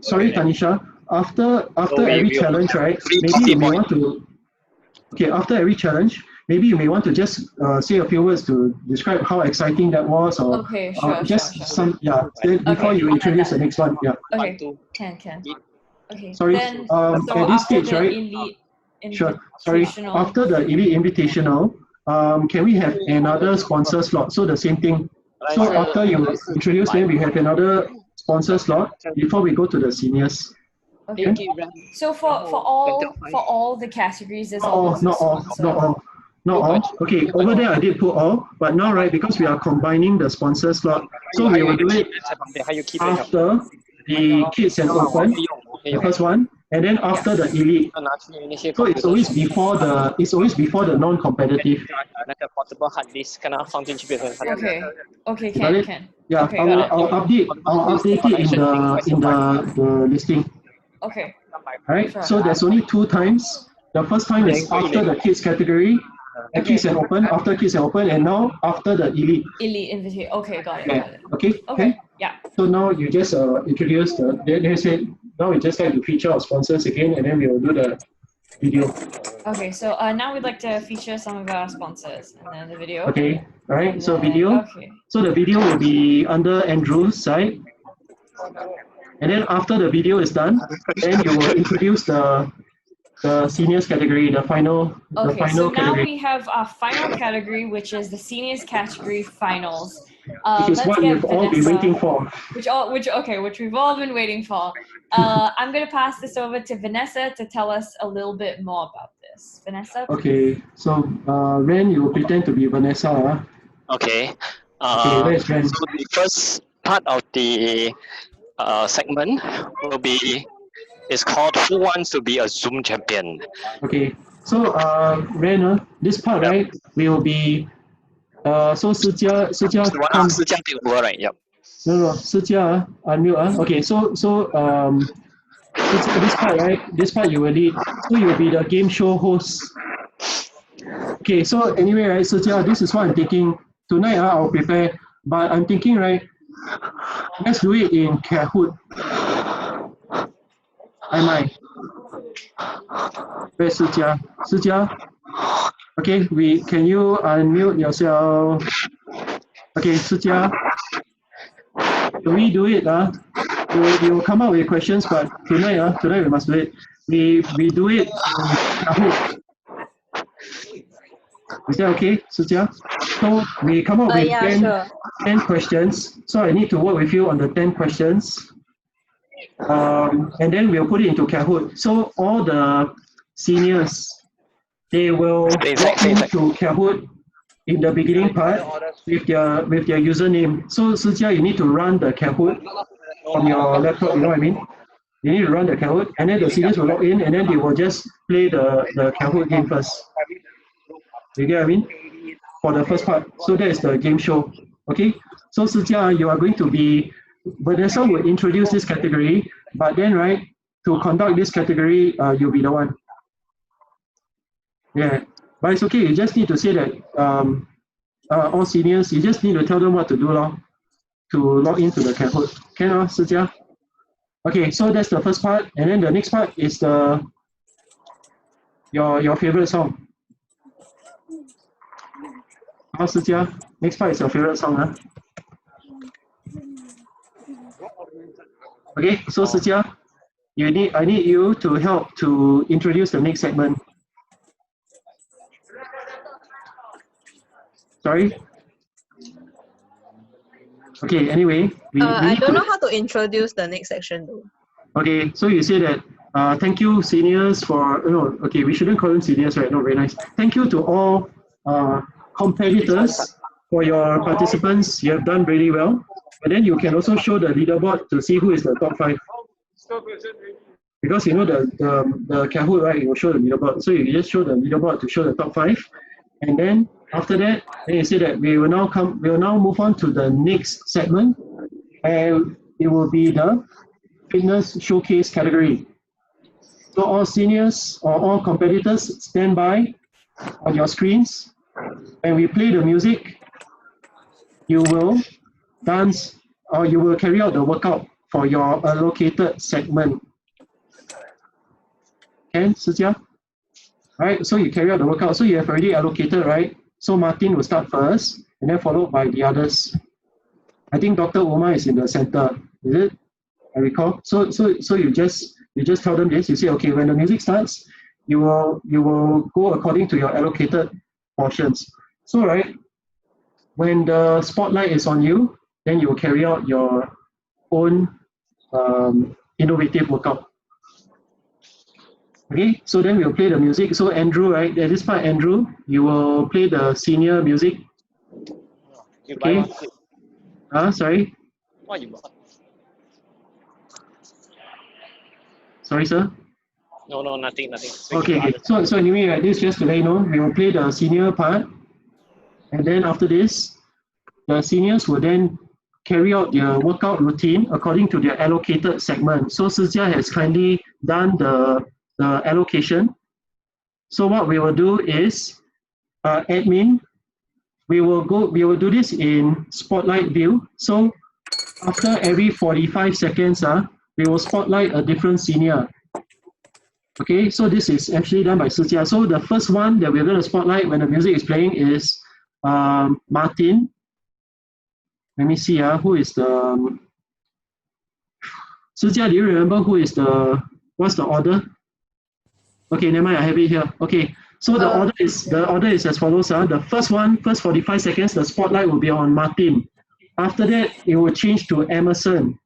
Sorry, Tanisha. After every challenge, right? Maybe you may want to. Okay, after every challenge, maybe you may want to just say a few words to describe how exciting that was, or sure. Then before you introduce the next one, Okay, can. Okay. Sorry. Then, at this stage, right? Sure. Sorry. After the Elite Invitational, can we have another sponsor slot? So the same thing. So after you introduce, then we have another sponsor slot before we go to the seniors. Okay. So for all the categories, there's not all. Okay, over there I did put all, but now right, because we are combining the sponsor slot, so we will do it after the kids and open, the first one, and then after the elite. So it's always before the non-competitive. Okay, can. Yeah, okay, I'll update it in the listing. Okay. Alright, so there's only 2 times. The first time is after the kids category, kids and open, after kids and open, and now after the elite. Elite invitation. Okay, got it. Okay. Yeah. So now you just introduce they said now we just like to feature our sponsors again, and then we will do the video. Okay, so now we'd like to feature some of our sponsors and then the video. Okay. Alright, so video. Okay. So the video will be under Andrew's side. And then after the video is done, then you will introduce the the seniors category, the final. Okay, the final so now category. we have our final category, which is the seniors category finals. Which is Let's what get we've all been Vanessa, waiting for. which we've all been waiting for. I'm gonna pass this over to Vanessa to tell us a little bit more about this. Vanessa. Okay, so Ren, you will pretend to be Vanessa. Okay. Okay, where's Ren? So the first part of the segment will be, it's called Who Wants to Be a Zoom Champion? Okay, so Ren, this part, right, will be so Sijia come. Sijia take over, right? Yep. No, Sijia, unmute. Okay, so Sijia, this part, right, this part you will lead. So you'll be the game show host. Okay, so anyway, right, Sijia, this is what I'm thinking. Tonight, I'll prepare, but I'm thinking, right, let's do it in Kahoot. Where's Sijia? Sijia? Okay, can you unmute yourself? Okay, Sijia, we do it. We will come up with questions, but tonight we must do it. We do it in Kahoot. Is that okay, Sujia? So we come up with 10 questions. So I need to work with you on the 10 questions. And then we'll put it into Kahoot. So all the seniors, they will log into Kahoot in the beginning part with their username. So Sujia, you need to run the Kahoot from your laptop, you know what I mean? You need to run the Kahoot, and then the seniors will log in, and then they will just play the Kahoot game first. You get what I mean? For the first part. So that is the game show. Okay? So Sijia, you are going to be, Vanessa will introduce this category, but then, right, to conduct this category, you'll be the one. Yeah. But it's okay. You just need to say that all seniors, you just need to tell them what to do to log into the Kahoot. Can Sijia? Okay, so that's the first part. And then the next part is your favorite song. Sijia, next part is your favorite song. Okay, so Sijia, I need you to help to introduce the next segment. Sorry? Okay, anyway. I don't know how to introduce the next section though. Okay, so you say that thank you seniors for, okay, we shouldn't call them seniors, right? No, very nice. Thank you to all competitors for your participants. You have done really well. And then you can also show the leaderboard to see who is the top 5. Because the Kahoot, right, it will show the leaderboard. So you just show the leaderboard to show the top 5. And then after that, then you say that we will now move on to the next segment. And it will be the fitness showcase category. So all seniors or all competitors stand by on your screens. When we play the music, you will dance or you will carry out the workout for your allocated segment. Okay, Sijia? Right, so you carry out the workout. So you have already allocated, right? So Martin will start first and then followed by the others. I think Dr. Omar is in the center, is it? I recall. So you just tell them this. You say, okay, when the music starts, you will go according to your allocated portions. So right, when the spotlight is on you, then you will carry out your own innovative workout. Okay, so then we'll play the music. So Andrew, right, at this part, Andrew, you will play the senior music. Okay. Sorry. Sorry, sir. No, nothing. Okay. So anyway, right, this just to let you know, we will play the senior part, and then after this, the seniors will then carry out their workout routine according to their allocated segment. So Sijia has kindly done the allocation. So what we will do is, admin, we will do this in spotlight view. So after every 45 seconds, we will spotlight a different senior. Okay, so this is actually done by Sijia. So the first one that we're going to spotlight when the music is playing is Martin. Let me see, who is the... Sijia, do you remember what's the order? Okay, never mind, I have it here. Okay, so the order is as follows. The first 45 seconds, the spotlight will be on Martin. After that, it will change to Emerson.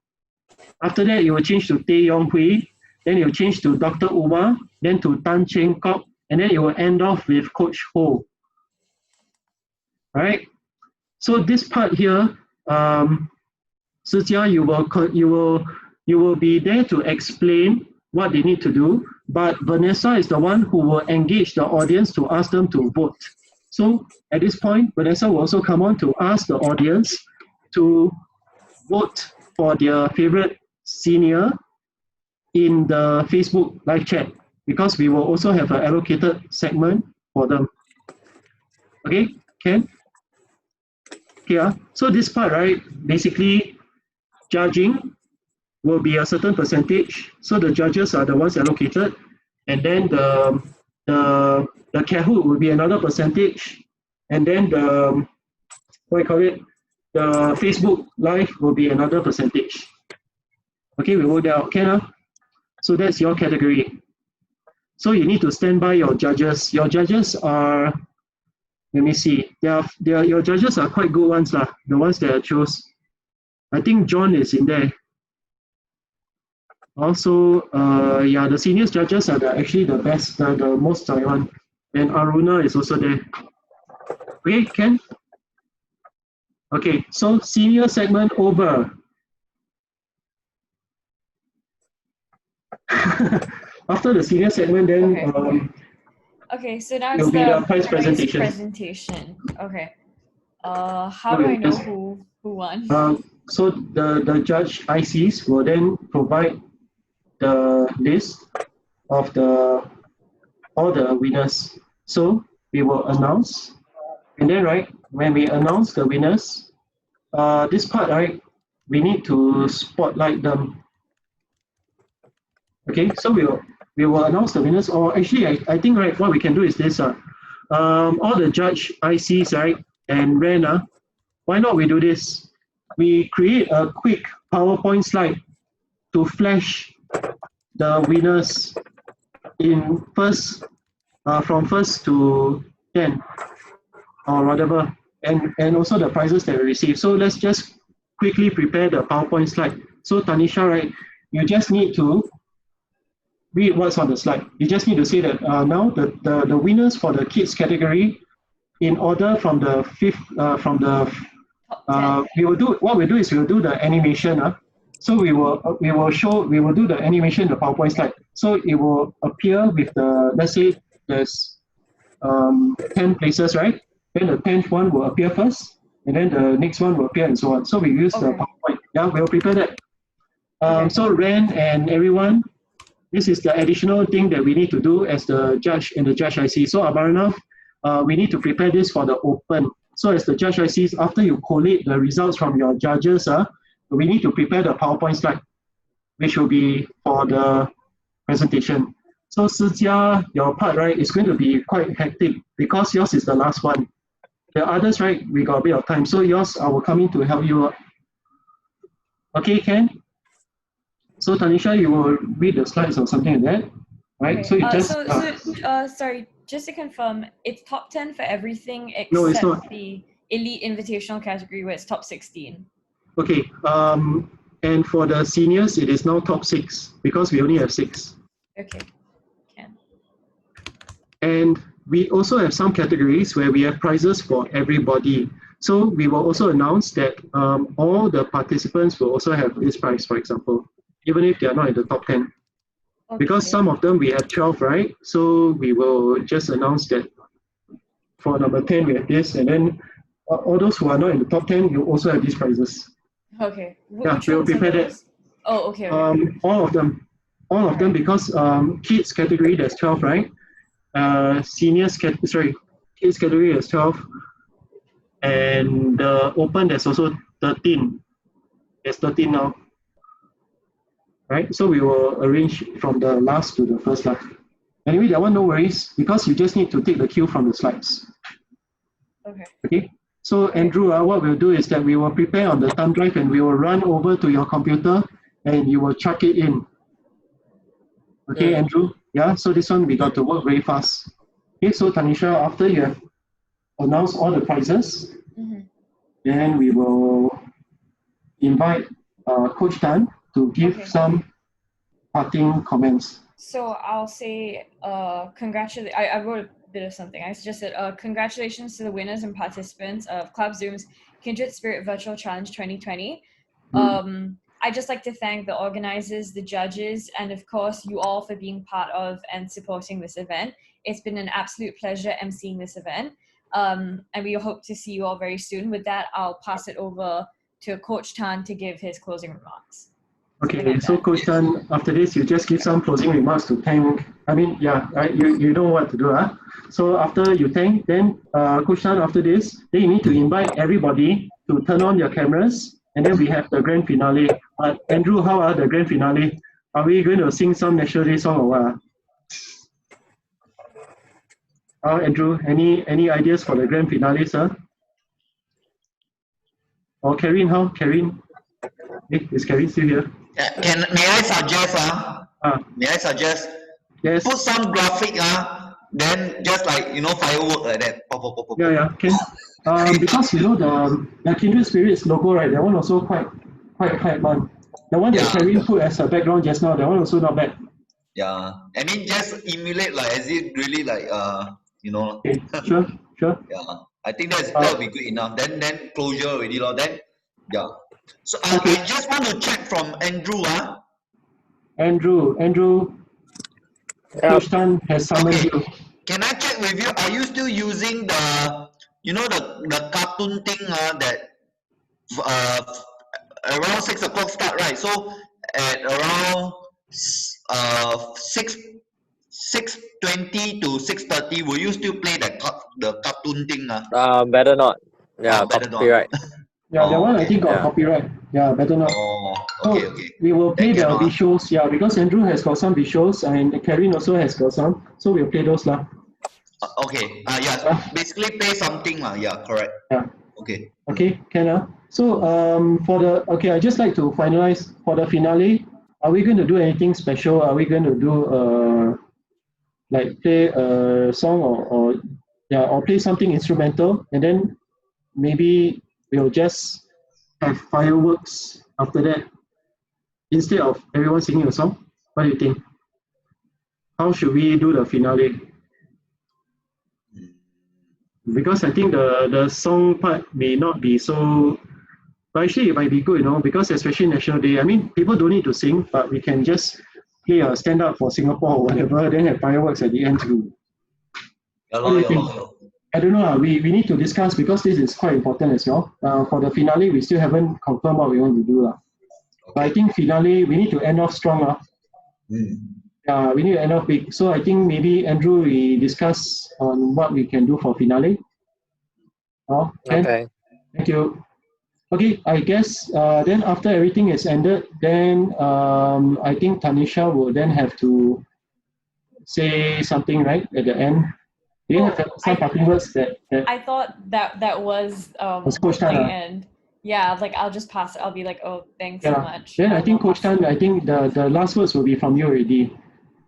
After that, it will change to Tae Yong Hui. Then it will change to Dr. Uma, then to Tan Cheng Kok, and then it will end off with Coach Ho. Right? So this part here, Sijia, you will be there to explain what they need to do, but Vanessa is the one who will engage the audience to ask them to vote. So at this point, Vanessa will also come on to ask the audience to vote for their favorite senior in the Facebook live chat, because we will also have an allocated segment for them. Okay, Ken? Okay, so this part, right, basically judging will be a certain percentage. So the judges are the ones allocated, and then the Kahoot will be another percentage, and then the the Facebook Live will be another percentage. Okay, we work that out. Can So that's your category. So you need to stand by your judges. Your judges are, let me see, your judges are quite good ones, the ones that I chose. I think John is in there. Also, the seniors judges are actually the best, the most one. And Aruna is also there. Okay, Ken? Okay, so senior segment over. After the senior segment, then okay, so now it's the prize presentation. Okay. How do I know who won? So the judge ICs will then provide the list of all the winners. So we will announce, and then when we announce the winners, this part we need to spotlight them. Okay, so we will announce the winners, or actually I think what we can do is this. All the judge ICs and Ren, why not we do this? We create a quick PowerPoint slide to flash the winners in from first to 10 or whatever, and also the prizes that we receive. So let's just quickly prepare the PowerPoint slide. So Tanisha, you just need to read what's on the slide. You just need to say that now the winners for the kids category, in order from the fifth, we will do the animation. So we will do the animation in the PowerPoint slide. So it will appear with let's say there's 10 places, right? Then the 10th one will appear first, and then the next one will appear, and so on. So we use the PowerPoint. Yeah, we'll prepare that. So Ren and everyone, this is the additional thing that we need to do as the judge and the judge IC. So Amarnath, we need to prepare this for the open. So as the judge ICs, after you collate the results from your judges, we need to prepare the PowerPoint slide, which will be for the presentation. So Sijia, your part, is going to be quite hectic because yours is the last one. The others, we got a bit of time. So yours, I will come in to help you. Okay, Ken? So Tanisha, you will read the slides or something like that, right? Okay. So you just sorry, just to confirm, it's top 10 for everything except no, it's not. the elite invitational category where it's top 16. Okay, and for the seniors, it is now top 6 because we only have 6. Okay, Ken. And we also have some categories where we have prizes for everybody. So we will also announce that all the participants will also have this prize, for example, even if they are not in the top 10. Okay. Because some of them we have 12, right? So we will just announce that for number 10 we have this, and then all those who are not in the top 10, you also have these prizes. Okay. Yeah, we will prepare that. Oh, okay. All of them, because kids category there's 12, right? Kids category is 12, and the open there's also 13. There's 13 now. Right, so we will arrange from the last to the first last. Anyway, that one no worries because you just need to take the cue from the slides. Okay. Okay. So Andrew, what we'll do is that we will prepare on the thumb drive and we will run over to your computer and you will chuck it in. Okay, Andrew. Yeah, so this one we got to work very fast. Okay, so Tanisha, after you have announced all the prizes, then we will invite Coach Tan to give some parting comments. So I'll say I wrote a bit of something. I suggested congratulations to the winners and participants of Club Zoom's Kindred Spirit Virtual Challenge 2020. I'd just like to thank the organizers, the judges, and of course you all for being part of and supporting this event. It's been an absolute pleasure emceeing this event. And we hope to see you all very soon. With that, I'll pass it over to Coach Tan to give his closing remarks. Okay, so Coach Tan, after this, you just give some closing remarks to thank. I mean, yeah, right, you know what to do, huh? So after you thank, then Coach Tan, after this, then you need to invite everybody to turn on your cameras, and then we have the grand finale. But Andrew, how are the grand finale? Are we going to sing some National Day song or what? Andrew, any ideas for the grand finale, sir? Or Karen, how? Karen? Hey, is Karen still here? May I suggest? May I suggest? Yes. Put some graphic, then just like, you know, firework like that. Yeah, can. Because you know the Kindred Spirits logo, right? That one also quite fun. The one that Karen put as a background just now, that one also not bad. Yeah, I mean just emulate like as it really like you know. Okay, sure. Yeah, I think that will be good enough. Then closure already, lor. Then yeah. So I just want to check from Andrew. Andrew. Coach Tan has summoned you. Can I check with you? Are you still using the, you know, the cartoon thing that around 6 o'clock start, right? So at around 6:20 to 6:30, will you still play the cartoon thing? Better not. Yeah, better copyright. Yeah, that one I think got copyright. Yeah, better not. Okay. We will play the visuals, because Andrew has got some visuals and Karen also has got some. So we'll play those lah. Okay. Basically play something lah. Yeah, correct. Yeah. Okay. Okay, can So I just like to finalize for the finale. Are we going to do anything special? Are we going to do like play a song or play something instrumental, and then maybe we'll just have fireworks after that instead of everyone singing a song? What do you think? How should we do the finale? Because I think the song part may not be so, but actually it might be good, because especially National Day, I mean, people don't need to sing, but we can just play a stand up for Singapore or whatever, then have fireworks at the end too. What do you think? I don't know, we need to discuss because this is quite important as well. For the finale, we still haven't confirmed what we want to do. But I think finale, we need to end off strong. We need to end off big. So I think maybe Andrew, we discuss on what we can do for finale. Okay. Thank you. Okay, I guess then after everything is ended, then I think Tanisha will then have to say something right at the end. Do you have some parting words that I thought that was Coach Tan, and yeah, like I'll just pass it. I'll be like, oh, thanks so much. Then I think Coach Tan, I think the last words will be from you already.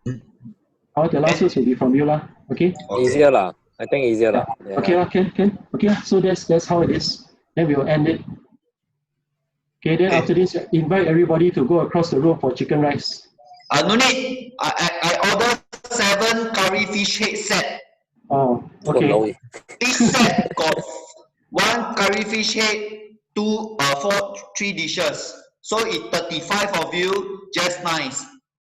The last words will be from you lah. Okay. Easier lah. I think easier lah. Yeah. Okay, can. Okay, so that's how it is. Then we will end it. Okay, then after this, invite everybody to go across the road for chicken rice. No need. I ordered 7 curry fish head set. Oh, okay. Each set got 1 curry fish head, 3 dishes. So it's 35 of you, just nice.